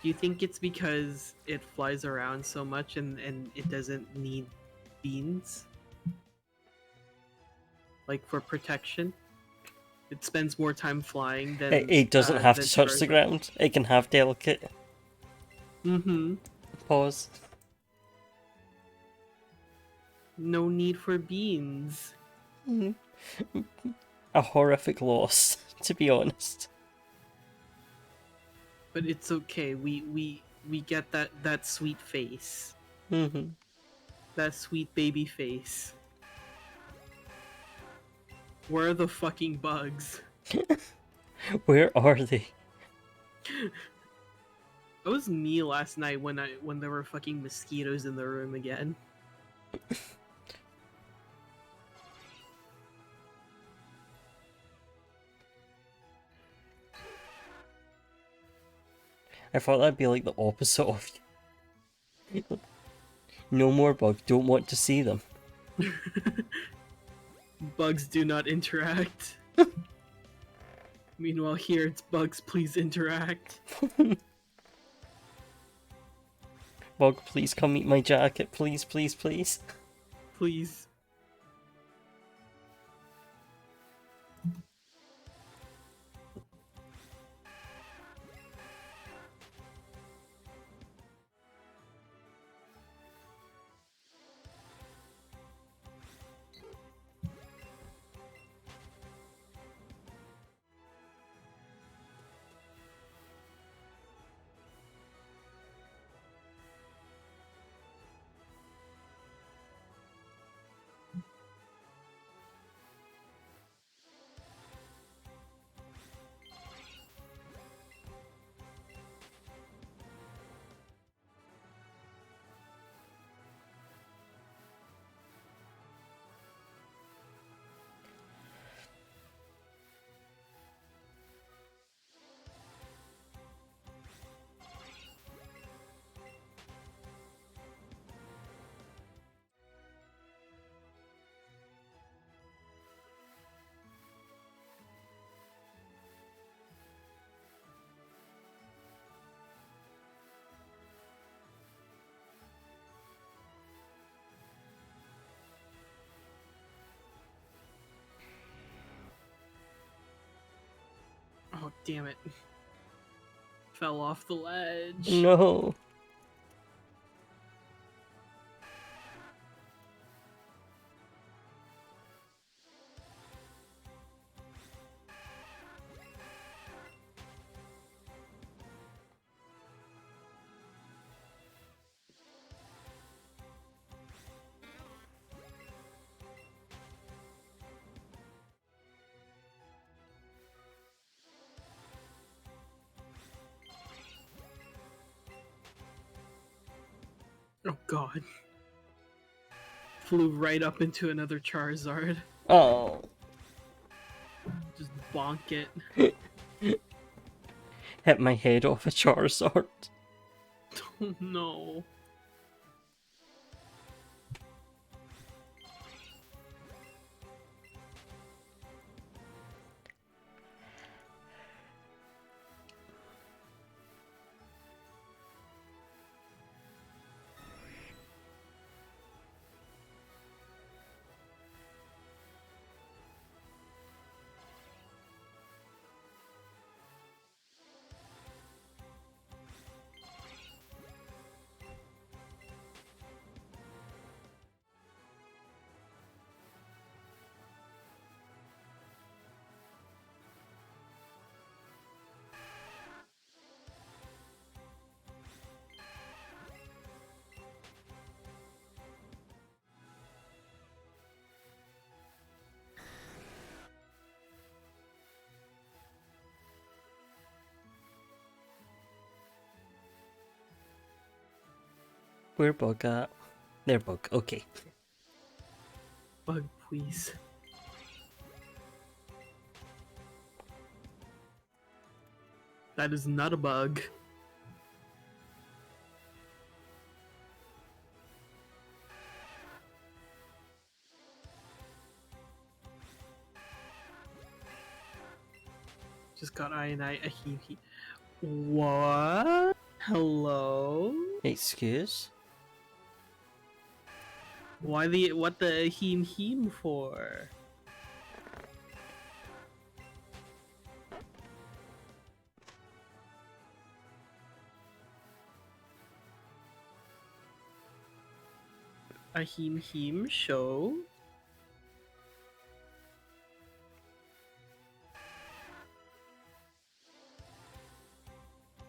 Do you think it's because it flies around so much and it doesn't need beans? Like for protection? It spends more time flying than It doesn't have than to touch the Charizard. ground. It can have delicate... Mm-hmm. Pause. No need for beans. A horrific loss, to be honest. But it's okay. We get that sweet face. That sweet baby face. Where are the fucking bugs? Where are they? It was me last night when there were fucking mosquitoes in the room again. I thought that'd be like the opposite of you. No more bug, don't want to see them. Bugs do not interact. Meanwhile here it's bugs, please interact. Bug, please come eat my jacket, please, please, please. Please. Oh damn it. Fell off the ledge. No. Oh god. Flew right up into another Charizard. Oh. Just bonk it. Hit my head off a Charizard. Oh no. Where Bug at? There, Bug. Okay. Bug, please. That is not a bug. Just got I a he. What? Hello? Excuse? What the heem for? A heem show?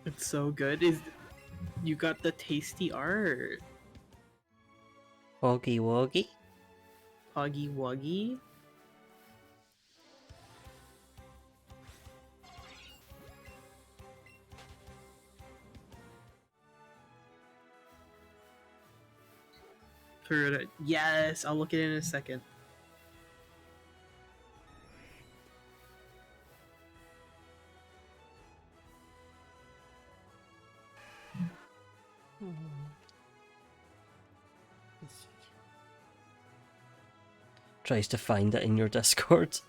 It's so good. You got the tasty art. Woggy Woggy? Huggy Wuggy? Yes, I'll look at it in a second. Tries to find it in your Discord.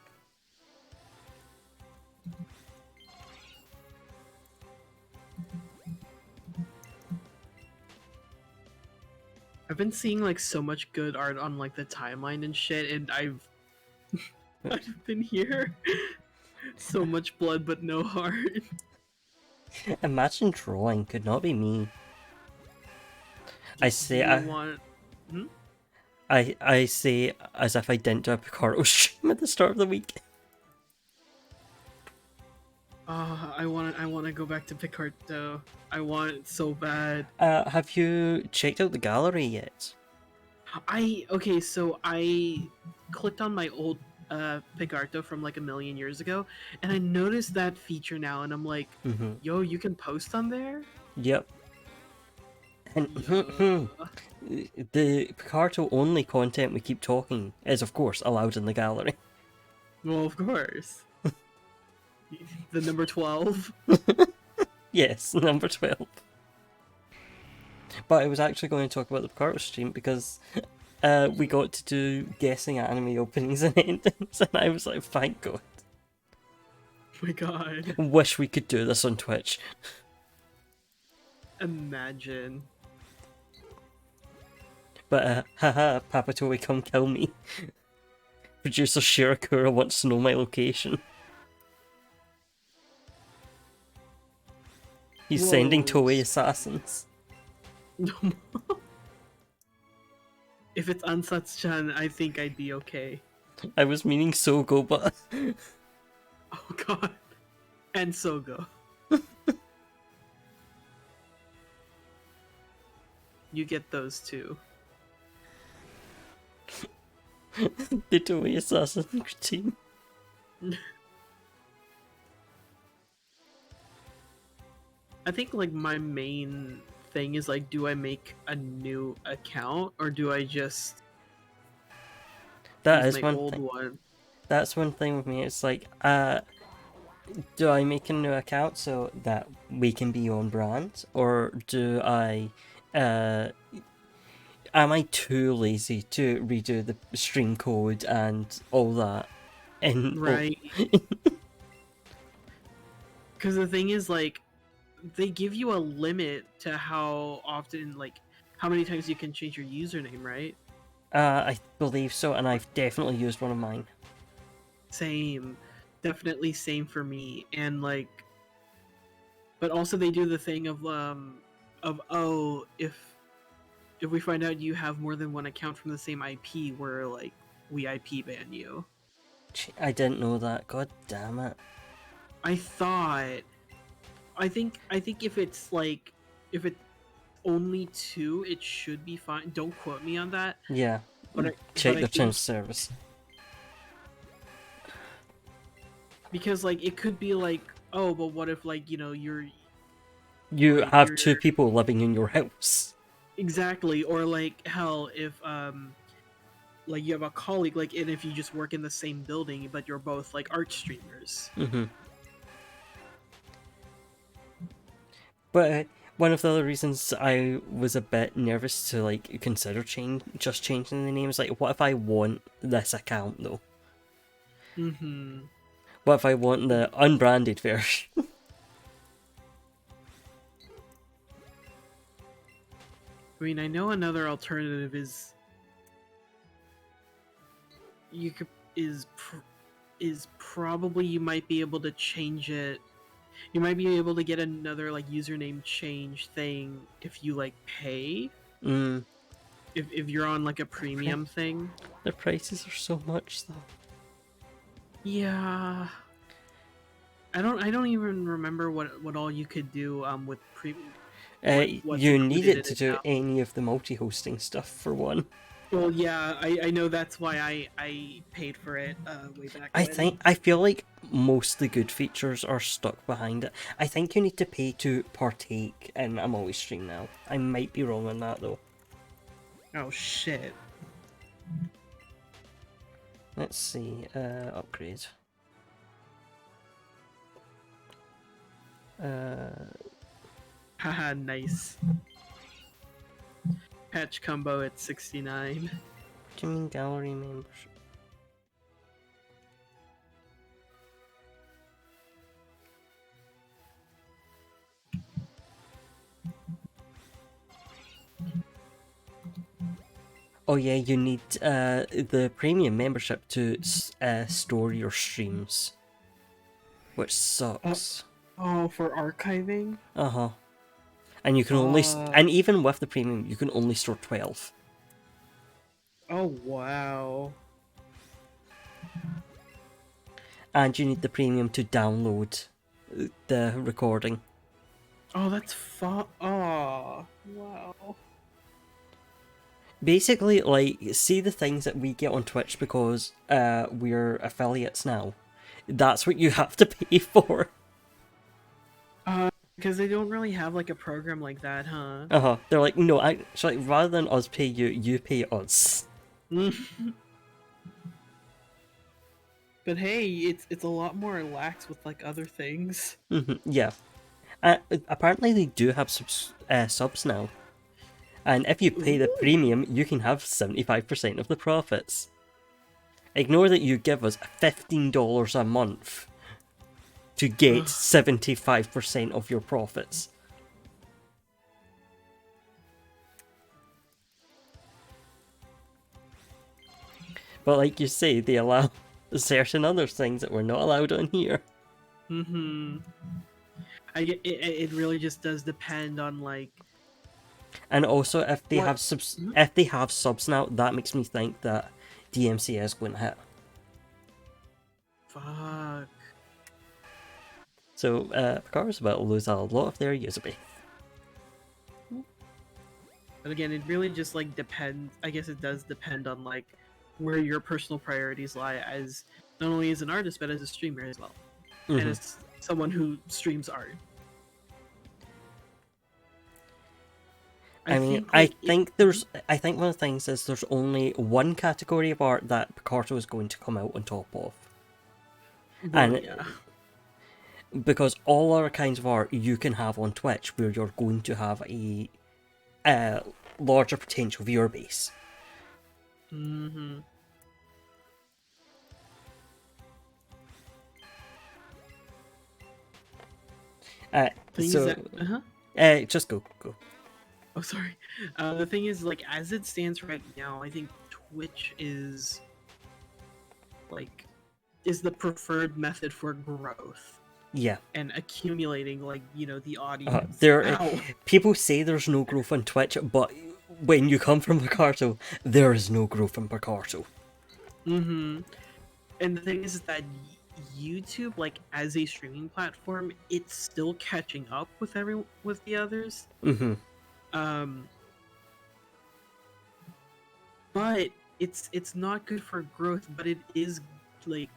I've been seeing like so much good art on like the timeline and shit, and I've been here. So much blood but no heart. Imagine drawing, could not be me. I say I say as if I didn't do a Picardo stream at the start of the week. I want to go back to Picardo. I want it so bad. Have you checked out the gallery yet? Okay, so I clicked on my old Picardo from like a million years ago, and I noticed that feature now, and I'm like, yo, you can post on there? Yep. And the Picardo only content we keep talking is of course allowed in the gallery. Well, of course. The number 12. Yes, number 12. But I was actually going to talk about the Picardo stream because we got to do guessing anime openings and endings, and I was like, thank God. Oh my god. Wish we could do this on Twitch. Imagine. But haha, Papatoe, come kill me. Producer Shirakura wants to know my location. He's sending Toei assassins. If it's Ansatsu-chan, I think I'd be okay. I was meaning Sogo, but... Oh god. And Sogo. You get those two. The Toei assassin team. I think like my main thing is like, do I make a new account or do I just That use is my one old thing. one? That's one thing with me. It's like, do I make a new account so that we can be on brand, or do I, uh, am I too lazy to redo the stream code and all that? And Right. Because the thing is, like, they give you a limit to how often, like, how many times you can change your username, right? I believe so, and I've definitely used one of mine. Same. Definitely same for me. And, like, but also they do the thing of, oh, if we find out you have more than one account from the same IP, we're like, we IP ban you. I didn't know that. God damn it. I thought, I think if it's like, if it's only two, it should be fine. Don't quote me on that, Yeah, but check I their terms think of service. because like it could be like, oh, but what if like You like have you're two people living in your house. exactly, or like hell if like you have a colleague, like, and if you just work in the same building but you're both like art streamers. Mm-hmm. But one of the other reasons I was a bit nervous to like consider just changing the name is like, what if I want this account though? Mm-hmm. What if I want the unbranded version? I mean, I know another alternative is you could is probably you might be able to change it. You might be able to get another like username change thing if you like pay. Mm, If you're on like a premium thing. the prices are so much though. Yeah. I don't even remember what all you could do with what's You included in needed to it do now. any of the multi-hosting stuff for one. Well, yeah, I know that's why I paid for it way back when. I feel like most of the good features are stuck behind it. I think you need to pay to partake in I'm Always Stream now. I might be wrong on that though. Oh shit. Let's see, upgrade. Haha, nice. Patch combo at 69. What do you mean gallery membership? Oh yeah, you need the premium membership to store your streams, which sucks. Oh, for archiving? Uh-huh. And you can only and even with the premium, you can only store 12. Oh wow. And you need the premium to download the recording. Oh, that's fun. Oh, wow. Basically, like, see the things that we get on Twitch because we're affiliates now. That's what you have to pay for. Because they don't really have like a program like that, huh? Uh-huh. They're like, no, actually, rather than us pay you, you pay us. But hey, it's a lot more lax with like other things. Yeah. Apparently they do have subs now. And if you pay the premium, you can have 75% of the profits. Ignore that you give us $15 a month to get 75% of your profits. But like you say, they allow certain other things that we're not allowed on here. Mm-hmm. It really just does depend on like. And also, if they What? have subs now, that makes me think that DMCA is going to hit. Fuck. So, Picard's about to lose a lot of their user base. But again, it really just like depends. I guess it does depend on like where your personal priorities lie, as not only as an artist but as a streamer as well, and as someone who streams art. I mean, think, like, I think one of the things is there's only one category of art that Picarto is going to come out on top of. well, And yeah. because all other kinds of art you can have on Twitch where you're going to have a larger potential viewer base. Mm-hmm. Thing is So, that, just go. oh, sorry. The thing is, like, as it stands right now, I think Twitch is the preferred method for growth Yeah. and accumulating, like, the audience. There, Ow. people say there's no growth on Twitch, but when you come from Picarto, there is no growth in Picarto. Mm-hmm. And the thing is that YouTube, like, as a streaming platform, it's still catching up with the others. Mm-hmm. Um, but it's not good for growth. But it is like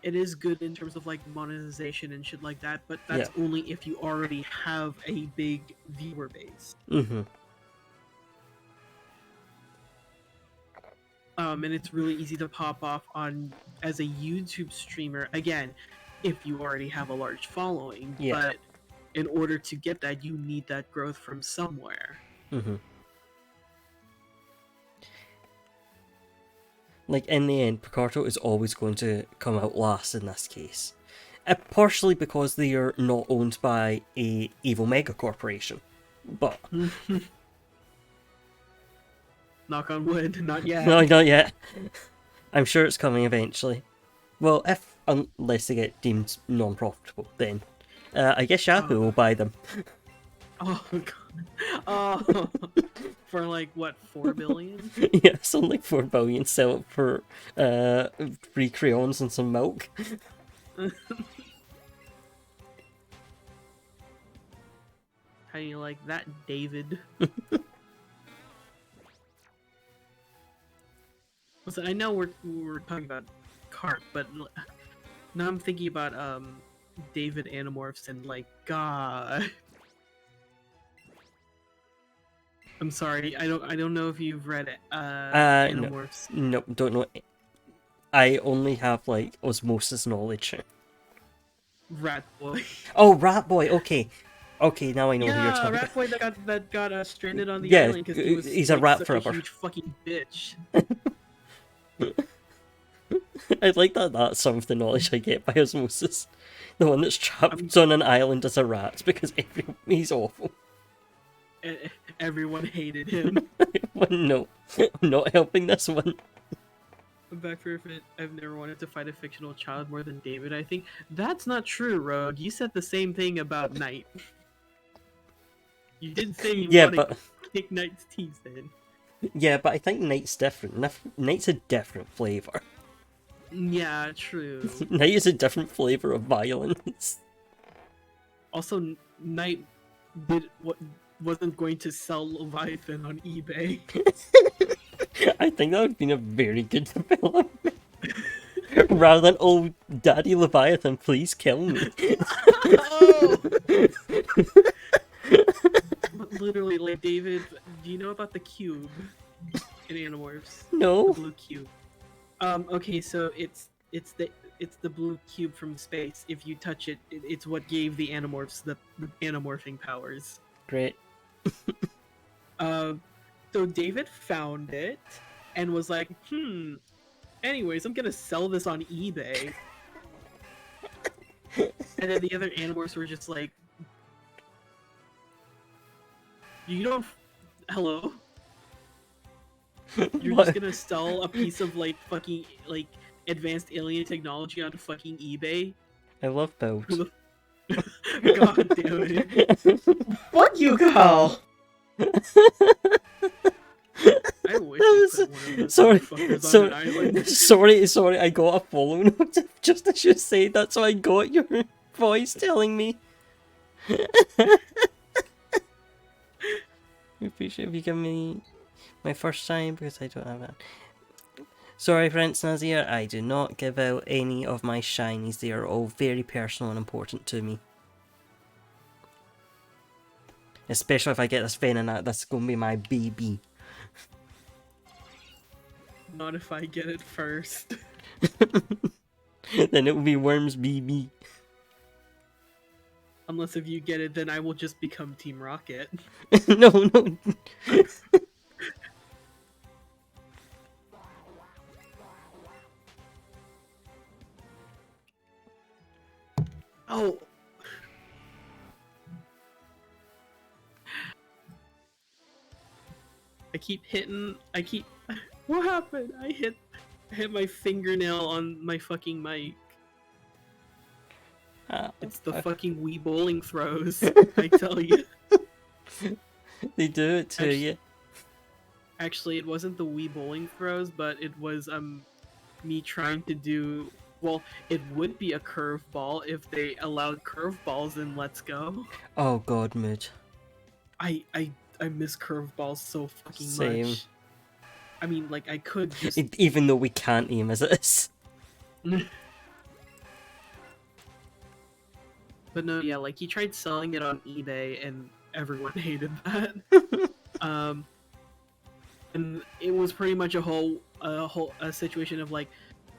it is good in terms of like monetization and shit like that. But that's only if you already have a big viewer base. Mm-hmm. And it's really easy to pop off on as a YouTube streamer. Again, if you already have a large following, but in order to get that, you need that growth from somewhere. Mm-hmm. Like, in the end, Picarto is always going to come out last in this case. Partially because they are not owned by a evil mega corporation. But... Knock on wood, not yet. No, not yet. I'm sure it's coming eventually. Well, unless they get deemed non-profitable, then I guess Yahoo will buy them. Oh god. Oh, for like what, 4 billion? Yeah, something like 4 billion. Sell it for free crayons and some milk. How do you like that, David? Listen, I know we're talking about Carp, but now I'm thinking about David Animorphs and like God. I'm sorry, I don't know if you've read it. Animorphs. No, don't know. I only have like osmosis knowledge. Rat Boy. Oh, Rat Boy. Okay, now I know who you're talking Rat about. Boy that got stranded on the island because he's a rat such forever. a huge fucking bitch. I like that. That's some of the knowledge I get by osmosis. The one that's trapped on an island as a rat because he's awful. Everyone hated him. No, I'm not helping this one. Back for it. I've never wanted to fight a fictional child more than David. I think that's not true, Rogue. You said the same thing about Knight. You did say you want to kick Knight's teeth in. Yeah, but I think Knight's different. Knight's a different flavor. Yeah, true. Knight is a different flavor of violence. Also, Knight wasn't going to sell Leviathan on eBay. I think that would have been a very good development. Rather than, oh, Daddy Leviathan, please kill me. Oh! Literally, like, David, do you know about the cube in Animorphs? No. The blue cube. Okay, so it's the blue cube from space. If you touch it, it's what gave the Animorphs the Animorphing powers. Great. So David found it and was like, anyways, I'm gonna sell this on eBay. And then the other Animorphs were just like, you don't... Hello? You're just gonna sell a piece of, like, fucking, like, advanced alien technology on fucking eBay? I love Build. God damn it. Fuck you, Carl! I wish I put one of those motherfuckers on an island. Sorry, I got a follow note just as you said that, so I got your voice telling me. I appreciate if you give me my first time because I don't have that. Sorry, Prince Nazir, I do not give out any of my shinies. They are all very personal and important to me. Especially if I get this Venonat, that's gonna be my baby. Not if I get it first. Then it will be Worm's BB. Unless if you get it, then I will just become Team Rocket. No, no. Oh! I keep hitting... What happened? I hit my fingernail on my fucking mic. It's the fucking Wii bowling throws, I tell you. They do it to you. Actually, it wasn't the Wii bowling throws, but it was me trying to do... Well, it would be a curveball if they allowed curveballs in Let's Go. Oh god, mood. I miss curveballs so fucking Same. much. I mean, like, I could just... Even though we can't aim as it is. But no, yeah, like, he tried selling it on eBay, and everyone hated that. And it was pretty much a situation of, like,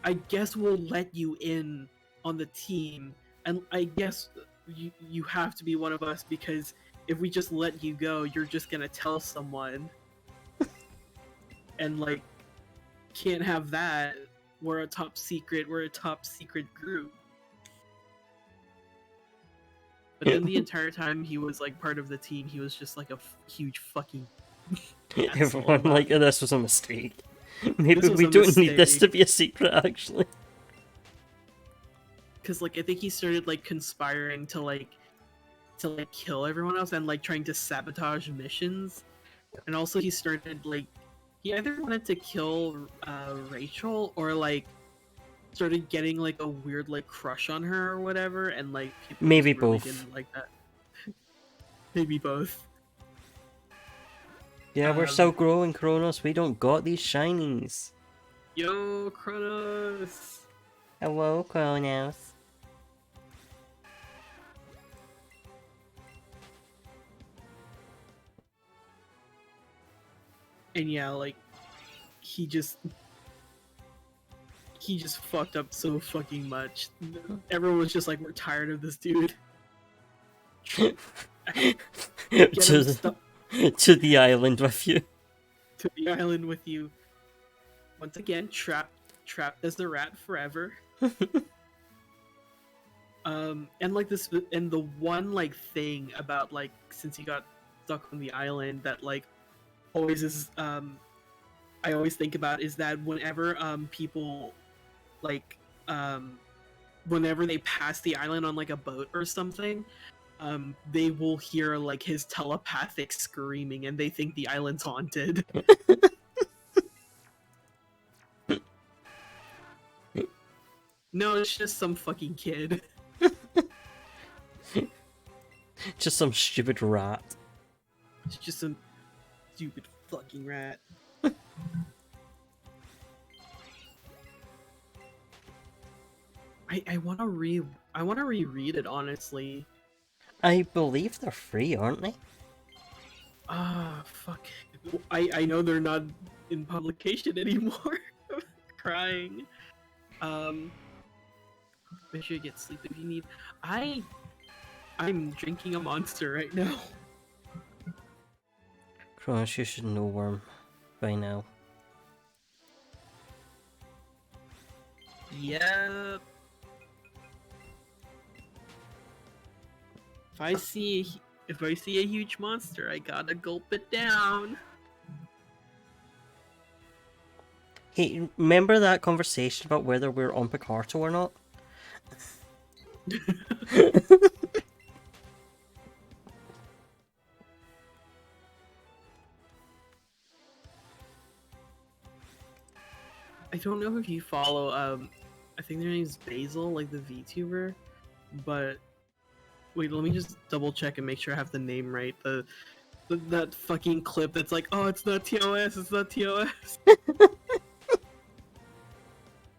I guess we'll let you in on the team, and I guess you have to be one of us, because if we just let you go, you're just gonna tell someone. And, like, can't have that. We're a top secret group. But then the entire time he was, like, part of the team, he was just, like, a huge fucking Everyone, like, this was a mistake. Maybe This was we a don't need this to mistake. be a secret, actually. Because, like, I think he started, like, conspiring to kill everyone else and, like, trying to sabotage missions. And also he started, like, he either wanted to kill Rachel or, like, started getting, like, a weird, like, crush on her or whatever, and, like, people Maybe just really both. didn't like that. Maybe both. Yeah, we're still growing, Kronos. We don't got these shinies. Yo, Kronos! Hello, Kronos. And yeah, like, he just fucked up so fucking much. Everyone was just like, we're tired of this dude. to, Get him to the island with you. to the island with you. Once again, trapped as the rat forever. And like this, and the one like thing about like since he got stuck on the island that like always is I always think about is that whenever people like whenever they pass the island on like a boat or something, they will hear like his telepathic screaming and they think the island's haunted. No, it's just some fucking kid. Just some stupid rat. It's just some stupid fucking rat. I wanna reread it, honestly. I believe they're free, aren't they? Ah, fuck. I know they're not in publication anymore. Crying. Make sure you get sleep if you need. I'm drinking a monster right now. Kronos, you should know Worm by now. Yep. If I see a huge monster, I gotta gulp it down. Hey, remember that conversation about whether we're on Picarto or not? I don't know if you follow, I think their name's Basil, like the VTuber, but wait, let me just double check and make sure I have the name right. That fucking clip that's like, oh, it's not TOS, it's not TOS.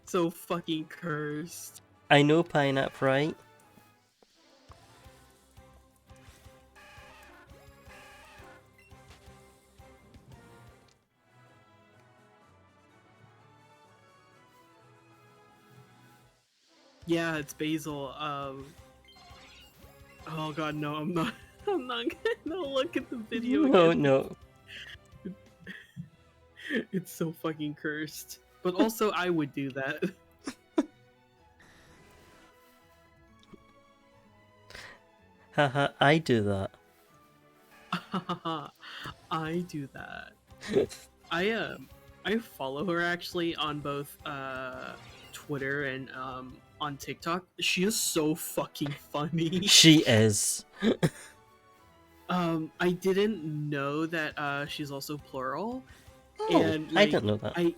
So fucking cursed. I know Pineapple, right? Yeah, it's Basil. Oh god, no, I'm not. I'm not gonna look at the video No, again. no. It's so fucking cursed. But also, I would do that. Haha, I do that. I do that. I follow her actually on both Twitter and on TikTok. She is so fucking funny. She is. I didn't know that she's also plural. Oh, And I like didn't know that. I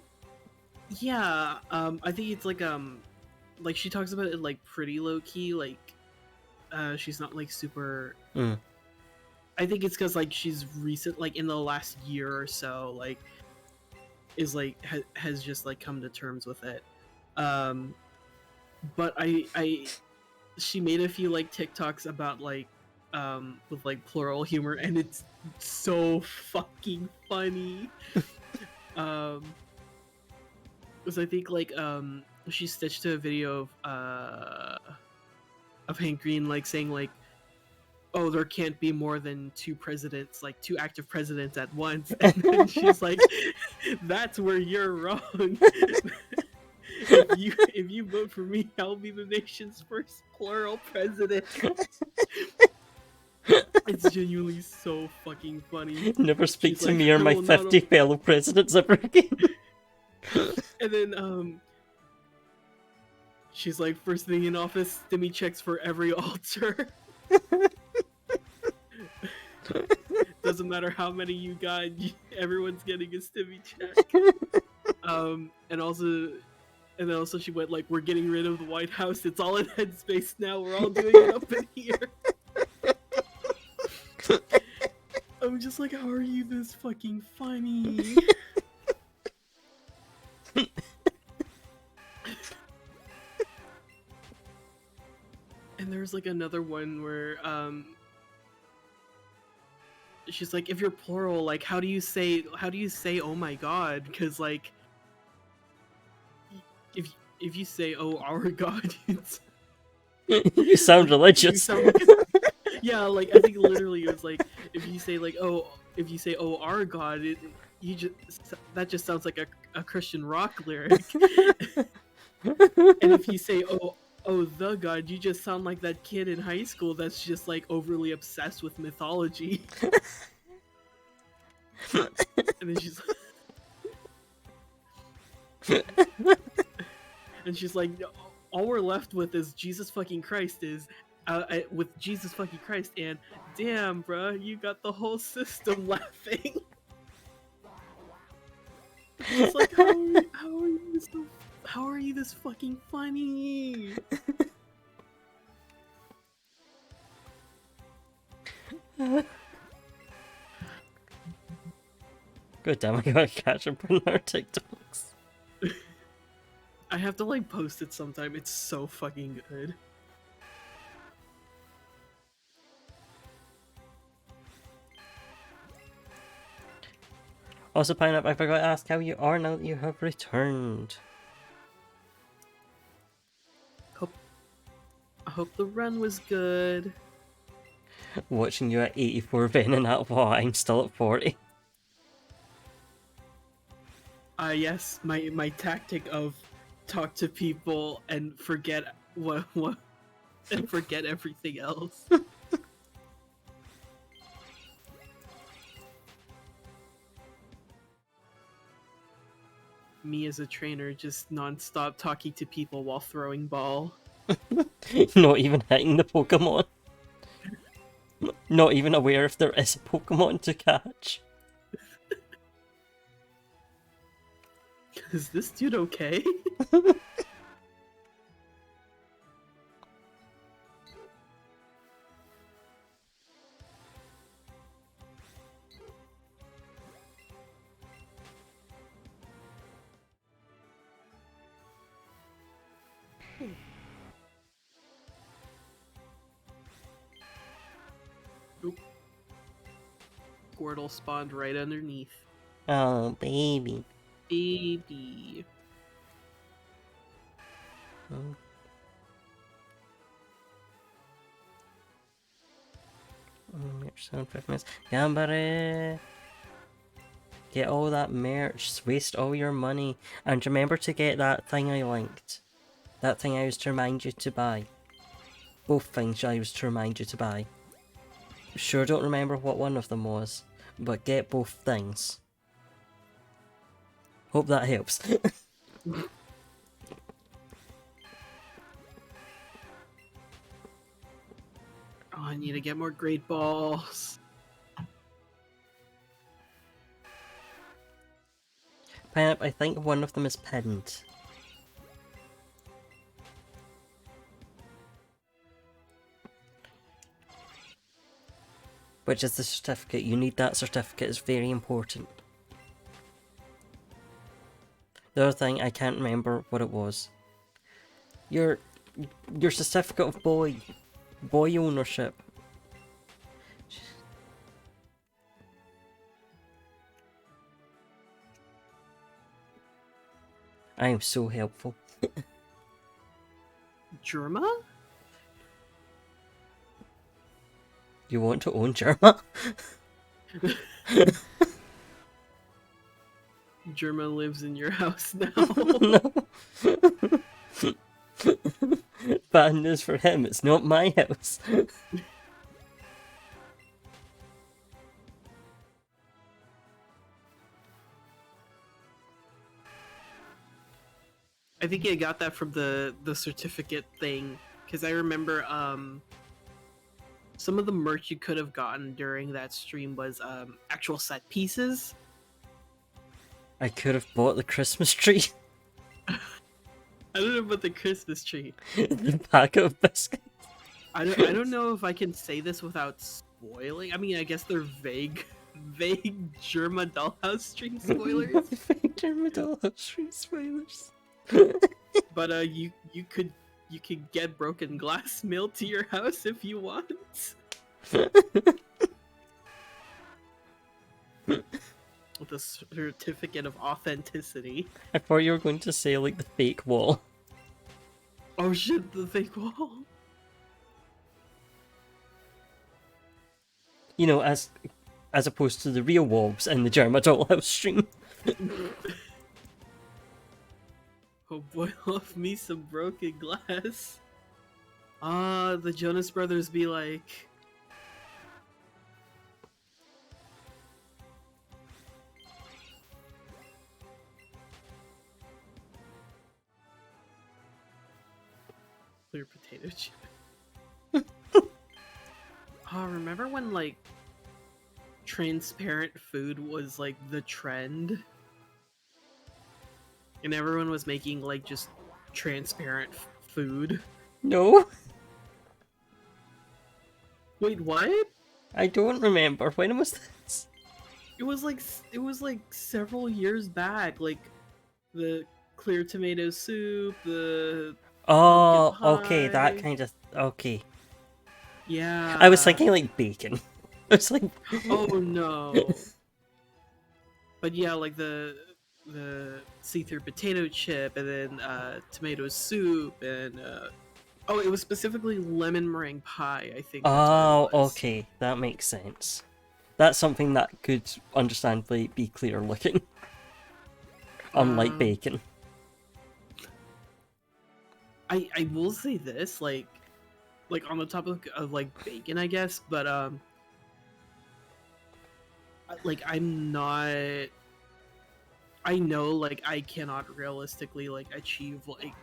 think it's like she talks about it like pretty low key, like she's not like super Mm. I think it's because like she's recent, like in the last year or so, like is like has just like come to terms with it. Um, but I she made a few like TikToks about like with like plural humor, and it's so fucking funny. um, because I think like she stitched to a video of Hank Green like saying like, oh, there can't be more than two presidents, like two active presidents at once. And then she's like, that's where you're wrong. if you vote for me, I'll be the nation's first plural president. It's genuinely so fucking funny. Never speak She's to like, me or I my will not 50 fellow presidents ever again. And then she's like, first thing in office, stimmy checks for every altar. Doesn't matter how many you got, everyone's getting a stimmy check. And then also she went like, we're getting rid of the White House. It's all in Headspace now. We're all doing it up in here. I'm just like, how are you this fucking funny? And there's like another one where she's like, if you're plural, like how do you say oh my god? Because like if you say oh our god, You sound like, religious. you sound like yeah, like I think literally it was like if you say oh our god, that just sounds like a Christian rock lyric. And if you say oh the god, you just sound like that kid in high school that's just like overly obsessed with mythology. And then she's like, all we're left with is Jesus fucking Christ with Jesus fucking Christ, and damn, bruh, you got the whole system laughing. It's like, how are you this fucking funny? God damn, I gotta catch up on our TikToks. I have to like post it sometime. It's so fucking good. Also, Pineapple, I forgot to ask how you are now that you have returned. I hope the run was good. Watching you at 84 Venonat while I'm still at 40. Yes, my tactic of talk to people and forget what and forget everything else. Me as a trainer just non-stop talking to people while throwing ball. Not even hitting the Pokemon. Not even aware if there is a Pokemon to catch. Is this dude okay? Oop. Squirtle spawned right underneath. Oh, baby. Baby. Oh. Merch zone 5 minutes. Gambare! Get all that merch. Waste all your money. And remember to get that thing I linked. That thing I was to remind you to buy. Both things I was to remind you to buy. Sure don't remember what one of them was, but get both things. Hope that helps. Oh, I need to get more great balls. Pineapple, I think one of them is pinned. Which is the certificate. You need that certificate, it's very important. The other thing, I can't remember what it was. Your certificate of boy ownership. I am so helpful. Germa? You want to own Germa? Germa lives in your house now. No. Bad news for him, it's not my house. I think I got that from the certificate thing, because I remember some of the merch you could have gotten during that stream was actual set pieces. I could have bought the Christmas tree. I don't know about the Christmas tree. The packet of biscuits. I don't know if I can say this without spoiling. I mean, I guess they're vague Germa Dollhouse stream spoilers. Fake Germa Dollhouse stream spoilers. But you could get broken glass mailed to your house if you want. With a certificate of authenticity. I thought you were going to say like the fake wall. Oh shit, the fake wall. You know, as opposed to the real walls in the Germa Dollhouse stream. Oh boy, love me some broken glass. The Jonas Brothers be like... Clear potato chip. Remember when, like, transparent food was, like, the trend? And everyone was making, like, just transparent food? No, Wait, what? I don't remember. When was this? It was like several years back, like the clear tomato soup, the Oh, pumpkin okay, that pie. kind of... Okay. Yeah. I was thinking like bacon. I was like... Oh no. But yeah, like the see-through potato chip, and then tomato soup, and oh, it was specifically lemon meringue pie, I think. That's Oh, what it was. okay, that makes sense. That's something that could understandably be clear looking. Unlike bacon. I will say this, like on the topic of like bacon, I guess, but like I'm not. I know, like, I cannot realistically like achieve like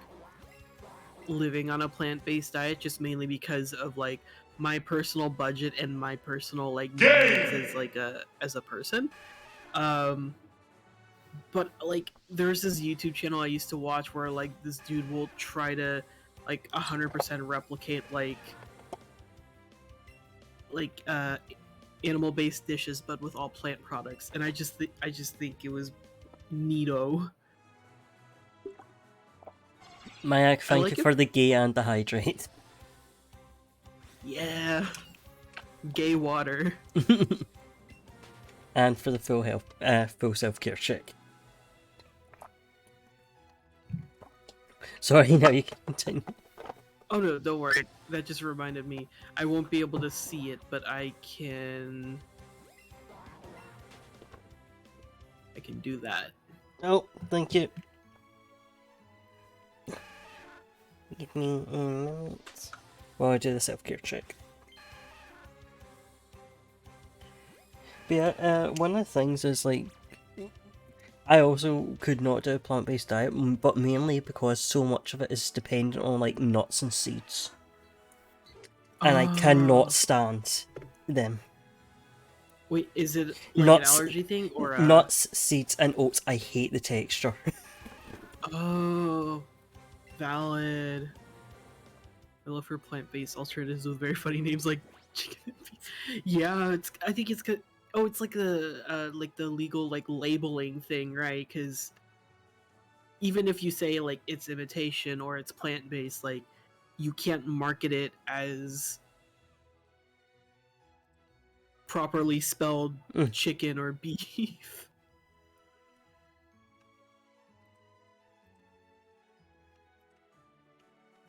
living on a plant-based diet, just mainly because of like my personal budget and my personal like needs as like as a person. But like there's this YouTube channel I used to watch where like this dude will try to like 100% replicate like animal-based dishes but with all plant products, and I just think it was neato. Mayak, thank like you it. for the gay and the hydrate. Yeah. Gay water. And for the full self-care check. Sorry, now you can continue. Oh no, don't worry. That just reminded me. I won't be able to see it, but I can do that. Oh, thank you. Give me a minute while I do the self-care check. But yeah, one of the things is like, I also could not do a plant-based diet, but mainly because so much of it is dependent on like nuts and seeds. And I cannot stand them. Wait, is it like Nuts, an allergy thing or nuts, seeds, and oats. I hate the texture. Oh, valid. I love her plant-based alternatives with very funny names like chicken and beef. Yeah, I think it's good. Oh, it's like the legal like labeling thing, right? Because even if you say like it's imitation or it's plant-based, like you can't market it as properly spelled chicken or beef.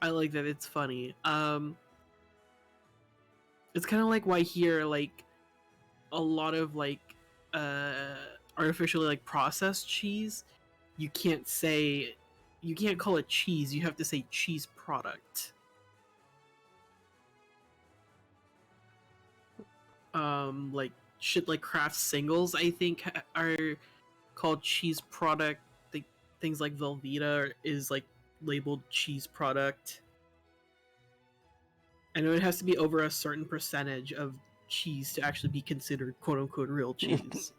I like that. It's funny. It's kind of like why here like a lot of like artificially like processed cheese, you can't call it cheese. You have to say cheese product. Like shit like Kraft singles, I think are called cheese product. Things like Velveeta is like labeled cheese product. I know it has to be over a certain percentage of cheese to actually be considered quote unquote real cheese.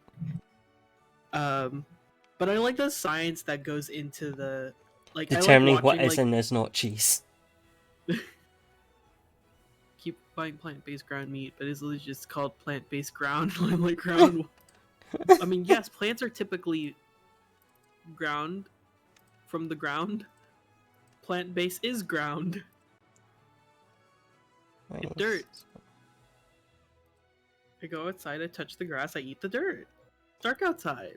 But I like the science that goes into the like Determining I like what watching is and is not cheese. keep buying plant-based ground meat, but it's literally just called plant-based ground like ground. I mean, yes, plants are typically ground from the ground. Plant-based is ground. It's dirt. I go outside, I touch the grass, I eat the dirt. It's dark outside.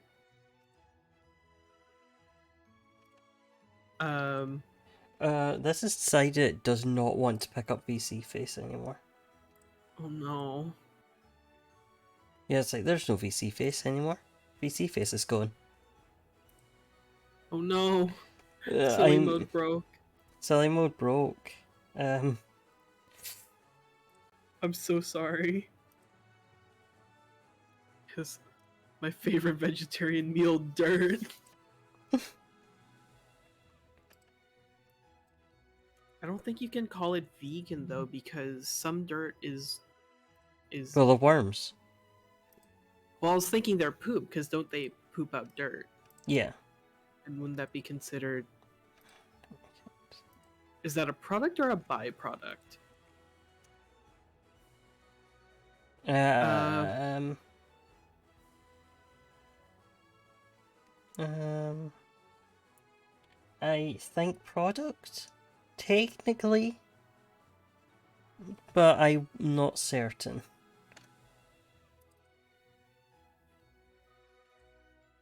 This is decided it does not want to pick up VC face anymore. Oh no. Yeah, it's like there's no VC face anymore. VC face is gone. Oh no. Silly mode broke. Silly mode broke. I'm so sorry. Because my favorite vegetarian meal, dirt. I don't think you can call it vegan though, because some dirt is Full of worms. Well, I was thinking they're poop, because don't they poop out dirt? Yeah. And wouldn't that be considered... Is that a product or a byproduct? I think product, technically, but I'm not certain.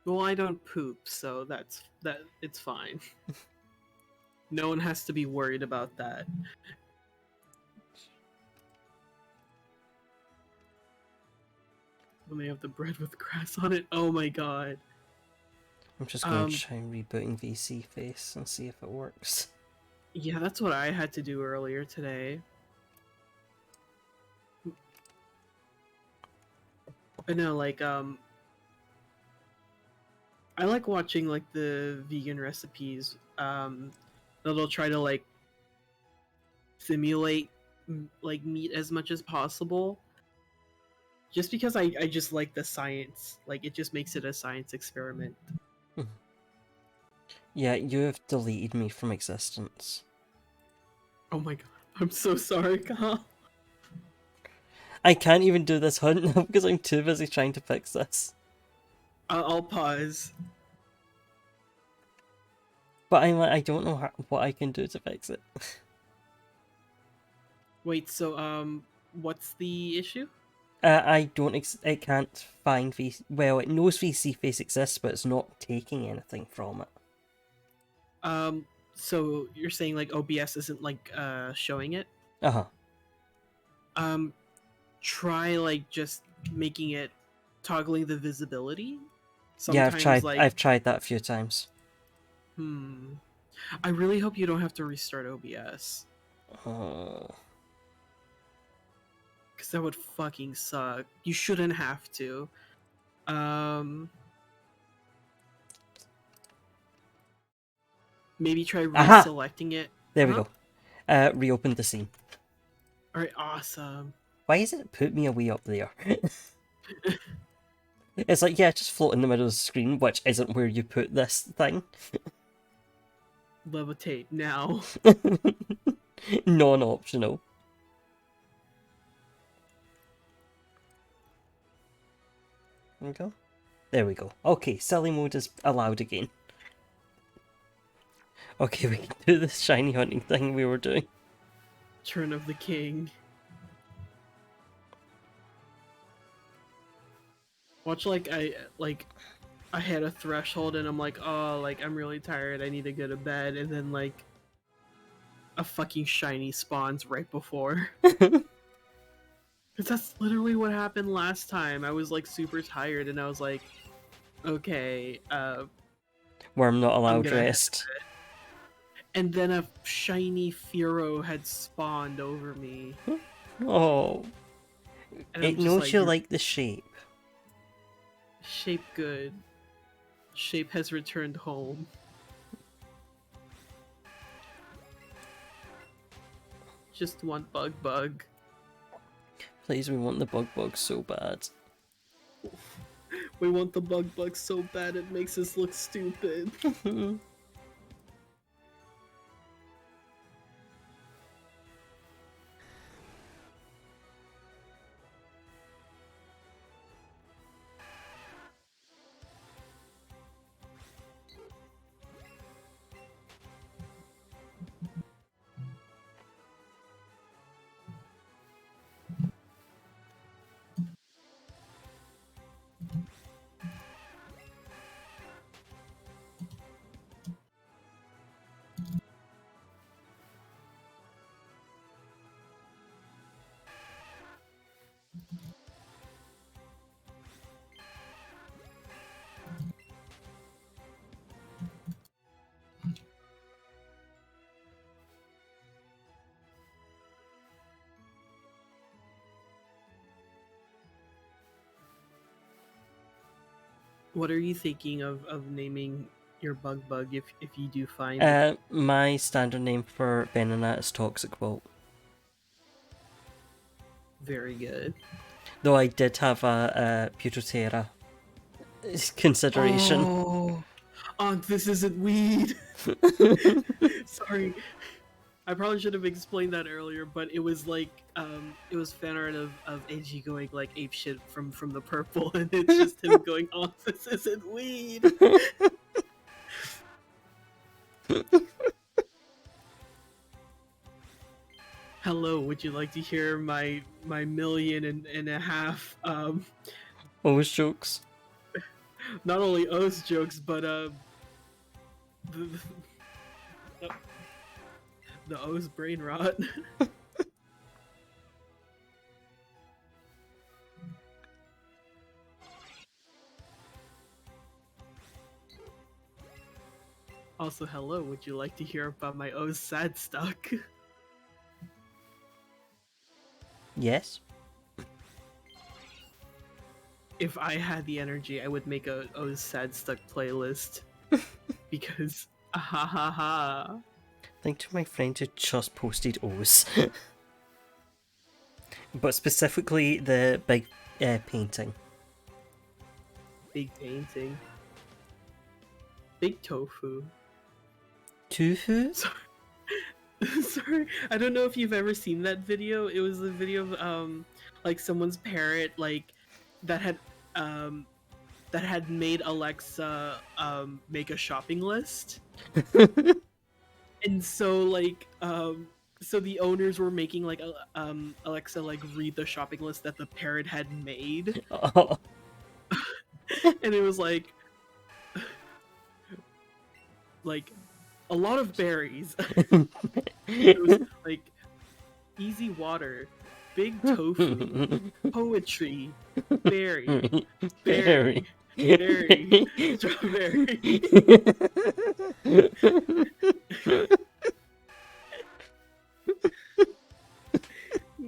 Well, I don't poop, so it's fine. No one has to be worried about that. When they have the bread with grass on it, oh my god. I'm just going to try rebooting VC face and see if it works. Yeah, that's what I had to do earlier today. But no, like, I like watching, like, the vegan recipes, that'll try to, like, simulate, like, meat as much as possible. Just because I just like the science. Like, it just makes it a science experiment. Yeah, you have deleted me from existence. Oh my god, I'm so sorry, Kyle. I can't even do this hunt now because I'm too busy trying to fix this. I'll pause. But I don't know what I can do to fix it. Wait, so, what's the issue? I don't. It can't find VC. Well, it knows VC face exists, but it's not taking anything from it. So you're saying like OBS isn't like showing it? Uh-huh. Try like just making it toggling the visibility. Yeah, Sometimes like I've tried that a few times. I really hope you don't have to restart OBS. Uh, Because that would fucking suck. You shouldn't have to. Maybe try Aha! reselecting it. There we Huh? go. Reopened the scene. Alright, awesome. Why is it put me away up there? It's like, yeah, just float in the middle of the screen, which isn't where you put this thing. Levitate now. Non-optional. There we go. There we go. Okay, silly mode is allowed again. Okay, we can do this shiny hunting thing we were doing. Turn of the King. Watch like I had a threshold and I'm like, oh, like I'm really tired, I need to go to bed, and then like a fucking shiny spawns right before. Because that's literally what happened last time. I was like super tired and I was like, okay, Where I'm not allowed gonna rest. and then a shiny Furo had spawned over me. Oh. And It I'm just knows you "You're like the shape. shape good. Shape has returned home. Just one bug. Please, we want the bug so bad. We want the bug so bad it makes us look stupid. What are you thinking of naming your bug if you do find it? My standard name for Venonat is Toxic Bolt. Very good. Though I did have a Putotera consideration. Oh, this isn't weed. Sorry. I probably should have explained that earlier, but it was like it was fan art of AG going like ape shit from the purple, and it's just him going, oh, this isn't weed. Hello, would you like to hear my million and a half Always jokes. not only O's jokes, but the O's brain rot. Also, hello, would you like to hear about my O's sad stuck? Yes. If I had the energy, I would make a O's sad stuck playlist. Because, ha ha ha. Thank to my friend who just posted O's. But specifically the big painting. Big painting. Big tofu. Tofu? Sorry, I don't know if you've ever seen that video. It was a video of like someone's parrot like that had made Alexa make a shopping list. And so like so the owners were making like Alexa like read the shopping list that the parrot had made. Oh. And it was like a lot of berries. It was like easy water, big tofu, poetry, berry, berry, berry, strawberry.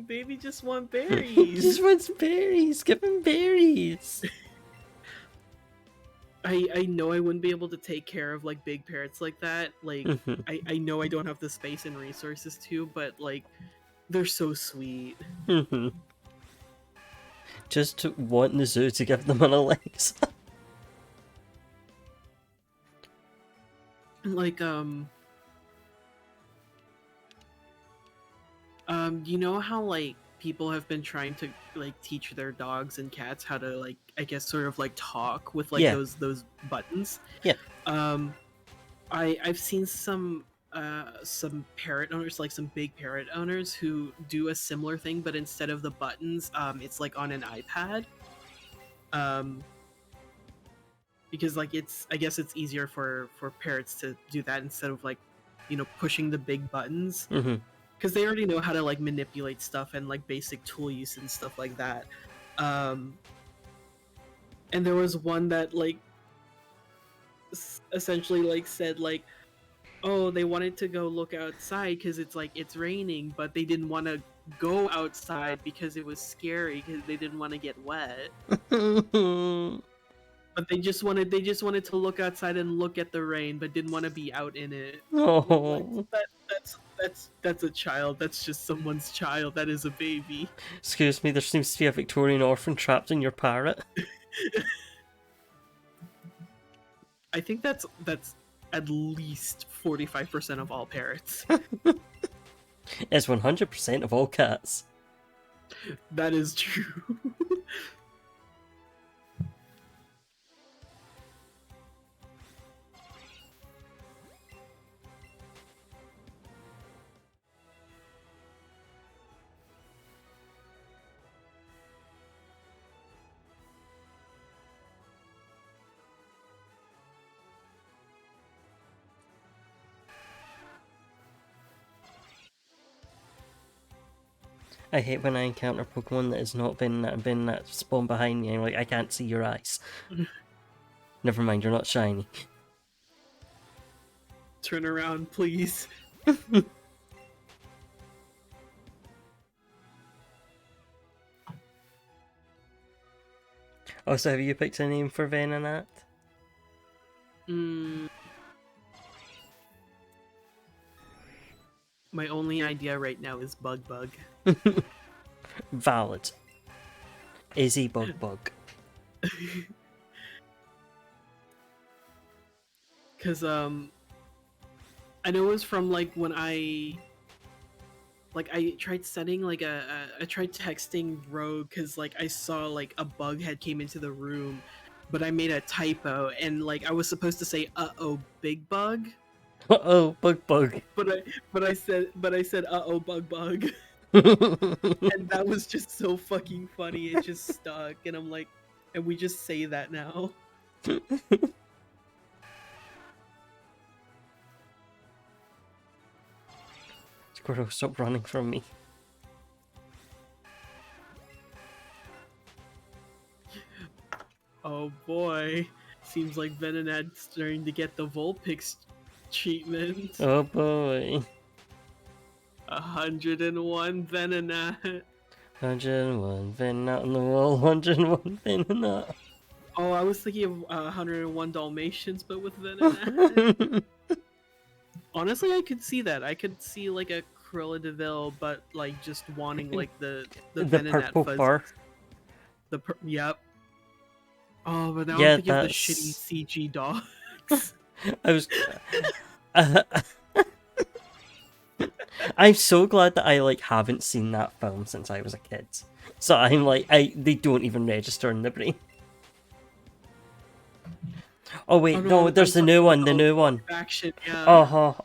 Baby just want He berries. just wants berries. Give him berries. I know I wouldn't be able to take care of like big parrots like that. Like I know I don't have the space and resources to, but like they're so sweet. Just want the zoo to give them an Alexa. Like you know how like people have been trying to like teach their dogs and cats how to like I guess sort of like talk with like Yeah. those buttons. Yeah. I've seen some parrot owners, like some big parrot owners who do a similar thing, but instead of the buttons, it's like on an iPad. Because like I guess it's easier for parrots to do that instead of like, you know, pushing the big buttons. Because they already know how to like manipulate stuff and like basic tool use and stuff like that. And there was one that like essentially like said like, oh, they wanted to go look outside because it's like it's raining, but they didn't want to go outside because it was scary because they didn't want to get wet. But they just wanted to look outside and look at the rain, but didn't want to be out in it. Oh. Like, that's a child. That's just someone's child. That is a baby. Excuse me, there seems to be a Victorian orphan trapped in your parrot. I think that's at least 45% of all parrots. It's 100% of all cats. That is true. I hate when I encounter Pokemon that has not been spawned behind me and I'm like, I can't see your eyes. Never mind, you're not shiny. Turn around, please. Also, have you picked a name for Venonat? My only idea right now is Bug. Valid. Izzy Bug. Cause I know it was from like when I tried setting like I tried texting Rogue because like I saw like a bug had came into the room, but I made a typo and like I was supposed to say uh-oh big bug. Uh-oh, bug. But I said uh-oh bug. And that was just so fucking funny. It just stuck and I'm like, and we just say that now. Squirrel, stop running from me. Oh boy. Seems like Venonat's starting to get the Vulpix treatment. Oh boy. 101 Venonat. 101 Venonat on the wall, 101 Venonat. Oh, I was thinking of 101 Dalmatians, but with Venonat. Honestly, I could see that. I could see like a Cruella de Vil, but like just wanting like the Venonat purple fuzz. fur. Yep. Oh, but now Yeah, I'm thinking of the that's- shitty CG dogs. I was... I'm so glad that I like haven't seen that film since I was a kid. So I'm like, they don't even register in the brain. Oh wait, Oh, no, there's the new one, live action, yeah.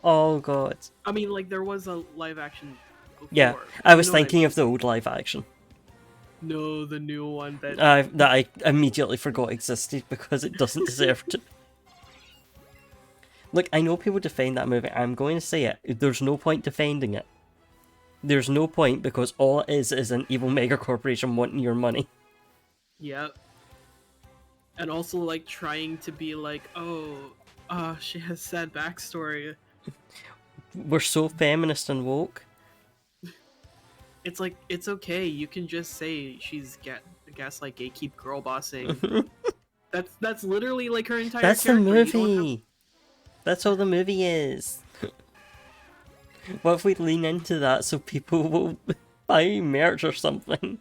Oh god. I mean, like there was a live action before. Yeah, I was thinking of the old live action. No, the new one that That I immediately forgot existed because it doesn't deserve to. Look, I know people defend that movie. I'm going to say it. There's no point defending it. There's no point because all it is an evil mega corporation wanting your money. Yep. And also, like, trying to be like, oh, she has sad backstory. We're so feminist and woke. It's like, it's okay. You can just say she's gaslight, gatekeep, girl bossing. That's literally like her entire That's the character. You don't have... movie. That's all the movie is. What if we lean into that so people will buy merch or something?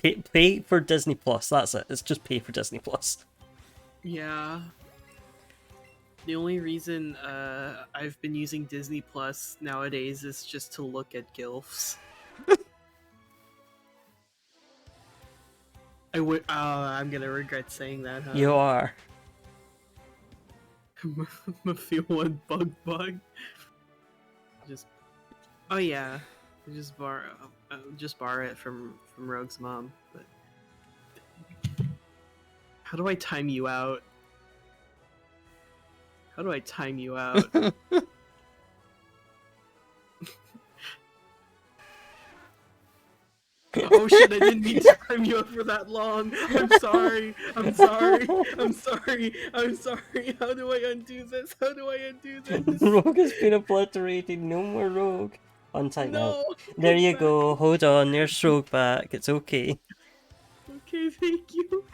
Pay for Disney Plus. That's it. It's just pay for Disney Plus. Yeah. The only reason I've been using Disney Plus nowadays is just to look at GILFs. I'm gonna regret saying that, huh? You are. I'm gonna feel one bug. Just... Oh yeah. Just borrow it from Rogue's mom, but... How do I time you out? How do I time you out? Oh shit, I didn't mean to time you out for that long. I'm sorry. How do I undo this? Rogue has been obliterated. No more Rogue. On time out. No! There He's you back. go. Hold on. There's Rogue back. It's okay. Okay, thank you.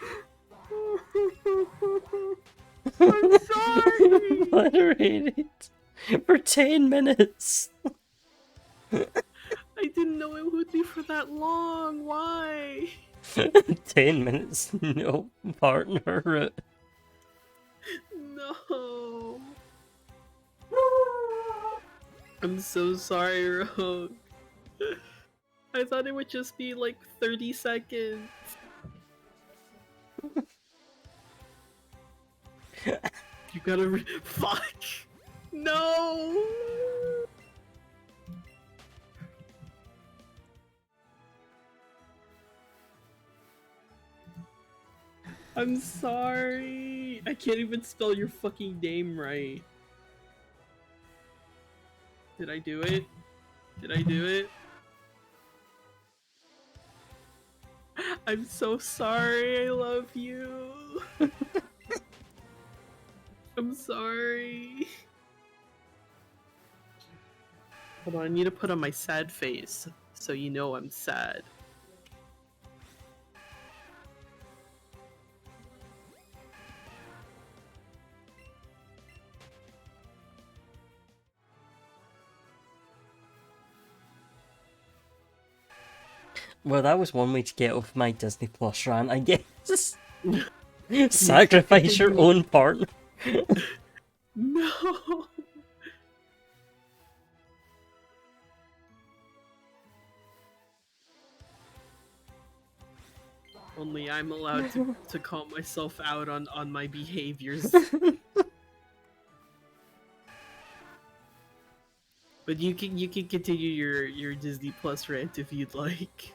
I'm sorry! Obliterated. For 10 minutes. I didn't know it would be for that long. Why? 10 minutes. No partner. No. I'm so sorry, Rogue. I thought it would just be like 30 seconds. You gotta fuck! No! I'm sorry. I can't even spell your fucking name right. Did I do it? I'm so sorry. I love you. I'm sorry. Hold on, I need to put on my sad face so you know I'm sad. Well, that was one way to get off my Disney Plus rant, I guess. Sacrifice your own partner. No! Only I'm allowed to call myself out on my behaviors. But you can continue your Disney Plus rant if you'd like.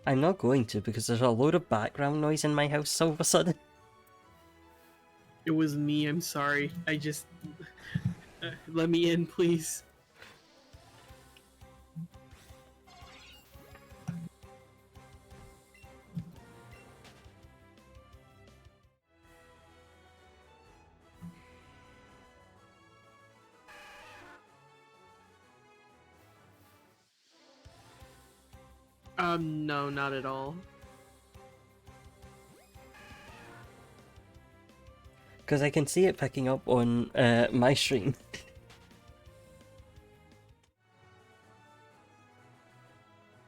I'm not going to because there's a load of background noise in my house all of a sudden. It was me, I'm sorry. I just... let me in, please. No, not at all. Because I can see it picking up on my stream.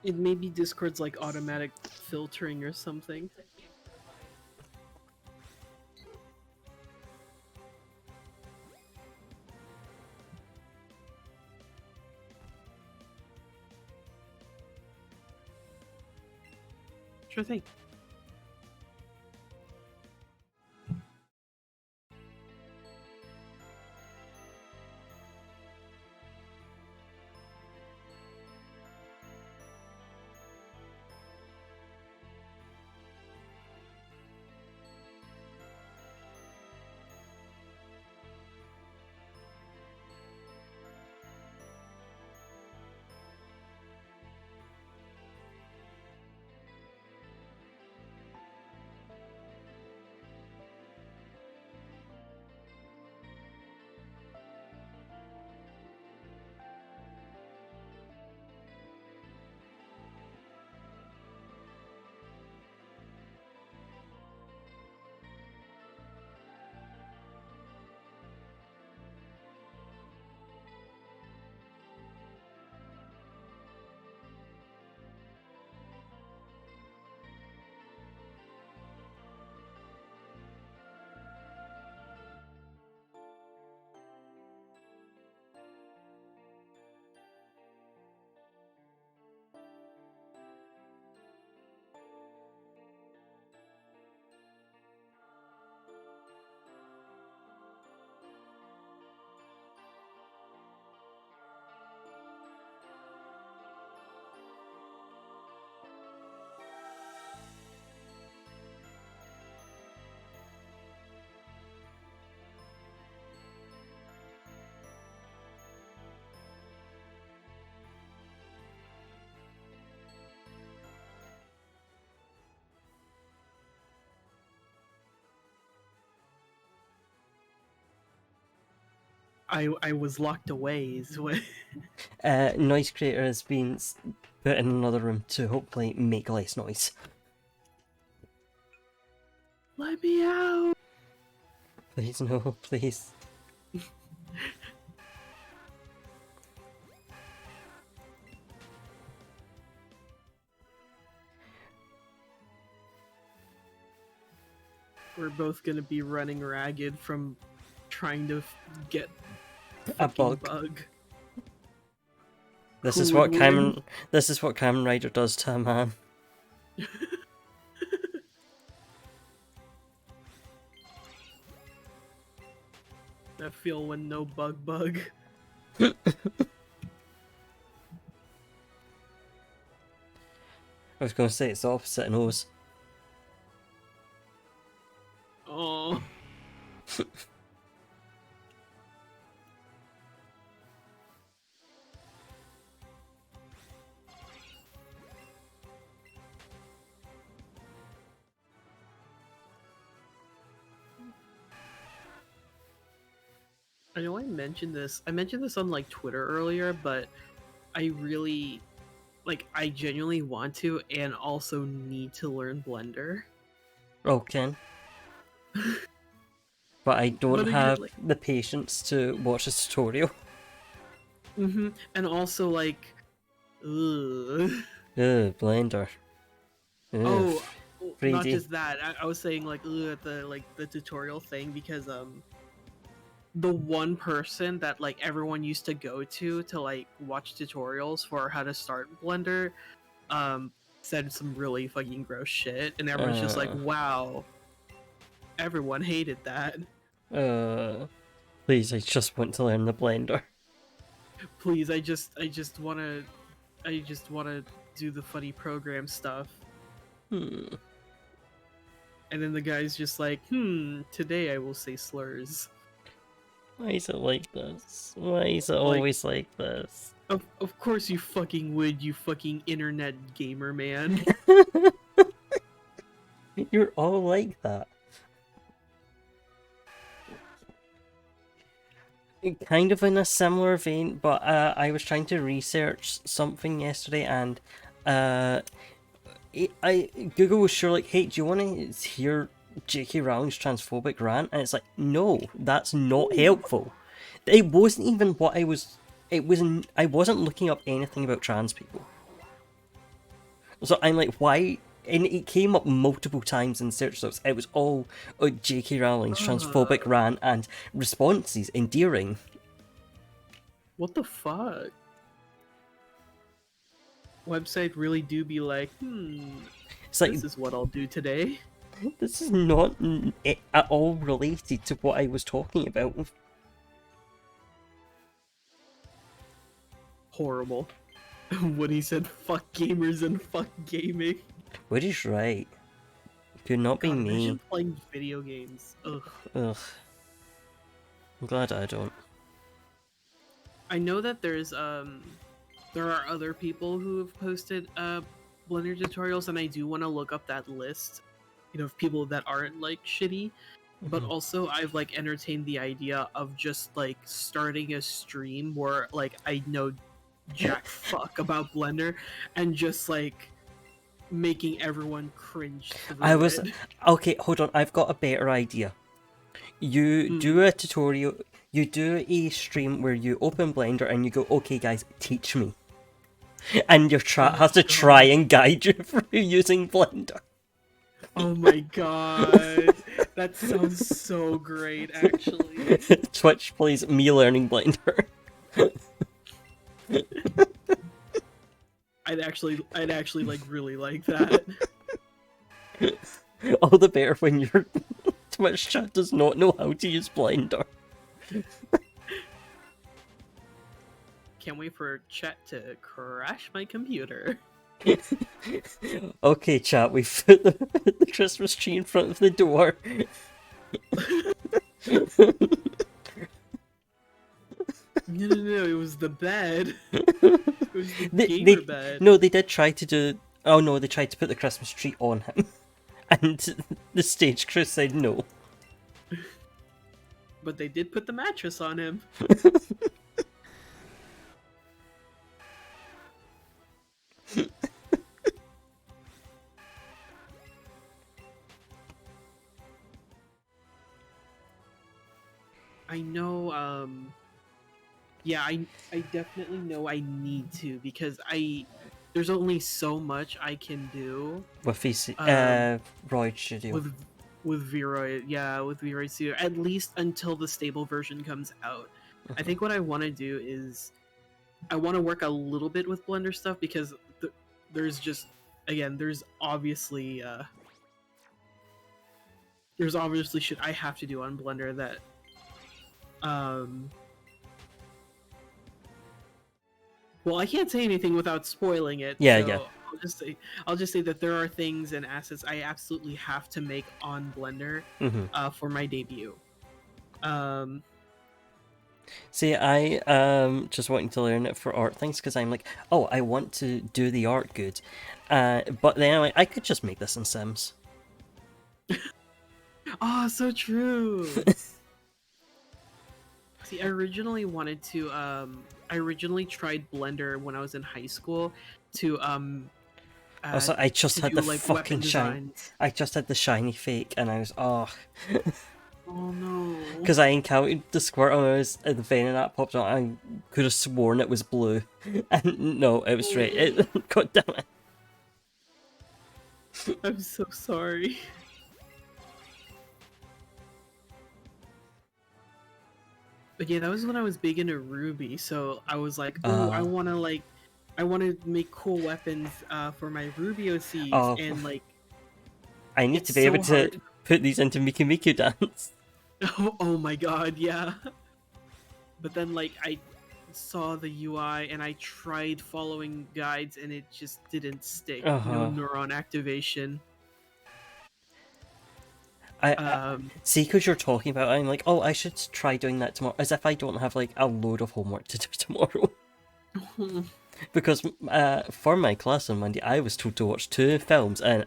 It may be Discord's like automatic filtering or something. Sure thing. I was locked away. Is what. Noise creator has been put in another room to hopefully make less noise. Let me out. Please no, please. We're both gonna be running ragged from trying to get A fucking bug. bug. This Who is would what win? Kamen Rider does to a man. That feel when no bug. I was going to say it's the opposite in O's. Oh. I know I mentioned this. I mentioned this on like Twitter earlier, but I really I genuinely want to and also need to learn Blender. Okay. But I don't But have like, the patience to watch a tutorial. and also like, ugh. Ugh, Blender. Ugh, Oh, not 3D. just that. I was saying like, ugh, at the tutorial thing because the one person that like everyone used to go to like watch tutorials for how to start Blender said some really fucking gross shit, and everyone's just like, wow, everyone hated that. Please, I just want to learn the Blender. Please, I just wanna do the funny program stuff. Hmm. And then the guy's just like, today I will say slurs. Why is it like this? Why is it always like this? Of course you fucking would, you fucking internet gamer man. You're all like that. Kind of in a similar vein, but I was trying to research something yesterday, and Google was sure like, hey, do you want to hear J.K. Rowling's transphobic rant? And it's like, no, that's not helpful. It wasn't even what I was. It wasn't. I wasn't looking up anything about trans people. So I'm like, why? And it came up multiple times in search results. It was all J.K. Rowling's transphobic rant and responses endearing. What the fuck? Website really do be like, It's like, this is what I'll do today. this is not at all related to what I was talking about. Horrible. When he said fuck gamers and fuck gaming. Woody's right. Could not be God, me. imagine playing video games. Ugh. Ugh. I'm glad I don't. I know that there are other people who have posted Blender tutorials, and I do want to look up that list, of people that aren't like shitty. But also, I've like entertained the idea of just like starting a stream where like I know jack fuck about Blender and just like making everyone cringe through it. Okay, hold on, I've got a better idea. You do a tutorial, you do a stream where you open Blender and you go, okay guys, teach me. And your chat has to try and guide you through using Blender. Oh my god. That sounds so great, actually. Twitch plays me learning Blender. I'd actually like really like that. All the better when your Twitch chat does not know how to use Blender. Can't wait for chat to crash my computer. Okay, chat, we've put the Christmas tree in front of the door. No, it was the bed. It was the gamer bed. No, they did try to do... Oh no, they tried to put the Christmas tree on him. And the stage crew said no. but they did put the mattress on him. I know, yeah, I definitely know I need to, because there's only so much I can do With VC, um Roy Studio. with Vroid, yeah, with Vroid Studio, at least until the stable version comes out. I think what I want to do is I want to work a little bit with Blender stuff, because there's just, again, there's obviously shit I have to do on Blender that um well, I can't say anything without spoiling it. Yeah, So yeah. I'll just say that there are things and assets I absolutely have to make on Blender for my debut. See, I just wanting to learn it for art things, because I'm like, oh, I want to do the art good, but then I'm like, I could just make this in Sims. Oh, so true. See, I originally tried Blender when I was in high school to Also, I just to had do the like fucking weapon shiny. designs. I just had the shiny fake, and I was Oh no. because I encountered the Squirtle when I was the Venonat popped on. I could have sworn it was blue, and no, it was straight. It, God damn it. I'm so sorry. But yeah, that was when I was big into Ruby, so I was like, oh, I want to make cool weapons for my Ruby OCs, Oh, and like, I need it's to be able so to hard. put these into Miku Miku Dance. Oh my god, yeah. But then like I saw the UI and I tried following guides and it just didn't stick. No neuron activation. I see, because you're talking about it, I'm like, oh, I should try doing that tomorrow, as if I don't have like a load of homework to do tomorrow. Because for my class on Monday, I was told to watch 2 films, and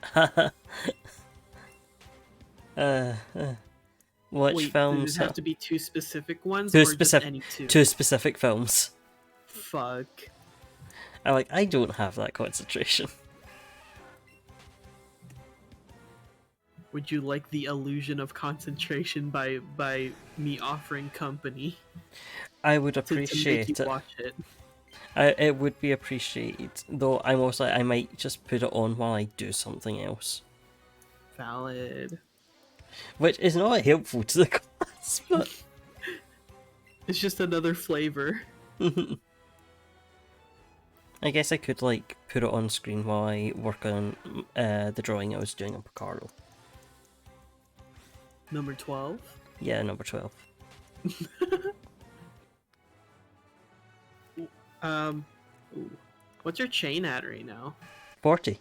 which Wait, did it films? have to be 2 specific ones 2 or just specific, any 2? 2 specific films. Fuck. I'm like, I don't have that concentration. Would you like the illusion of concentration by me offering company I would to make you appreciate it. watch it? It would be appreciated, though. I'm also I might just put it on while I do something else, Valid. which is not helpful to the class, but It's just another flavor. I guess I could like put it on screen while I work on the drawing I was doing on Picardo. Number 12. Yeah, number 12. Ooh. What's your chain at right now? 40.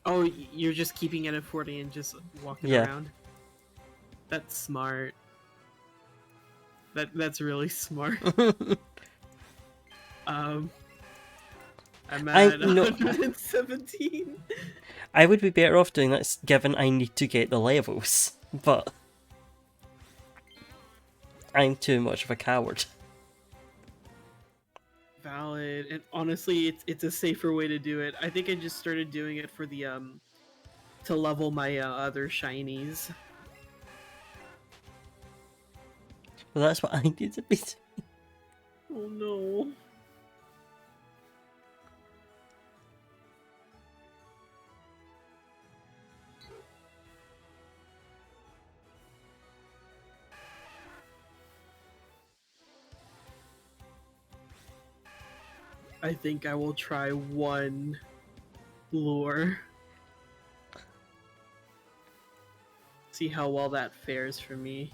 Oh, you're just keeping it at 40 and just walking Yeah. around? That's smart. That's really smart. I'm at 117. I would be better off doing that, given I need to get the levels, but I'm too much of a coward. Valid. And honestly, it's a safer way to do it. I think I just started doing it for the to level my other shinies. Well, that's what I need to be doing. Oh no. I think I will try one lure. See how well that fares for me.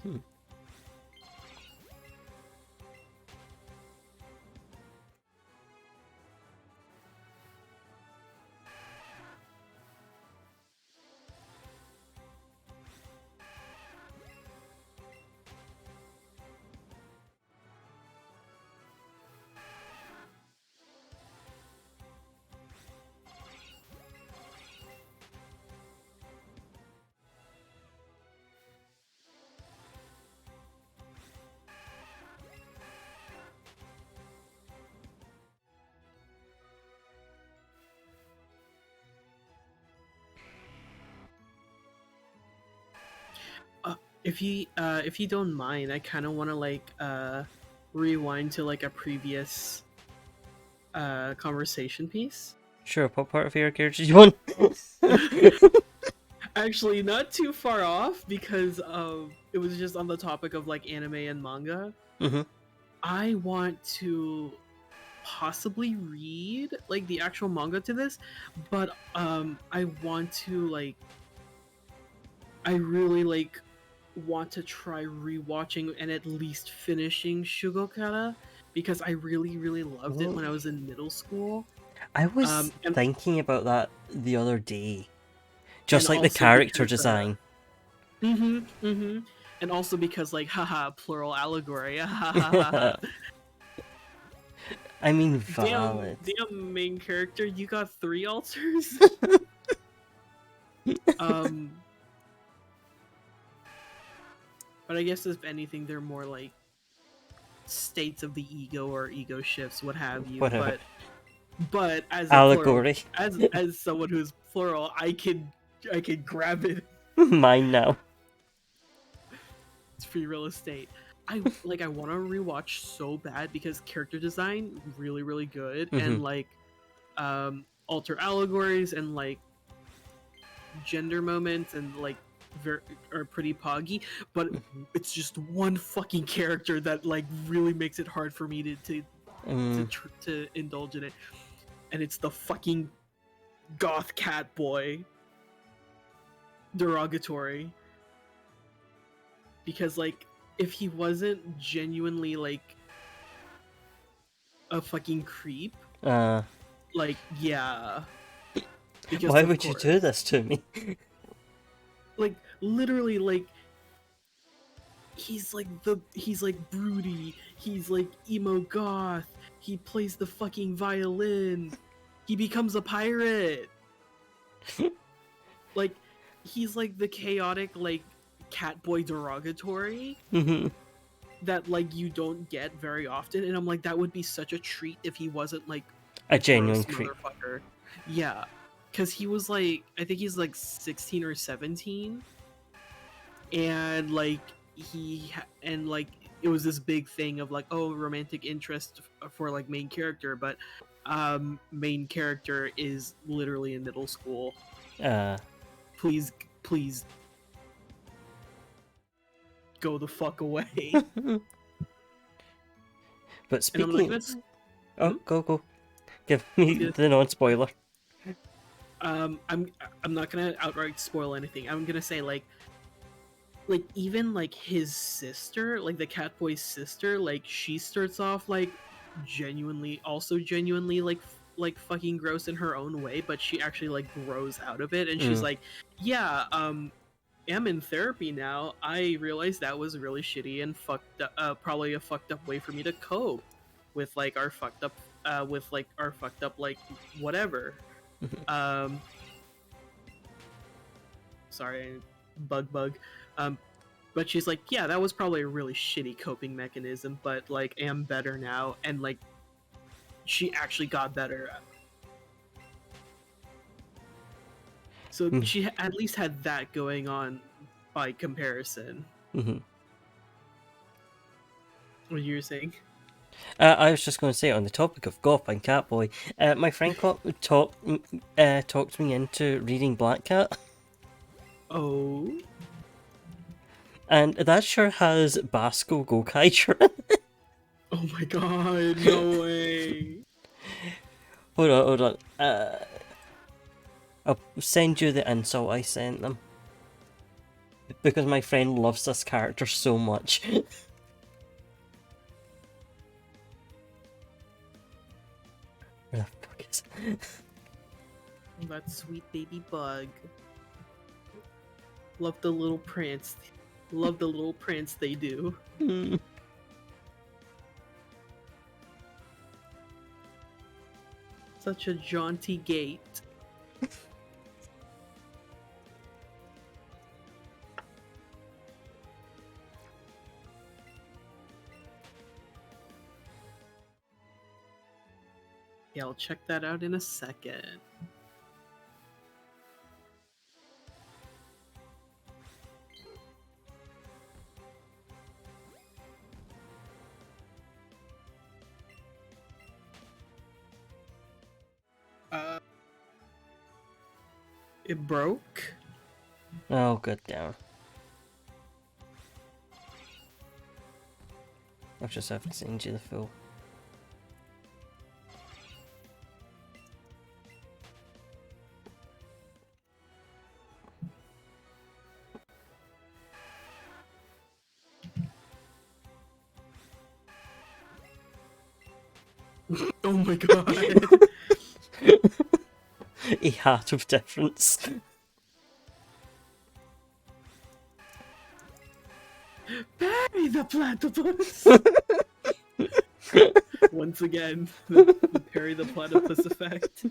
if you don't mind, I kind of want to like rewind to like a previous conversation piece. Sure, what part of your character do you want? Actually, not too far off because it was just on the topic of like anime and manga. Mm-hmm. I want to possibly read like the actual manga to this, but I want to like I really like want to try rewatching and at least finishing Shugokara because I really loved it when I was in middle school. I was And thinking about that the other day. Just like the also character because, design. And also because like haha plural allegory. I mean, damn valid. main character, you got 3 alters. But I guess if anything, they're more like states of the ego or ego shifts, what have you. Whatever. But as a Allegory. plural, as someone who's plural, I could grab it. Mine now. It's free real estate. I want to rewatch so bad because character design really good, and like alter allegories and like gender moments and like are pretty poggy, but it's just one fucking character that like really makes it hard for me to indulge in it, and it's the fucking goth cat boy derogatory. Because like if he wasn't genuinely like a fucking creep, like yeah, because why would you do this to me? Like literally, like he's like broody, he's like emo goth, he plays the fucking violin, he becomes a pirate. Like he's like the chaotic like catboy derogatory that like you don't get very often, and I'm like, that would be such a treat if he wasn't like a genuine creep. Motherfucker. Yeah, because he was like, I think he's like 16 or 17, and like it was this big thing of like, oh, romantic interest for like main character, but main character is literally in middle school. Please go the fuck away. But speaking, go give me the non-spoiler. I'm not gonna outright spoil anything. I'm gonna say like even like his sister, like the Catboy's sister, like she starts off like genuinely like fucking gross in her own way, but she actually like grows out of it, and she's like, yeah, I'm in therapy now. I realized that was really shitty and fucked up, probably a fucked up way for me to cope with like our fucked up like whatever. Sorry, bug. But she's like, yeah, that was probably a really shitty coping mechanism, but like am better now, and like she actually got better. So she at least had that going on by comparison. What you were saying? I was just going to say, on the topic of Goth and Catboy, my friend talked me into reading Black Cat. Oh. And that sure has Basco Gokaiger. Oh my god, no way. Hold on. I'll send you the insult I sent them. Because my friend loves this character so much. Where the fuck is it? That sweet baby bug. Love the little prance. Love the little prance they do. Such a jaunty gait. Yeah, I'll check that out in a second. It broke? Oh, good damn. I'll just have to send you the full. Oh my god. A heart of difference. Bury the platypus! Once again, the Perry the Platypus effect.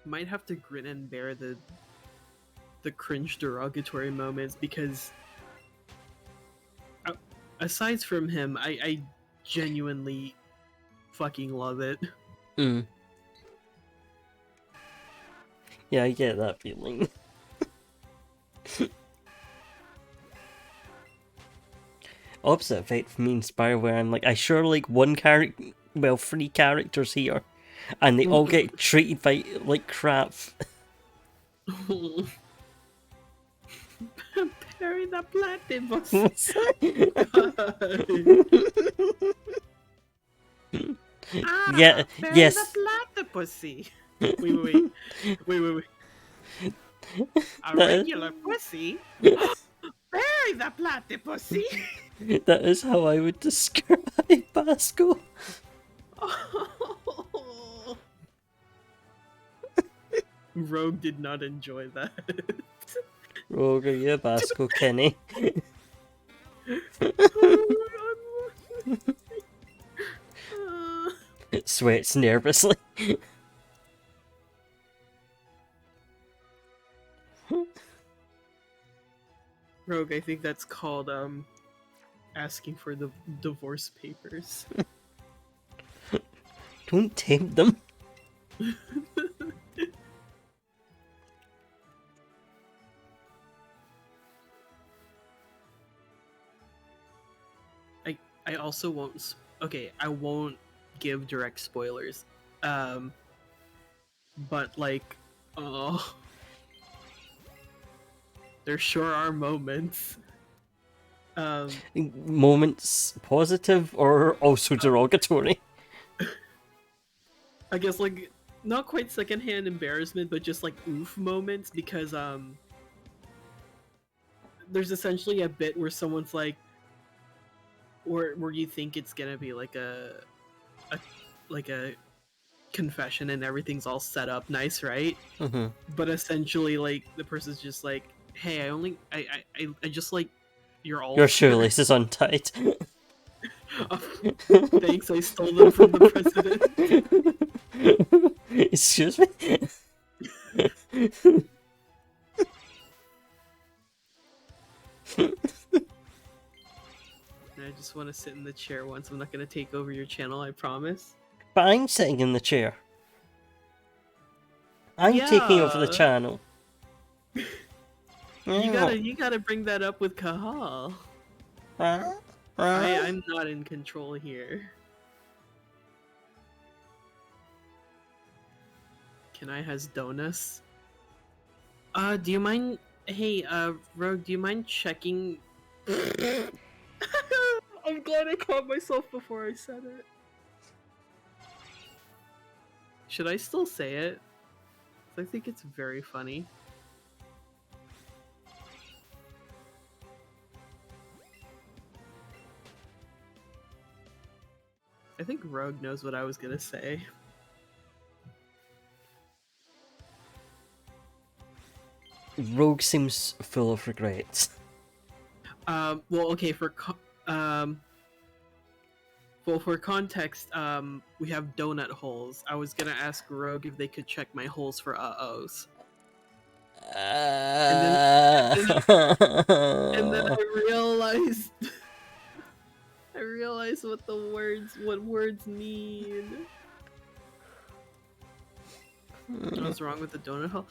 Might have to grin and bear the cringe derogatory moments because aside from him, I genuinely fucking love it. Mm. Yeah, I get that feeling. Opposite effect for me in Spyro, where I'm like, I sure like one character, well, 3 characters here, and they all get treated like crap. Perry the Platypus. Yeah, Perry yes. the Platypusy. Wait. A That- regular pussy? Perry the Platypusy. That is how I would describe Basco. Rogue did not enjoy that. Roger, yeah, Basco, Kenny. Sweats nervously. Rogue, I think that's called asking for the divorce papers. Don't tempt them. I also won't. Okay, I won't give direct spoilers. But like, oh, there sure are moments. Moments positive or also derogatory? I guess like not quite secondhand embarrassment, but just like oof moments because there's essentially a bit where someone's like, where you think it's gonna be like a confession and everything's all set up nice, right? Mm-hmm. But essentially, like the person's just like, "Hey, I just like Your shoelace is untied. Thanks, I stole them from the president." Excuse me? I just want to sit in the chair once. I'm not gonna take over your channel, I promise. But I'm sitting in the chair. I'm taking over the Yeah. channel. You gotta bring that up with Kahal. I'm not in control here. Can I has donuts? Do you mind? Hey, Rogue, do you mind checking? I'm glad I caught myself before I said it. Should I still say it? I think it's very funny. I think Rogue knows what I was gonna say. Rogue seems full of regrets. Well, okay, for context, we have donut holes. I was gonna ask Rogue if they could check my holes for uh-ohs. And then I realized I realized what words mean. What's wrong with the donut hole?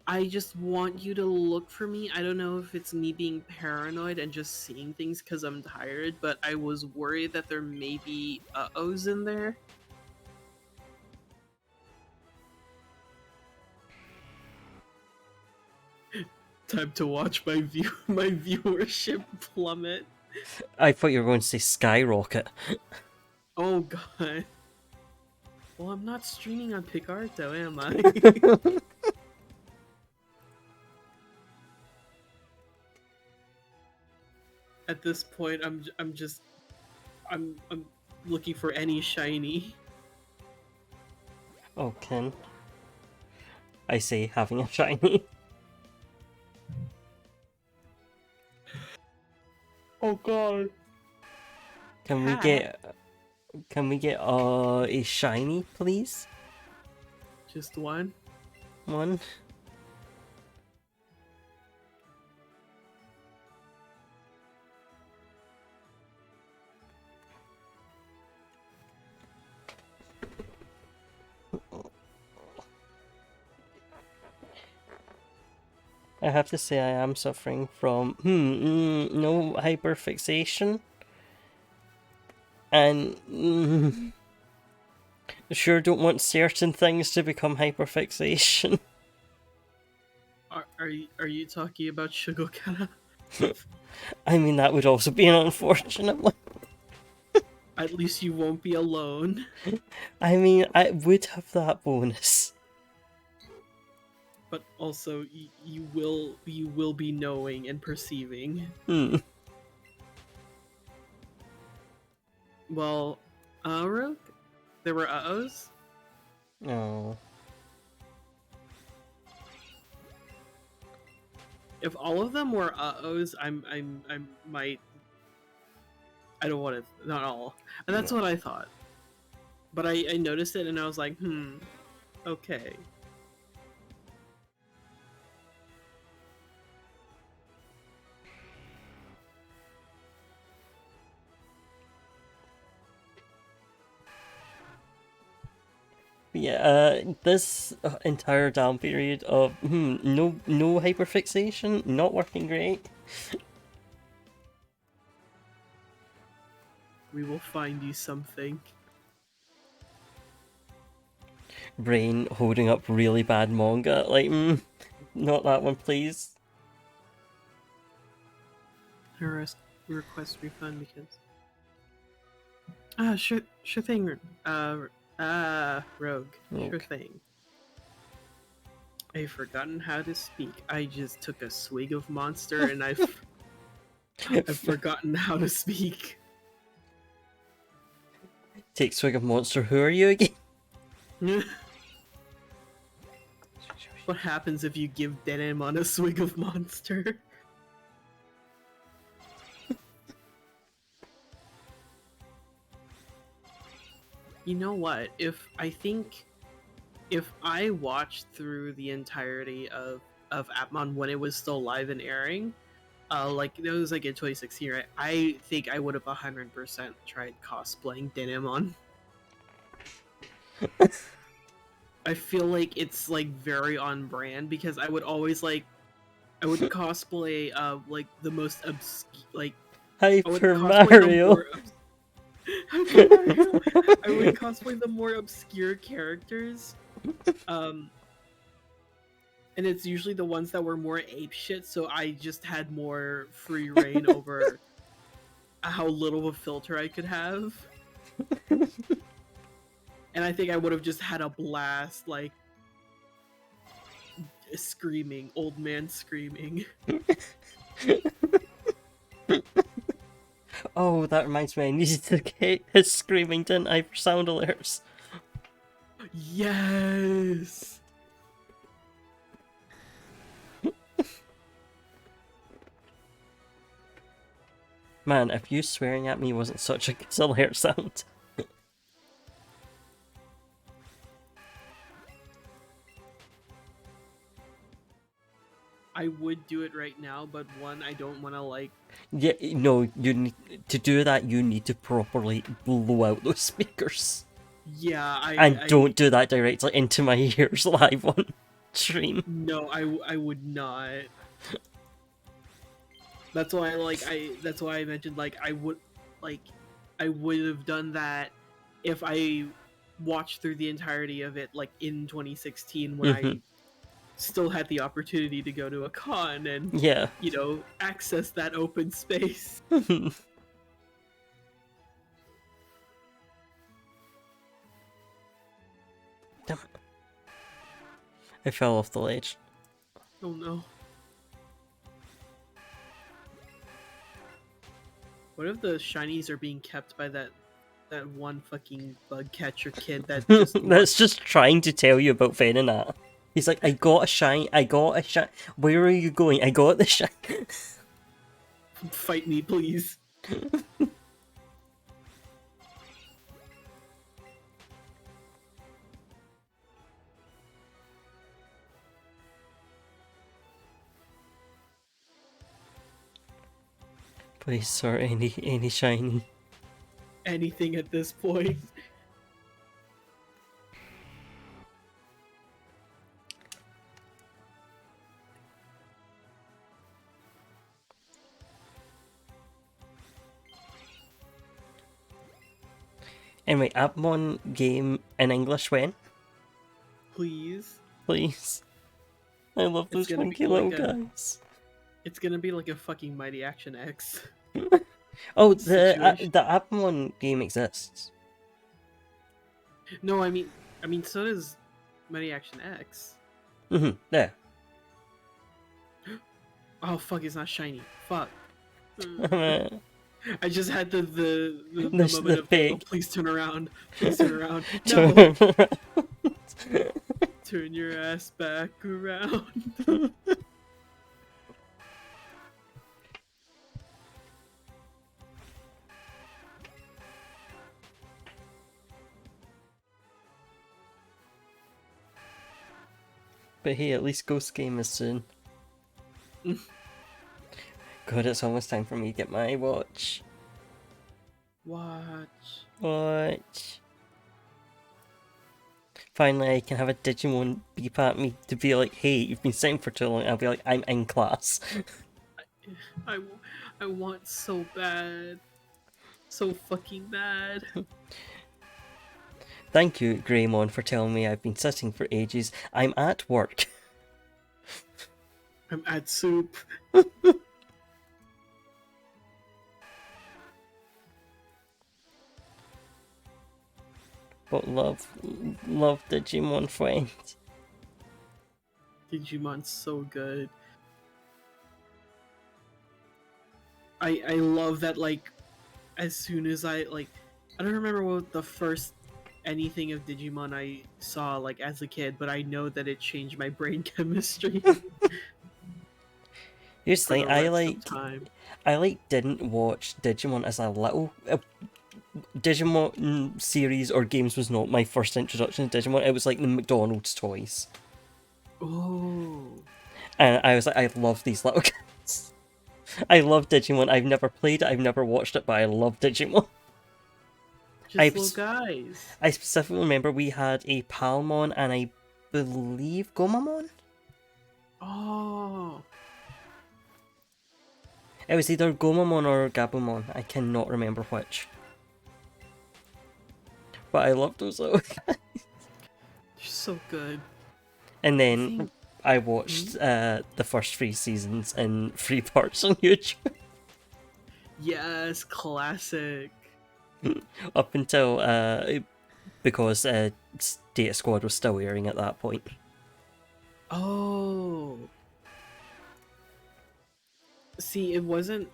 I just want you to look for me. I don't know if it's me being paranoid and just seeing things because I'm tired, but I was worried that there may be uh-ohs in there. Time to watch my viewership plummet. I thought you were going to say skyrocket. Oh god. Well, I'm not streaming on Picarto, am I? At this point, I'm looking for any shiny. Oh, Ken. I say having a shiny. Oh god. Can we get a shiny, please? Just one? One. I have to say I am suffering from no hyperfixation, and sure don't want certain things to become hyperfixation. Are you talking about Shugokara? I mean, that would also be an unfortunate one. At least you won't be alone. I mean, I would have that bonus. But also, you will be knowing and perceiving. Well, Rook? There were uh-ohs? No. If all of them were uh-ohs, I might... I don't want to... Not all. And that's what I thought. But I noticed it and I was like, okay. Yeah, this entire down period of no hyperfixation, not working great. We will find you something. Brain holding up really bad manga, like not that one, please. Request refund because... sure thing. Rogue. Sure thing. I've forgotten how to speak. I just took a swig of Monster and I've forgotten how to speak. Take swig of Monster. Who are you again? What happens if you give Denemon a swig of Monster? You know what? If I watched through the entirety of Appmon when it was still live and airing, like it was like in 2016, right? I think I would have 100% tried cosplaying Denemon. I feel like it's like very on brand because I would always I would cosplay like the most like Hyper Mario. I would cosplay the more obscure characters. And it's usually the ones that were more apeshit, so I just had more free reign over how little of a filter I could have. And I think I would have just had a blast, like screaming, old man screaming. Oh, that reminds me, I needed to get his screaming, didn't I, for sound alerts? Yes! Man, if you swearing at me wasn't such a good alert sound. I would do it right now, but one, I don't want to like... Yeah, no, you need to do that. You need to properly blow out those speakers. Yeah, don't do that directly into my ears live on. dream. No, I would not. That's why that's why I mentioned I would have done that if I watched through the entirety of it in 2016 when Mhm. I still had the opportunity to go to a con and Yeah. access that open space. Damn it. I fell off the ledge. Oh no. What if the shinies are being kept by that one fucking bug catcher kid that just That's just trying to tell you about Venonat. He's like, I got a shine. Where are you going? I got the shine. fight me, please. Please, sir, any shiny. Anything at this point. Anyway, Appmon game in English when? Please. Please. I love It's those gonna be funky little like a- guys. It's gonna be like a fucking Mighty Action X. Oh, situation. the Appmon game exists. No, I mean so does Mighty Action X. Yeah. Oh fuck, it's not shiny. Fuck. The I just had the moment of pig. oh, please turn around. Please turn around. Turn No. around. Turn your ass back around. But hey, at least Ghost Game is soon. God, it's almost time for me to get my watch. Watch. Finally, I can have a Digimon beep at me to be like, hey, you've been sitting for too long. I'll be like, I'm in class. I want so bad. So fucking bad. Thank you, Greymon, for telling me I've been sitting for ages. I'm at work. I'm at soup. But love Digimon friend. Digimon's so good. I love that as soon as I don't remember what the first anything of Digimon I saw as a kid, but I know that it changed my brain chemistry Here's the for thing, the rest of time. I didn't watch Digimon as a little. Digimon series or games was not my first introduction to Digimon. It was like the McDonald's toys. Oh. And I was like, I love these little guys. I love Digimon. I've never played it, I've never watched it, but I love Digimon. Just little guys. I specifically remember we had a Palmon and I believe Gomamon? Oh. It was either Gomamon or Gabumon. I cannot remember which. But I loved those little guys. They're so good. And then I watched the first 3 seasons in 3 parts on YouTube. Yes, classic. Up until, because Data Squad was still airing at that point. Oh. See, it wasn't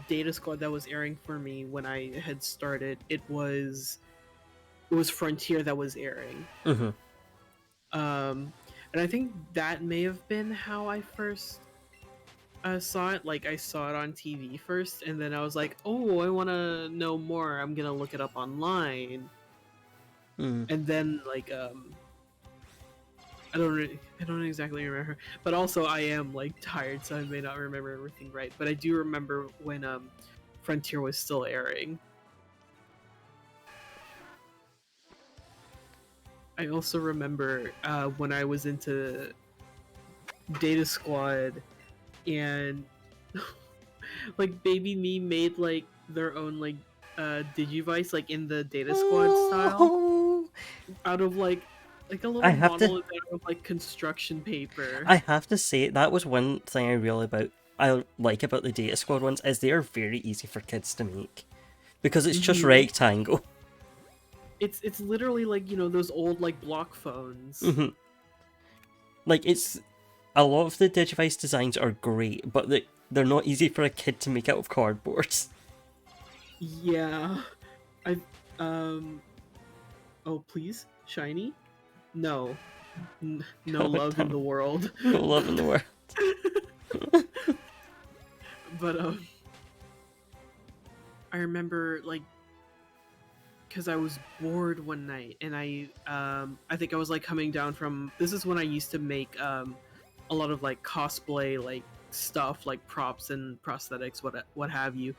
Data Squad that was airing for me when I had started. It was Frontier that was airing. Mm-hmm. And I think that may have been how I first saw it. I saw it on TV first, and then I was like, "Oh, I want to know more. I'm gonna look it up online." And then I don't exactly remember, but also I am tired, so I may not remember everything right. But I do remember when Frontier was still airing. I also remember when I was into Data Squad and like Baby Me made like their own like Digivice like in the Data Squad style Oh, out of like a I little have to. monolith out of like construction paper. I have to say that was one thing I like about the Data Squad ones is they are very easy for kids to make because it's just Mhm. rectangle. It's literally like, you know, those old like block phones. Like it's a lot of the Digivice designs are great, but they're not easy for a kid to make out of cardboard. Yeah. I um oh please, shiny? No. No Oh, love in the damn. world. No love in the world. But I remember like because I was bored one night and I think I was like coming down from this is when I used to make a lot of like cosplay like stuff like props and prosthetics what have you,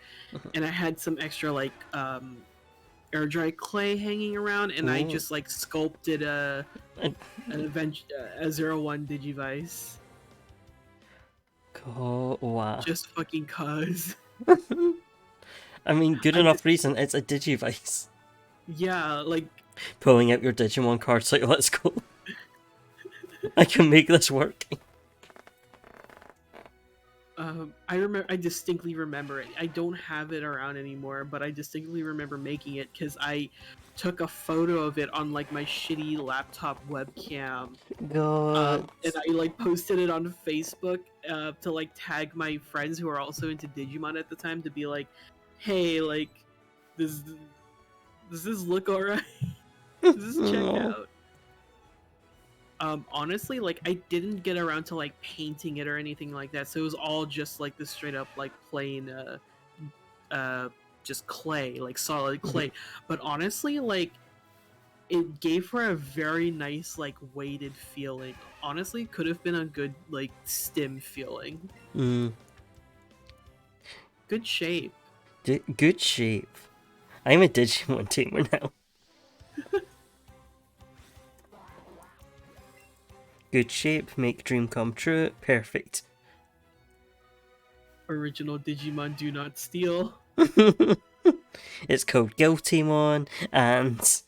and I had some extra like air dry clay hanging around and I Ooh. just like sculpted And- an event a 01 Digivice Oh, wow. just fucking cuz. I mean, good I enough just reason. It's a Digivice. yeah like Pulling out your Digimon cards like, let's go. I can make this work. I distinctly remember it. I don't have it around anymore, but I distinctly remember making it because I took a photo of it on like my shitty laptop webcam, God. and I like posted it on Facebook to like tag my friends who are also into Digimon at the time to be like, "Hey, like, does does this look alright? Does this check Oh. out?" Honestly, like I didn't get around to like painting it or anything like that, so it was all just like the straight up like plain uh just clay, like solid clay. But honestly, like it gave her a very nice like weighted feeling. Honestly, could have been a good like stim feeling. Mm. Good shape. Good shape. I'm a Digimon tamer now. Good shape, make dream come true. Perfect. Original Digimon do not steal. It's called Guiltymon, and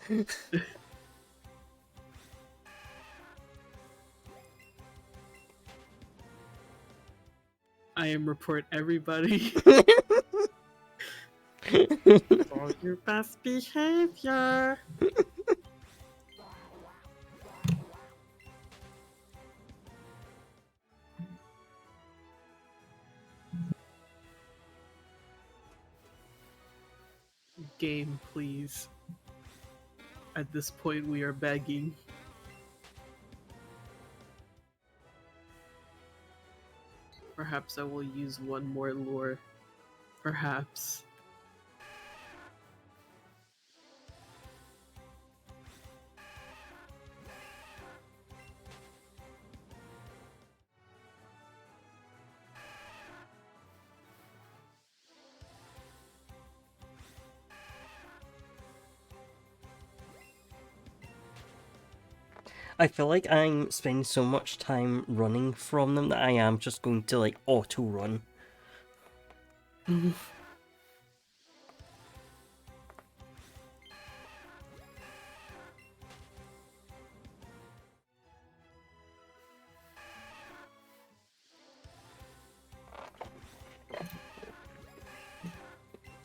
I am report everybody for your best behavior. Game, please. At this point, we are begging. Perhaps I will use one more lure. Perhaps. I feel like I'm spending so much time running from them that I am just going to like auto run.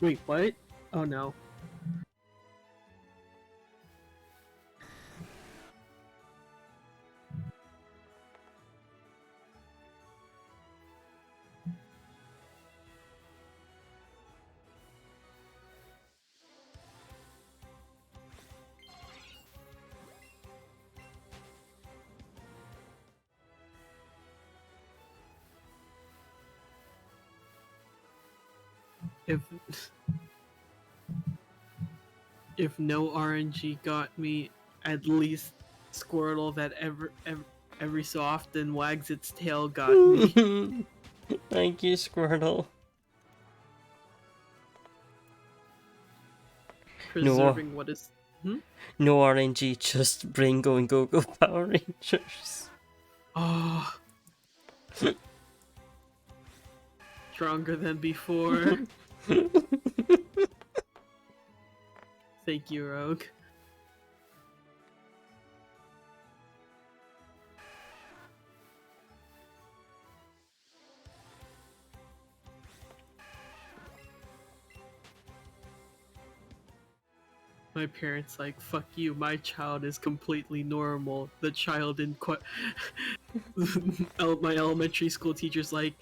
Wait, what? Oh no. If if no RNG got me, at least Squirtle that every so often wags its tail got me. Thank you, Squirtle. No, Preserving what is Hmm? No RNG, just brain going go Power Rangers. Oh. Stronger than before. Thank you, Rogue. My parents like, fuck you, my child is completely normal. The child in my elementary school teacher's like,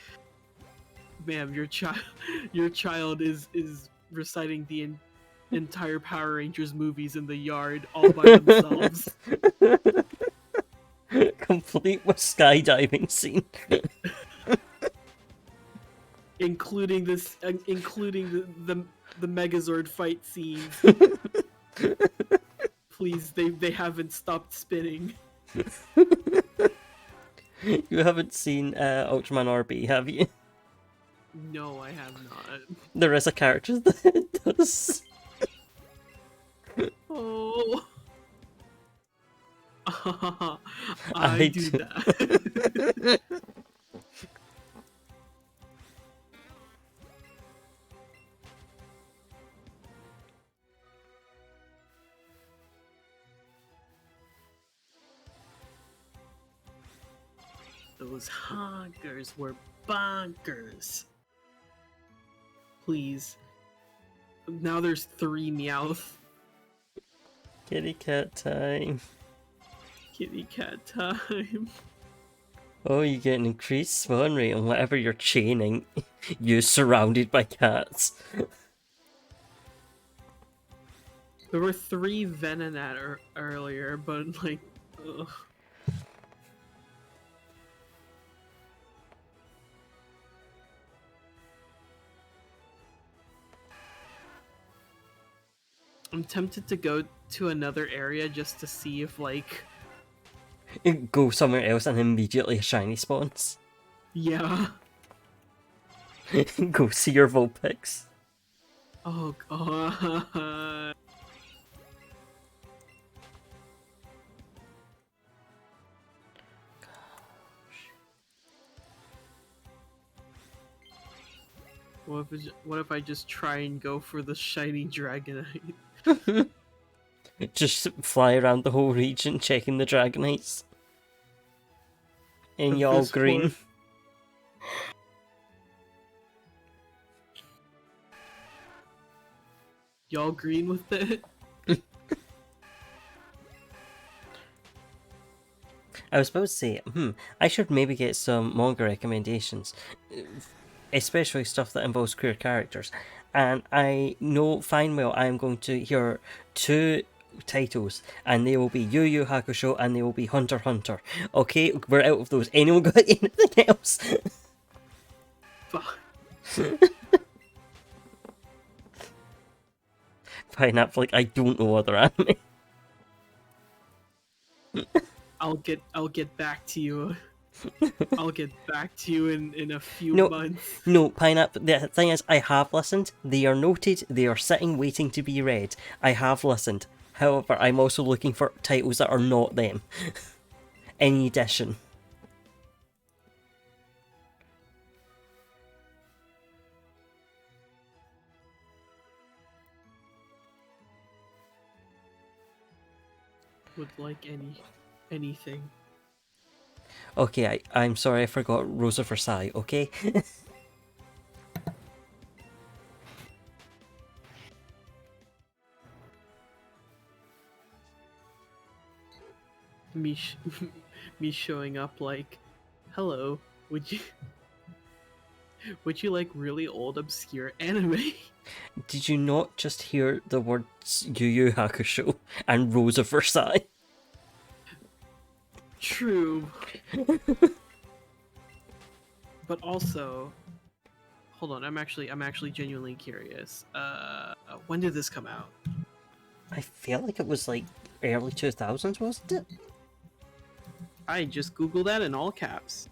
ma'am, your child is reciting the entire Power Rangers movies in the yard all by themselves. Complete with skydiving scene. including the Megazord fight scenes. Please, they haven't stopped spinning. You haven't seen Ultraman RB, have you? No, I have not. There is a character that does. Oh. I I do do. that. Those honkers were bonkers. Please. Now there's 3 Meowth. Kitty cat time. Kitty cat time. Oh, you get an increased spawn rate on whatever you're chaining. You're surrounded by cats. There were 3 Venonat earlier, but like, ugh. I'm tempted to go to another area just to see if like, Go somewhere else and immediately a shiny spawns. yeah. Go see your Vulpix. Oh god. What if I just try and go for the shiny Dragonite? Just fly around the whole region checking the Dragonites. And At y'all this green. point- Y'all green with it? I was supposed to say, I should maybe get some manga recommendations, especially stuff that involves queer characters. And I know fine well I am going to hear 2 titles, and they will be Yu Yu Hakusho and they will be Hunter x Hunter. Okay, we're out of those. Anyone got anything else? Fuck. Pineapple, like, I don't know other anime. I'll get back to you. I'll get back to you in a few No, months. no, Pineapple, the thing is, I have listened. They are noted. They are sitting waiting to be read. I have listened. However, I'm also looking for titles that are not them. Any addition. Would like anything. Okay, I'm sorry I forgot Rosa Versailles, okay? Me me showing up like, hello, would you like really old obscure anime? Did you not just hear the words Yu Yu Hakusho and Rosa Versailles? True. But also, hold on, I'm actually genuinely curious. When did this come out? I feel like it was like early 2000s, wasn't it? I just googled that in all caps.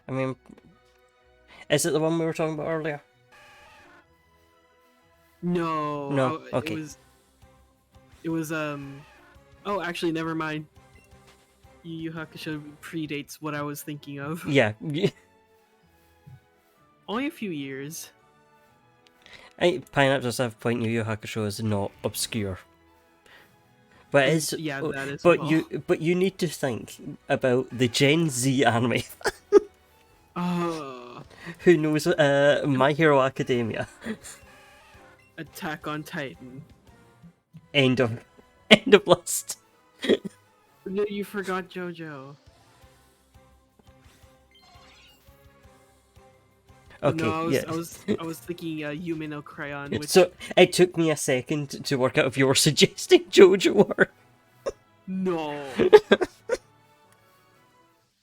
I mean, Is it the one we were talking about earlier? No, No? Okay. It was Oh, actually, never mind. Yu Yu Hakusho predates what I was thinking of. Yeah. Only a few years. Pineapple does have a point. Yu Yu Hakusho is not obscure, but it is. Yeah, that is But well. you need to think about the Gen Z anime. Who knows My Hero Academia? Attack on Titan. End of list. No, you forgot JoJo. Okay, No, yeah. I was thinking Yume no Crayon, which So it took me a second to work out if you were suggesting JoJo or. no.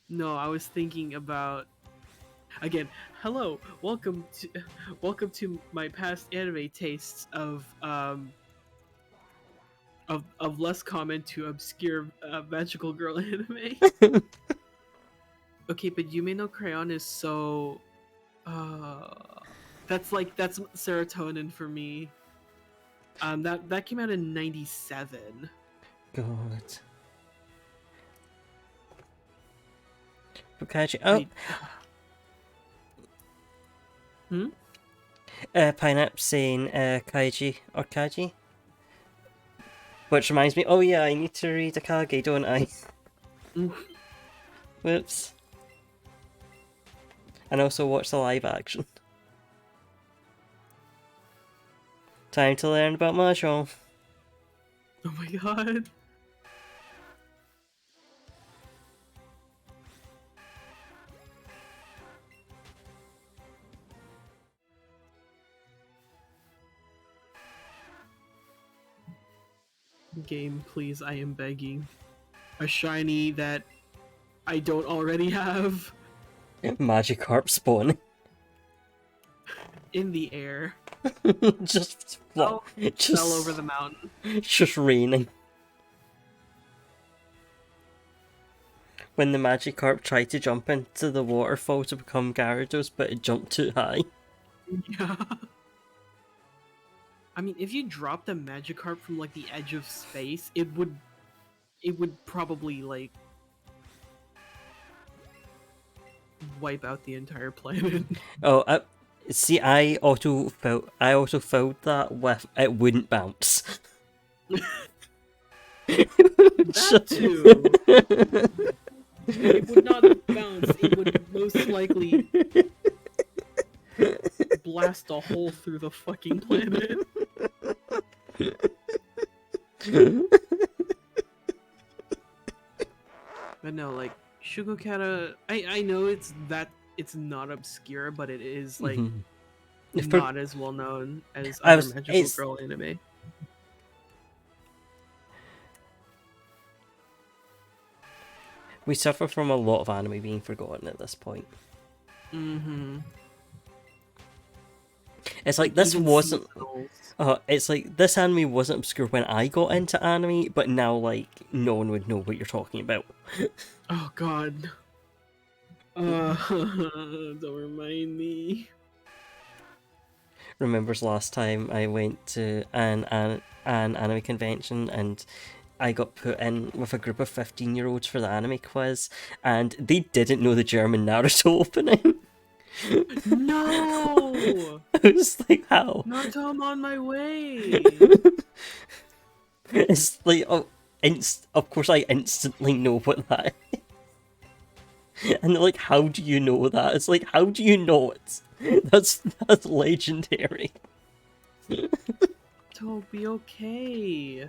No, I was thinking about again. Hello, welcome to my past anime tastes of less common to obscure magical girl anime. Okay, but Yume no Crayon is so that's serotonin for me. That came out in '97. God. Bukaji. Oh. Pineapple saying Kaiji or Kaji. Which reminds me, oh yeah, I need to read Akage, don't I? Whoops. And also watch the live action. Time to learn about Mahjong. Oh my god. Game, please, I am begging. A shiny that I don't already have. Magikarp spawn. In the air. Just fell over the mountain. Just raining. When the Magikarp tried to jump into the waterfall to become Gyarados, but it jumped too high. Yeah. I mean, if you dropped a Magikarp from like the edge of space, it would probably like wipe out the entire planet. Oh, see, I also felt that with it wouldn't bounce. That too. It would not bounce. It would most likely blast a hole through the fucking planet. But no, like Shugokata, I know it's not obscure, but it is like not as well known as other magical girl anime. We suffer from a lot of anime being forgotten at this point. It's like this wasn't. It's like this anime wasn't obscure when I got into anime, but now like no one would know what you're talking about. Oh god. Don't remind me. Remembers last time I went to an anime convention and I got put in with a group of 15-year-olds for the anime quiz, and they didn't know the German Naruto opening. No! I was like, how? Naruto, I'm on my way! It's like, of course I instantly know what that is. And they're like, how do you know that? It's like, how do you know it? That's legendary. It'll be okay.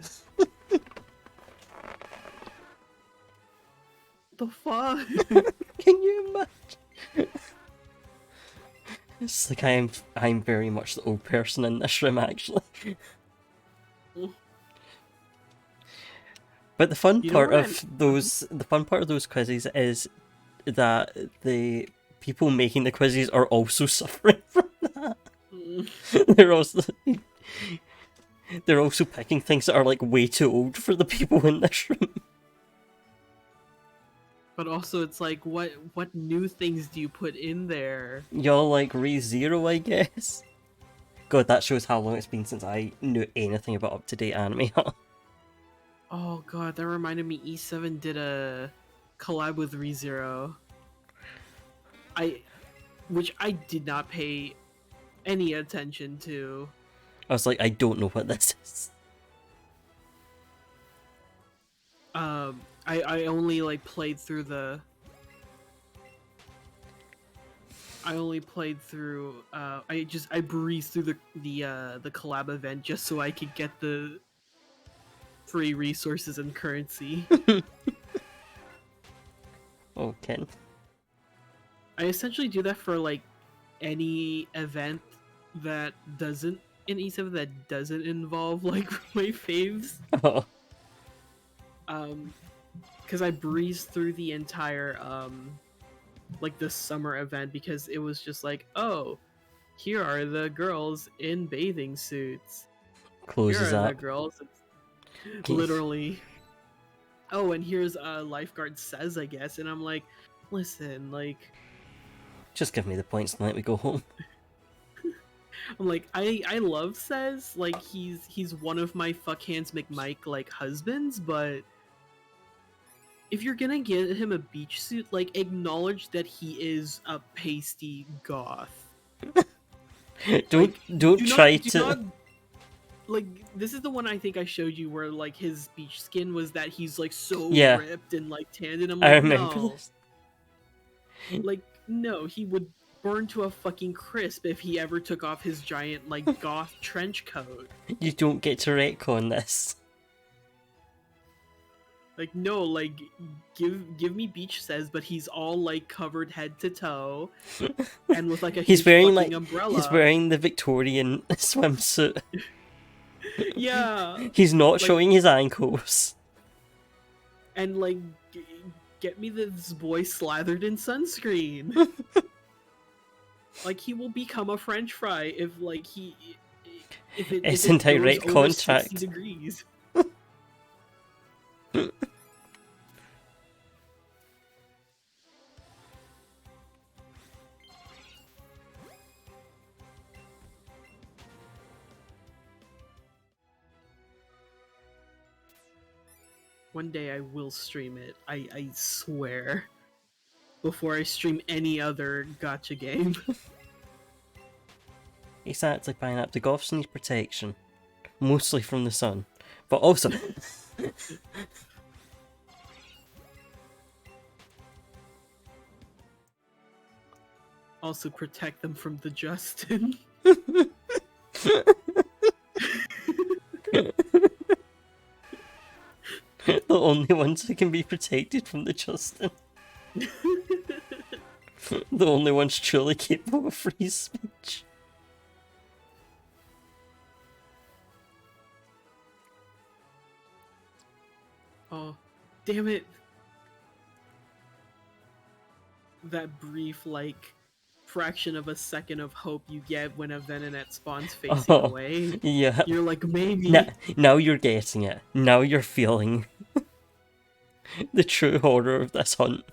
The fuck? Can you imagine? It's like I'm very much the old person in this room, actually. But the fun part of those quizzes is that the people making the quizzes are also suffering from that. They're also picking things that are like way too old for the people in this room. But also, it's like, what new things do you put in there? Y'all like ReZero, I guess? God, that shows how long it's been since I knew anything about up-to-date anime. Oh god, that reminded me. E7 did a collab with ReZero. Which I did not pay any attention to. I was like, I don't know what this is. I only like played through the. I only played through. I breezed through the collab event just so I could get the free resources and currency. Oh, Ken. I essentially do that for like any event that doesn't in E7 that doesn't involve like my faves. Oh. Because I breezed through the entire like the summer event because it was just like, oh, here are the girls in bathing suits. Closes Here are up. the girls. Literally. Oh, and here's lifeguard says, I guess, and I'm like, listen, like, Just give me the points and let me go home. I'm like, I love says, like he's one of my fuck hands McMike like husbands, but if you're gonna get him a beach suit, like acknowledge that he is a pasty goth. don't Do try not, do to. not, like this is the one I think I showed you where like his beach skin was that he's like so Yeah. ripped and like tanned, and I'm I like, remember no. this. Like, no, he would burn to a fucking crisp if he ever took off his giant like goth trench coat. You don't get to retcon this. Like, no, like give me beach says, but he's all like covered head to toe and with like a He's huge wearing fucking like umbrella. he's wearing the Victorian swimsuit. Yeah. He's not Like, showing his ankles. and like get me this boy slathered in sunscreen. Like he will become a French fry if like he if it It's if it in direct goes over contact. 60 degrees. One day I will stream it. I swear. Before I stream any other gacha game. Exactly, Pineapple. The goths need protection. Mostly from the sun. But also... Also protect them from the Justin. The only ones who can be protected from the Justin. The only ones truly capable of free speech. Oh, damn it. That brief, like, fraction of a second of hope you get when a Venonat spawns facing away. Yeah. You're like, maybe. Now you're getting it. Now you're feeling the true horror of this hunt.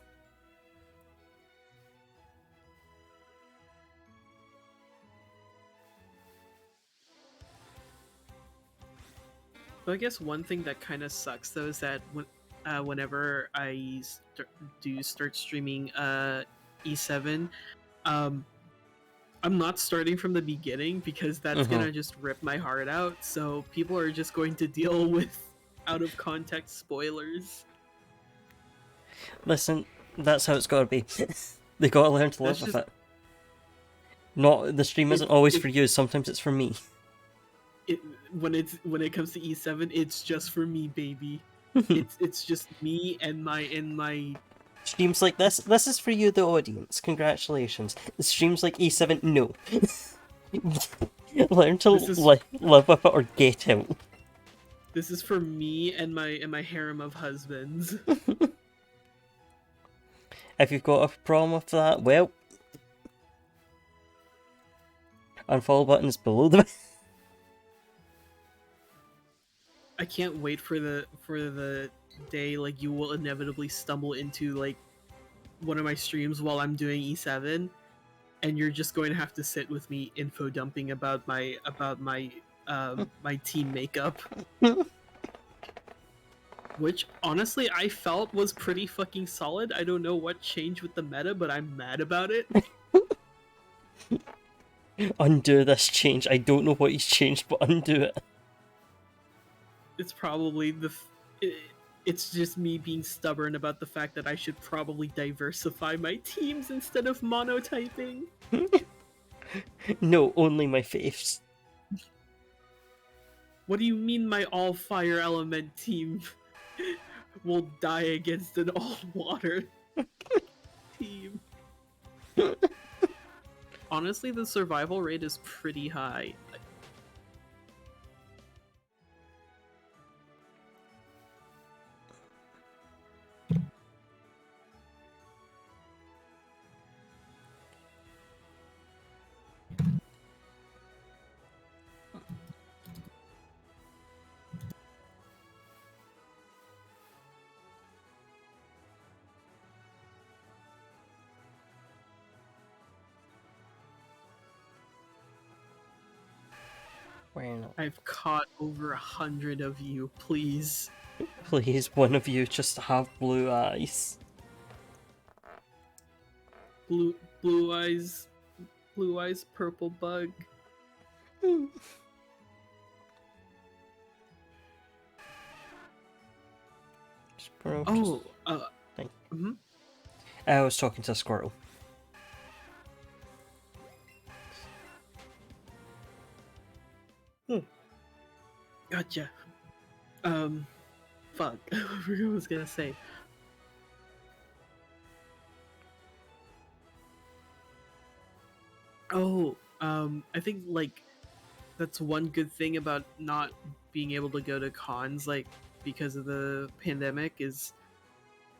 So I guess one thing that kind of sucks though is that whenever I start streaming E7, I'm not starting from the beginning because that's gonna just rip my heart out. So people are just going to deal with out of context spoilers. Listen, that's how it's gotta be. They gotta learn to live with it. Not the stream isn't always for you. Sometimes it's for me. When it comes to E7, it's just for me, baby. it's just me and my streams like this. This is for you, the audience. Congratulations. The streams like E7, no. Learn to live with it or get out. This is for me and my harem of husbands. If you've got a problem with that, well, unfollow button is below the. I can't wait for the day like you will inevitably stumble into like one of my streams while I'm doing E7, and you're just going to have to sit with me info dumping about my my team makeup, which honestly I felt was pretty fucking solid. I don't know what changed with the meta, but I'm mad about it. Undo this change. I don't know what he's changed, but undo it. It's probably it's just me being stubborn about the fact that I should probably diversify my teams instead of monotyping. No, only my faves. What do you mean my all fire element team will die against an all water team? Honestly, the survival rate is pretty high. I've caught over 100 of you, please. Please, one of you just have blue eyes. Blue eyes, purple bug. Squirrel, Oh, I was talking to a squirrel. Gotcha. Fuck. I was gonna say. Oh, I think like that's one good thing about not being able to go to cons, like because of the pandemic, is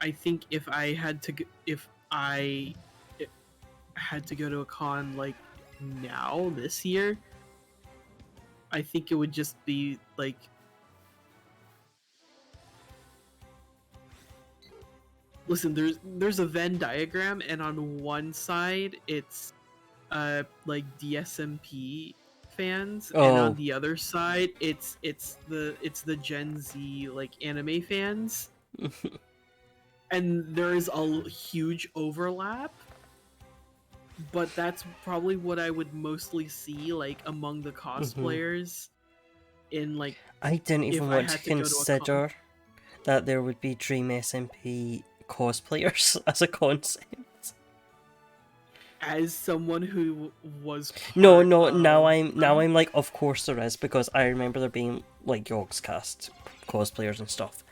I think if I had to had to go to a con like now this year, I think it would just be like listen, there's a Venn diagram, and on one side it's like DSMP fans, and on the other side it's the Gen Z like anime fans. And there is a huge overlap, but that's probably what I would mostly see like among the cosplayers in like I didn't even want to go to a consider that there would be Dream SMP cosplayers as a concept. As someone who was No, now I'm like, of course there is, because I remember there being like Yogscast cosplayers and stuff.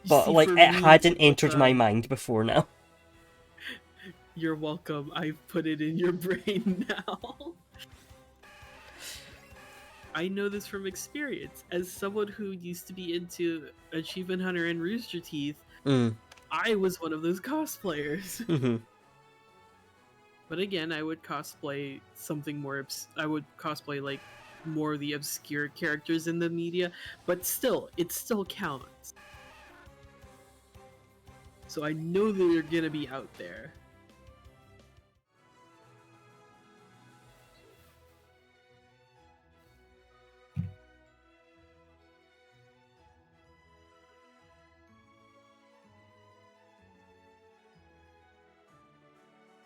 But see, like for it me, hadn't it's entered my mind before now. You're welcome. I've put it in your brain now. I know this from experience. As someone who used to be into Achievement Hunter and Rooster Teeth, I was one of those cosplayers. But again, I would cosplay something more. I would cosplay like more of the obscure characters in the media, but still, it still counts. So I know that they're gonna be out there.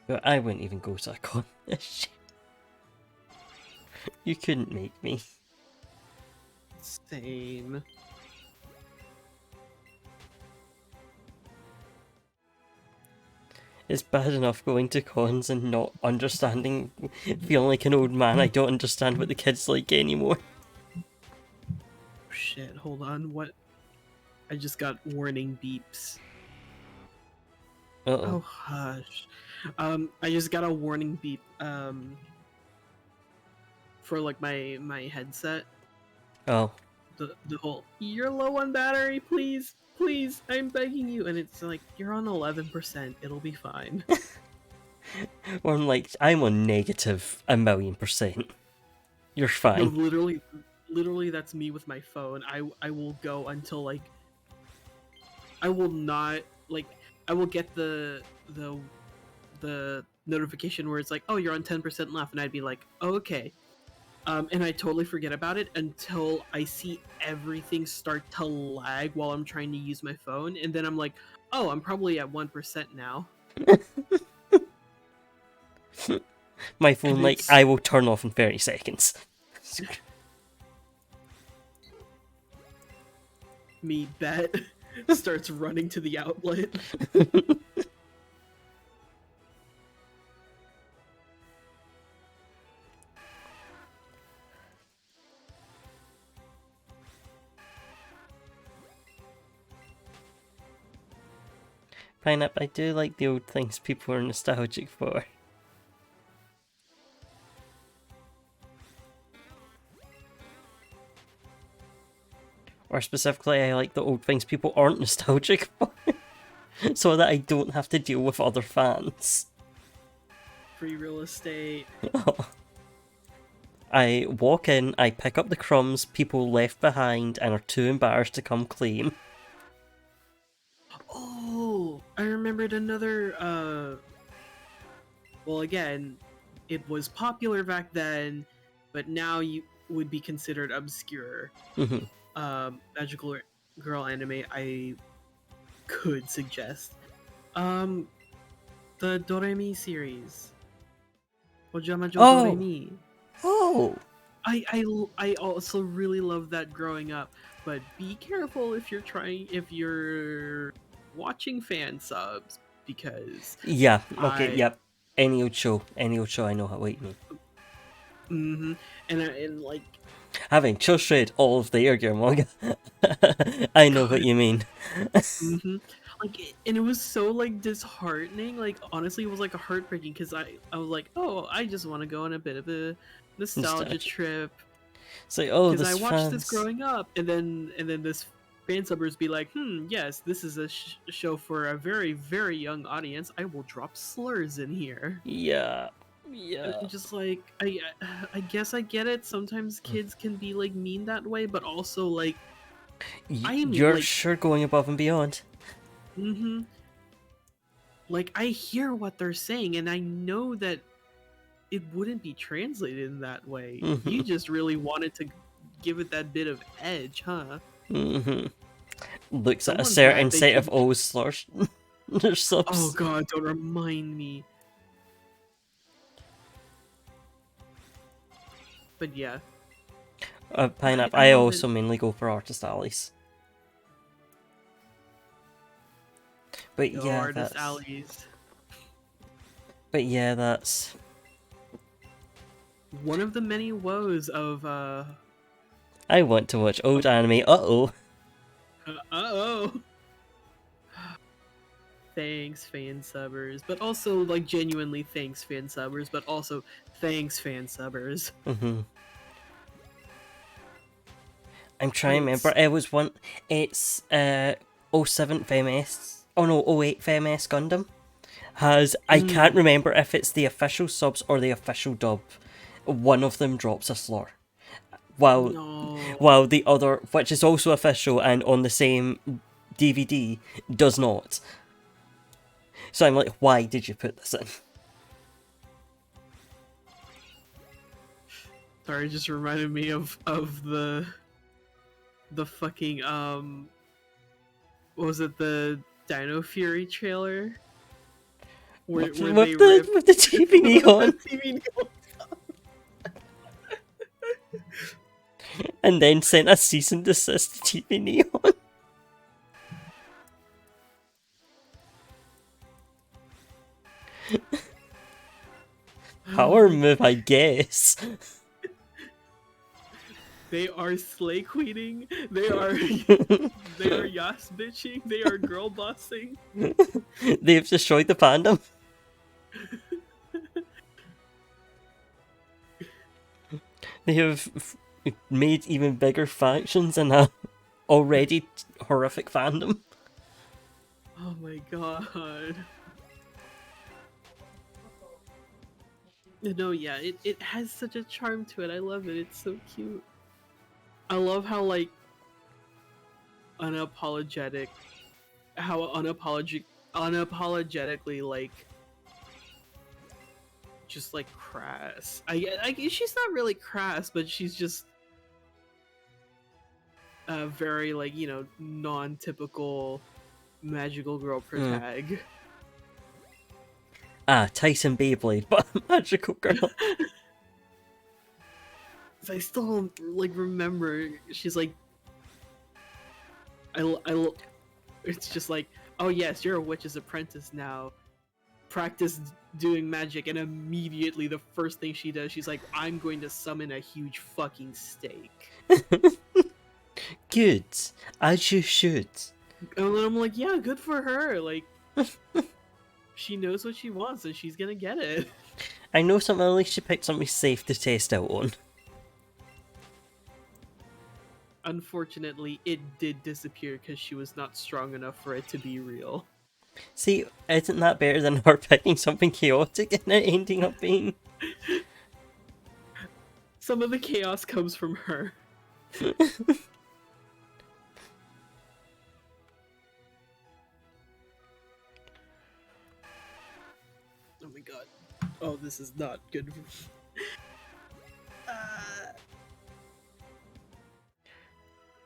But I wouldn't even go to a con this year. You couldn't make me. Same. It's bad enough going to cons and not understanding, feeling like an old man. I don't understand what the kids like anymore. Shit, hold on. What? I just got warning beeps. Uh-oh. Oh, hush. I just got a warning beep, for like my headset. Oh. The whole, you're low on battery, please, I'm begging you. And it's like, you're on 11%, it'll be fine. Or I'm like, I'm on negative 1,000,000%. You're fine. No, literally that's me with my phone. I will go until like, I will not, like, I will get the notification where it's like, oh, you're on 10% left, and I'd be like, oh, okay. And I totally forget about it until I see everything start to lag while I'm trying to use my phone, and then I'm like, oh, I'm probably at 1% now. My phone, And like, it's I will turn off in 30 seconds. me bet starts running to the outlet. Pineapple, I do like the old things people are nostalgic for. Or specifically, I like the old things people aren't nostalgic for. So that I don't have to deal with other fans. Free real estate. I walk in, I pick up the crumbs people left behind and are too embarrassed to come claim. Oh, I remembered another, well, again, it was popular back then, but now you would be considered obscure. Mhm. Magical girl anime I could suggest. The Doremi series. Ojama Jo Oh! Doremi. Oh! I also really loved that growing up, but be careful if you're watching fan subs, because Yeah, okay, yep. Any old show, I know what you mean. and like, Having just read all of the Air manga, I know what you mean. like, and it was so like disheartening. Like, honestly, it was like heartbreaking, because I was like, oh, I just want to go on a bit of a nostalgia trip, It's like, oh, because this I watched this fans. growing up, and then this fan subbers be like, yes, this is a show for a very, very young audience. I will drop slurs in here. Yeah. And just like, I guess I get it. Sometimes kids can be like mean that way, but also like, I am You're like, sure going above and beyond. like, I hear what they're saying, and I know that it wouldn't be translated in that way. You just really wanted to give it that bit of edge, huh? Looks at a Someone's certain mad they set of can... old slurs. There's subs. Oh god, don't remind me. But yeah. Pineapple, I I love also it. mainly go for artist alleys. But Yo, yeah, artist that's... alleys. But yeah, that's... One of the many woes of, I want to watch old anime, uh-oh. uh-oh. Thanks, fan subbers. But also, like, genuinely thanks, fan subbers. But also, thanks, fan subbers. I'm trying to remember, it was one... It's, '07 FMS... Oh no, '08 FMS Gundam. I can't remember if it's the official subs or the official dub. One of them drops a slur. While the other, which is also official and on the same DVD, does not. So I'm like, why did you put this in? Sorry, it just reminded me of the fucking, what was it, the Dino Fury trailer? Where With they the TV neon. And then sent a cease and desist to TV neon. Power move, I guess. They are slay queening. They are yas bitching. They are girl bossing. They've destroyed the fandom. They have made even bigger factions in a already horrific fandom. Oh my god. No, yeah, it has such a charm to it. I love it. It's so cute. I love how, like, unapologetic, unapologetically like just like crass. I she's not really crass, but she's just very like, you know, non-typical magical girl protag. Ah, Tyson Beyblade, but a magical girl. I still like remember she's like it's just like, oh yes, you're a witch's apprentice now. Practice doing magic, and immediately the first thing she does, she's like, I'm going to summon a huge fucking steak. Good, as you should. And then I'm like, yeah, good for her. Like, she knows what she wants, and she's gonna get it. I know something, at least she picked something safe to test out on. Unfortunately, it did disappear because she was not strong enough for it to be real. See, isn't that better than her picking something chaotic and it ending up being... Some of the chaos comes from her. Oh my god. Oh, this is not good.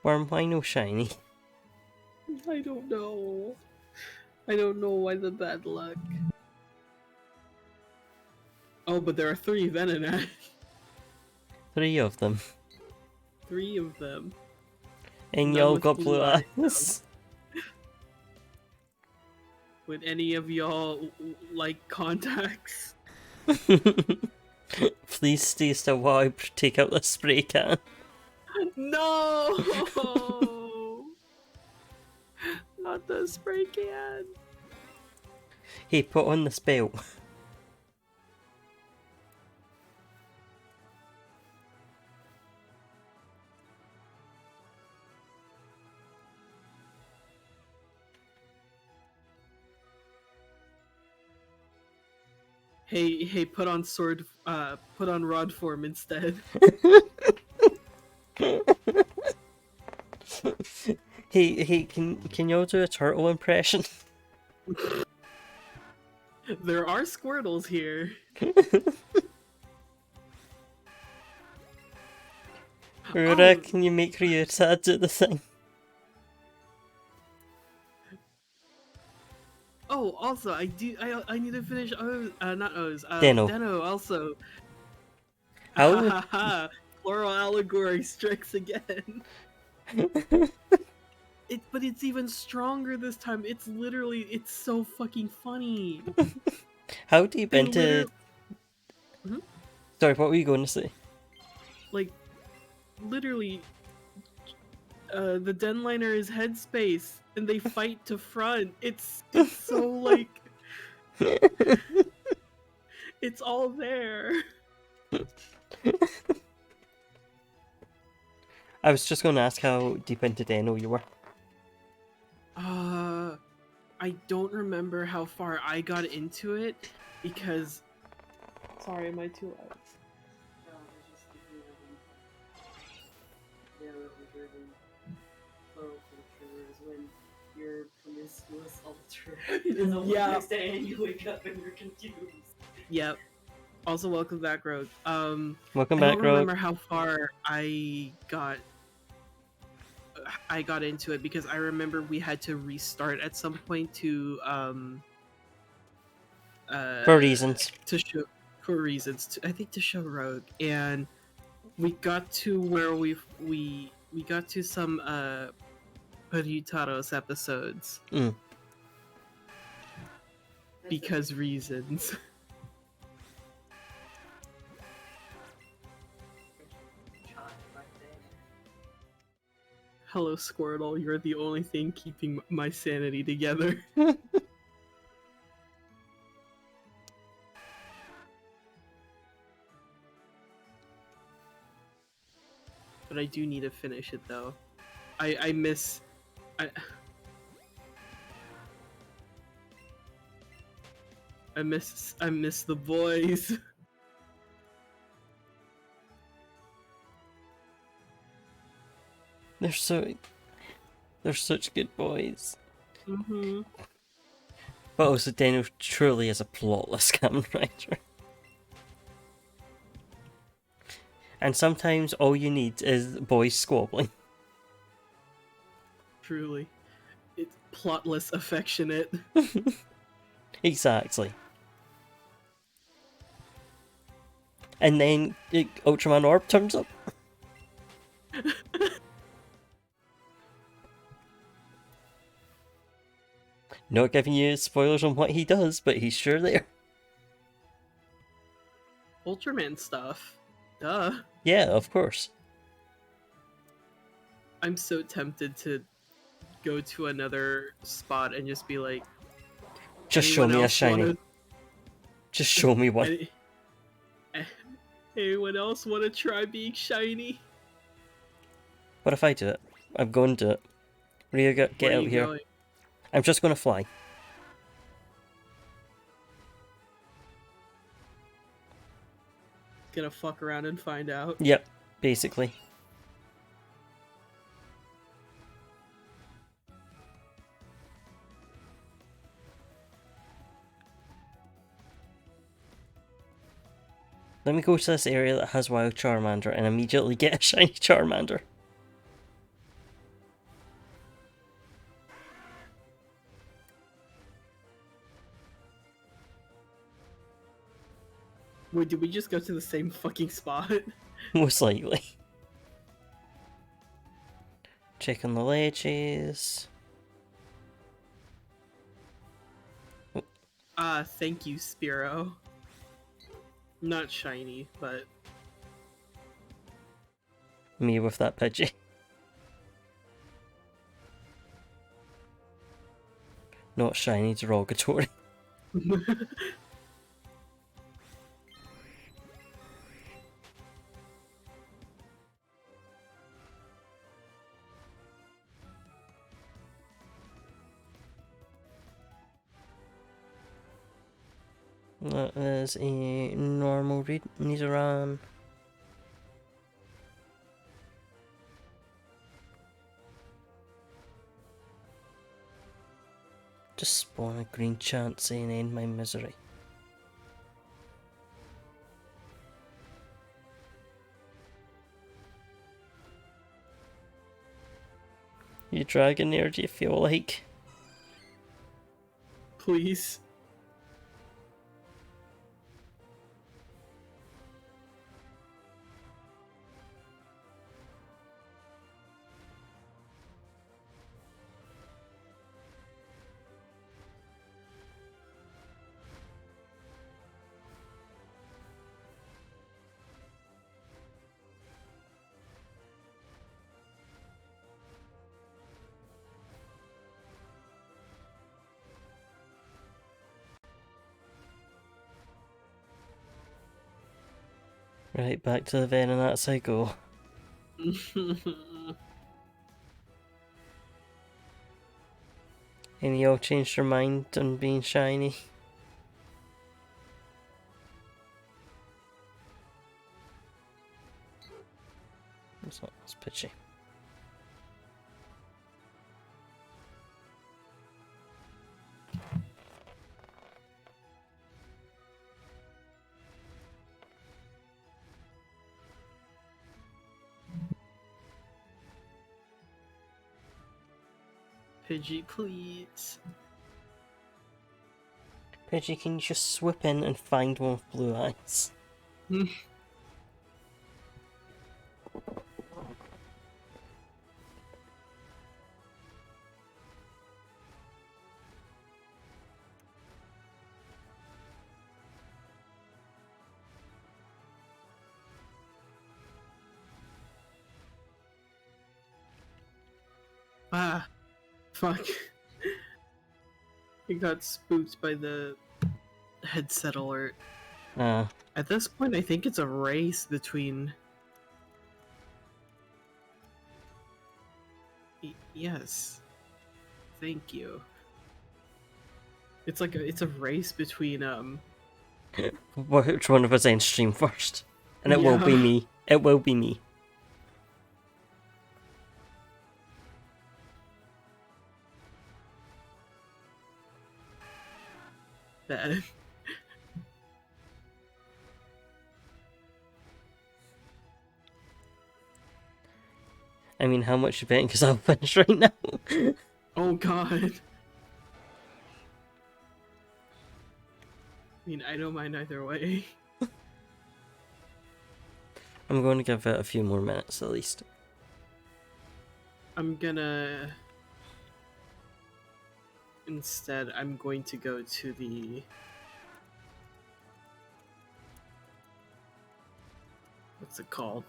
Worm, why no shiny? I don't know. I don't know why the bad luck. Oh, but there are 3 Venonat. 3 of them. 3 of them. And None y'all with got blue blue eyes, eyes. Would any of y'all like contacts? Please stay still while I take out the spray can. No! Not the spray can. Hey, put on the spell. Hey, put on rod form instead. Hey, can y'all do a turtle impression? There are Squirtles here. Aurora, can you make Ryuta do the thing? Oh, also, I need to finish O's, not O's, Deno. Deno also. How? Floral allegory strikes again. But it's even stronger this time. It's so fucking funny. How deep They into... Mhm. Sorry, what were you going to say? Like, literally, the Denliner is headspace, and they fight to front. It's so, like... It's all there. I was just going to ask how deep into Deno you were. I don't remember how far I got into it, because... Sorry, am I too loud? When you're promiscuous ultra Yeah. and you wake up and you're confused. Yep. Also, welcome back, Rogue. Welcome I back, don't Rogue. remember how far I got into it, because I remember we had to restart at some point to For reasons. I think to show Rogue, and we got to where we got to some Ryutaro's episodes. Mm. Because reasons. Hello, Squirtle. You're the only thing keeping my sanity together. But I do need to finish it, though. I miss the boys. They're such good boys. Mm-hmm. But also, Daniel truly is a plotless Kamen Rider. And sometimes all you need is boys squabbling. Truly. It's plotless affectionate. Exactly. And then Ultraman Orb turns up. Not giving you spoilers on what he does, but he's sure there. Ultraman stuff. Duh. Yeah, of course. I'm so tempted to go to another spot and just be like, Just show anyone me a else shiny. wanna- Just show me one. Anyone else want to try being shiny? What if I do it? I'm going to do it. Ryo, get Where are out you here. going? I'm just going to fly. Gonna fuck around and find out. Yep, basically. Let me go to this area that has Wild Charmander and immediately get a shiny Charmander. Wait, did we just go to the same fucking spot? Most likely. Checking the ledges. Thank you, Spiro. Not shiny, but Me with that Pidgey. Not shiny, derogatory. That is a normal read. Nidoran. Just spawn a green Chansey and end my misery. You Dragonair, do you feel like? please. Right, back to the Venonats I go. Any y'all changed your mind on being shiny? It's not as pitchy. Pidgey, please. Pidgey, can you just swoop in and find one with blue eyes? Fuck. I got spooked by the headset alert. At this point, I think it's a race between... Yes. Thank you. It's like it's a race between, Which one of us ends stream first? And it will be Yeah. me. It will be me. bad. I mean, how much you betting? Because I'll finish right now. Oh god. I mean, I don't mind either way. I'm going to give it a few more minutes at least. I'm gonna... Instead, I'm going to go to the... What's it called?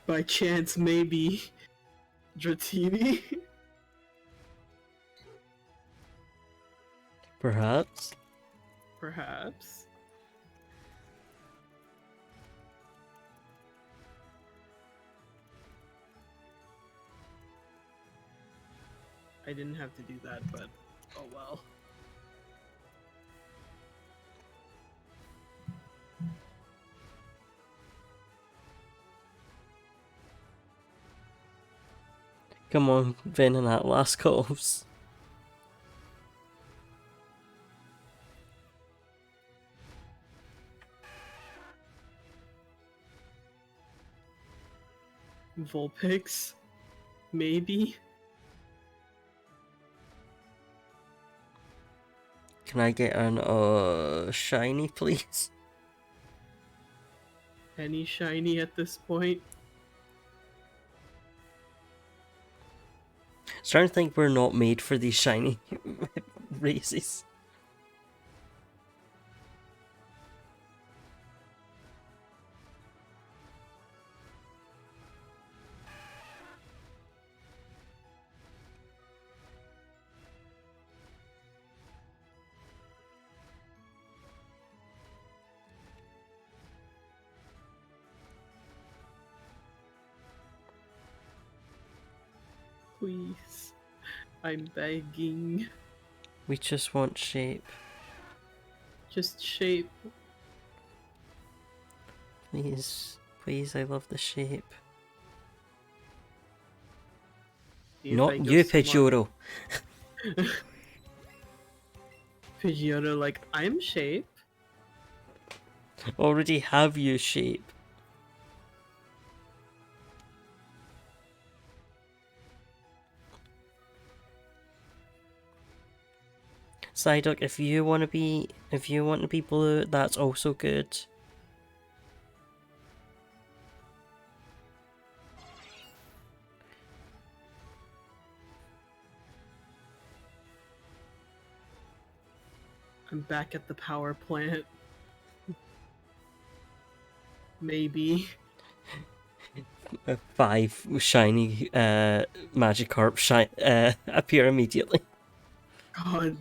By chance, maybe... Dratini? Perhaps. Perhaps. I didn't have to do that, but oh well. Come on, Venonat, last calls. Vulpix? Maybe? Can I get an shiny, please? Any shiny at this point? Starting to think we're not made for these shiny races. Please. I'm begging. We just want shape. Just shape. Please. Please, I love the shape. See if I Not go you, smart. Pidgeotto. Pidgeotto, like, I'm shape. Already have you shape. Psyduck, if you want to be blue, that's also good. I'm back at the power plant. Maybe. 5 shiny Magikarp appear immediately. God.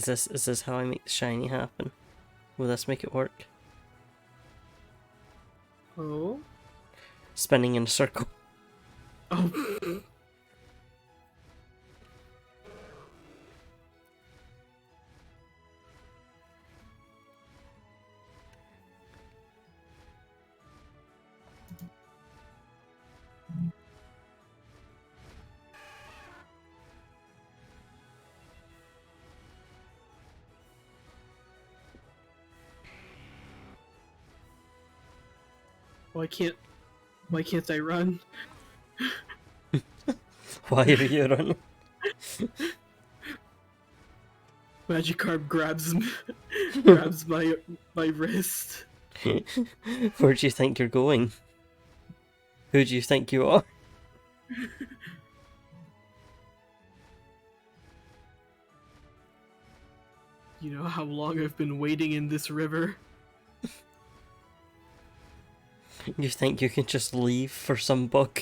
Is this how I make the shiny happen? Will this make it work? Oh? Spinning in a circle. Oh. Why can't I run? Why are you running? Magikarp grabs my wrist. Where do you think you're going? Who do you think you are? You know how long I've been waiting in this river? You think you can just leave for some bug?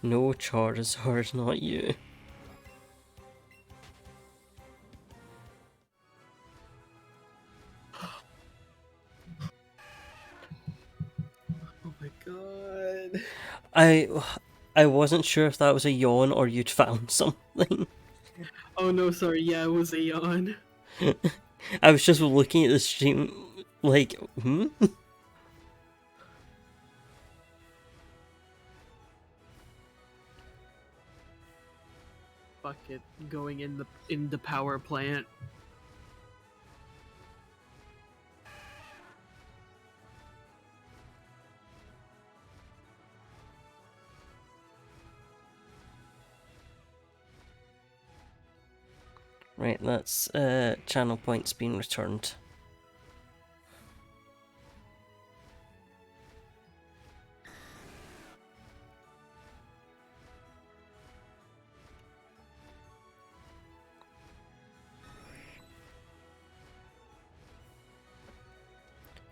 No, Charizard, not you. Oh my god. I wasn't sure if that was a yawn or you'd found something. Oh no, sorry. Yeah, it was a yawn. I was just looking at the stream like, hmm? Fuck it. Going in the power plant. Right, that's channel points being returned.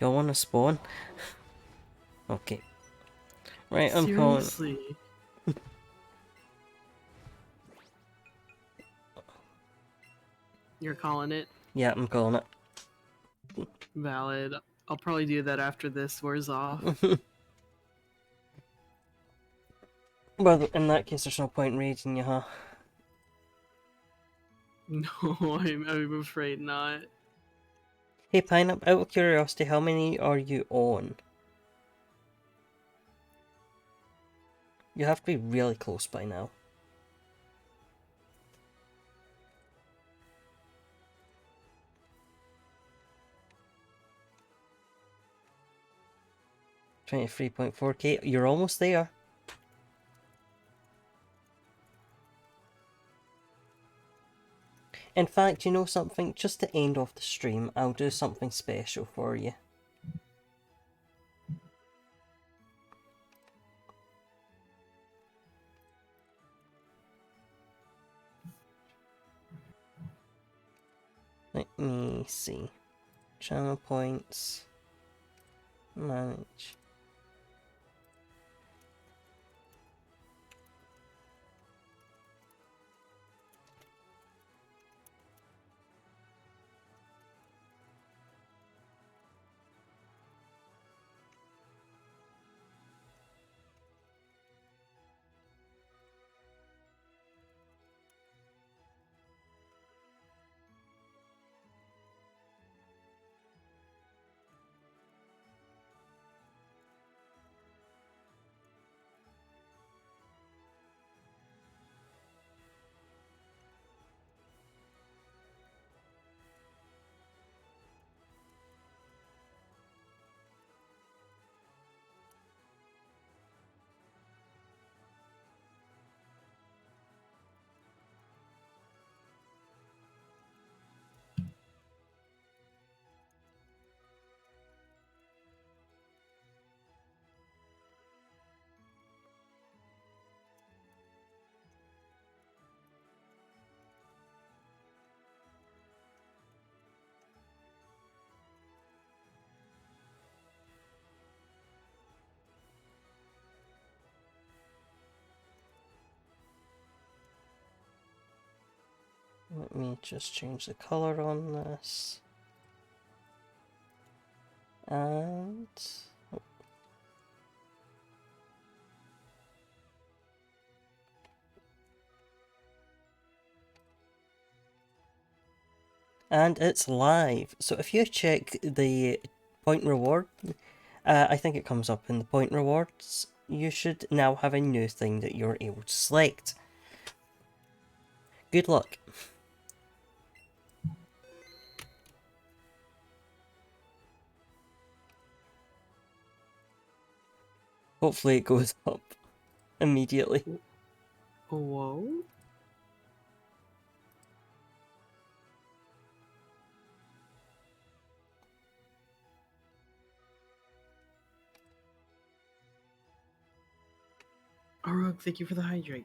Y'all wanna spawn? Okay. Right, I'm calling. Seriously. You're calling it? Yeah, I'm calling it. Valid. I'll probably do that after this wears off. Well, in that case, there's no point in raiding you, huh? No, I'm afraid not. Hey, Pineapple, out of curiosity, how many are you on? You have to be really close by now. $23.4k, you're almost there. In fact, you know something? Just to end off the stream, I'll do something special for you. Let me see. Channel points. Manage. Let me just change the color on this. And... and it's live. So if you check the point reward, I think it comes up in the point rewards, you should now have a new thing that you're able to select. Good luck. Hopefully it goes up immediately. Whoa? Arug, thank you for the hydrate.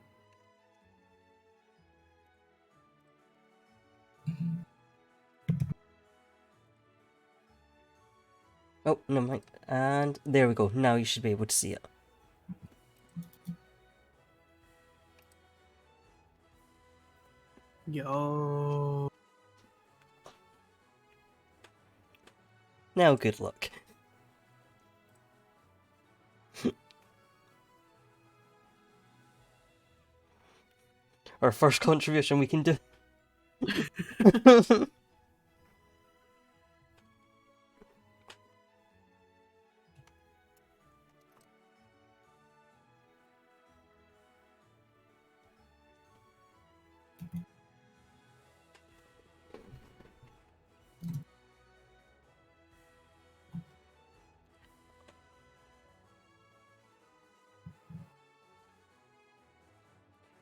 Oh, never mind. And there we go. Now you should be able to see it. Yo. Now, good luck. Our first contribution we can do.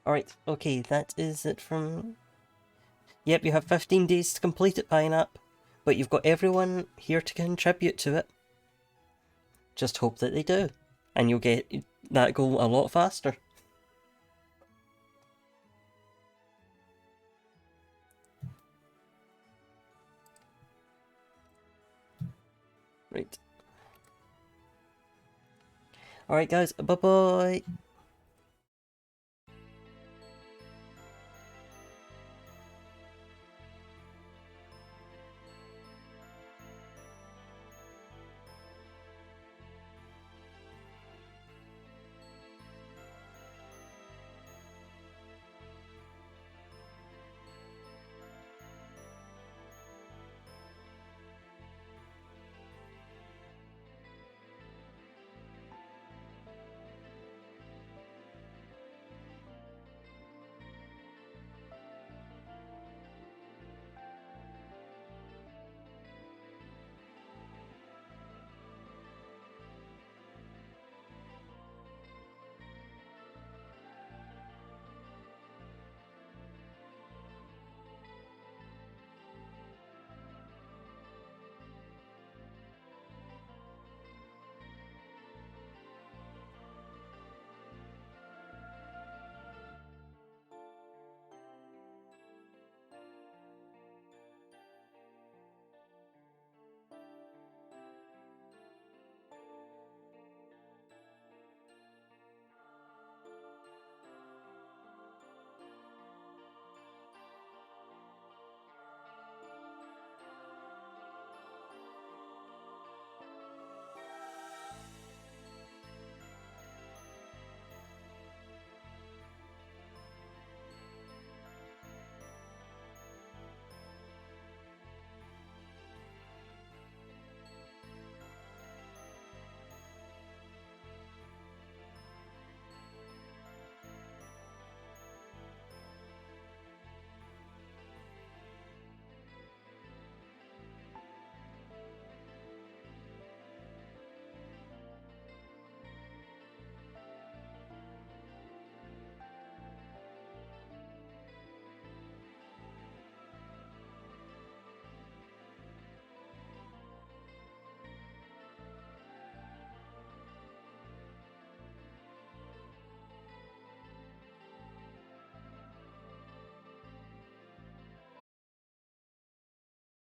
Alright, okay, that is it from... Yep, you have 15 days to complete it, Pineap, but you've got everyone here to contribute to it. Just hope that they do, and you'll get that goal a lot faster. Right. Alright guys, bye bye!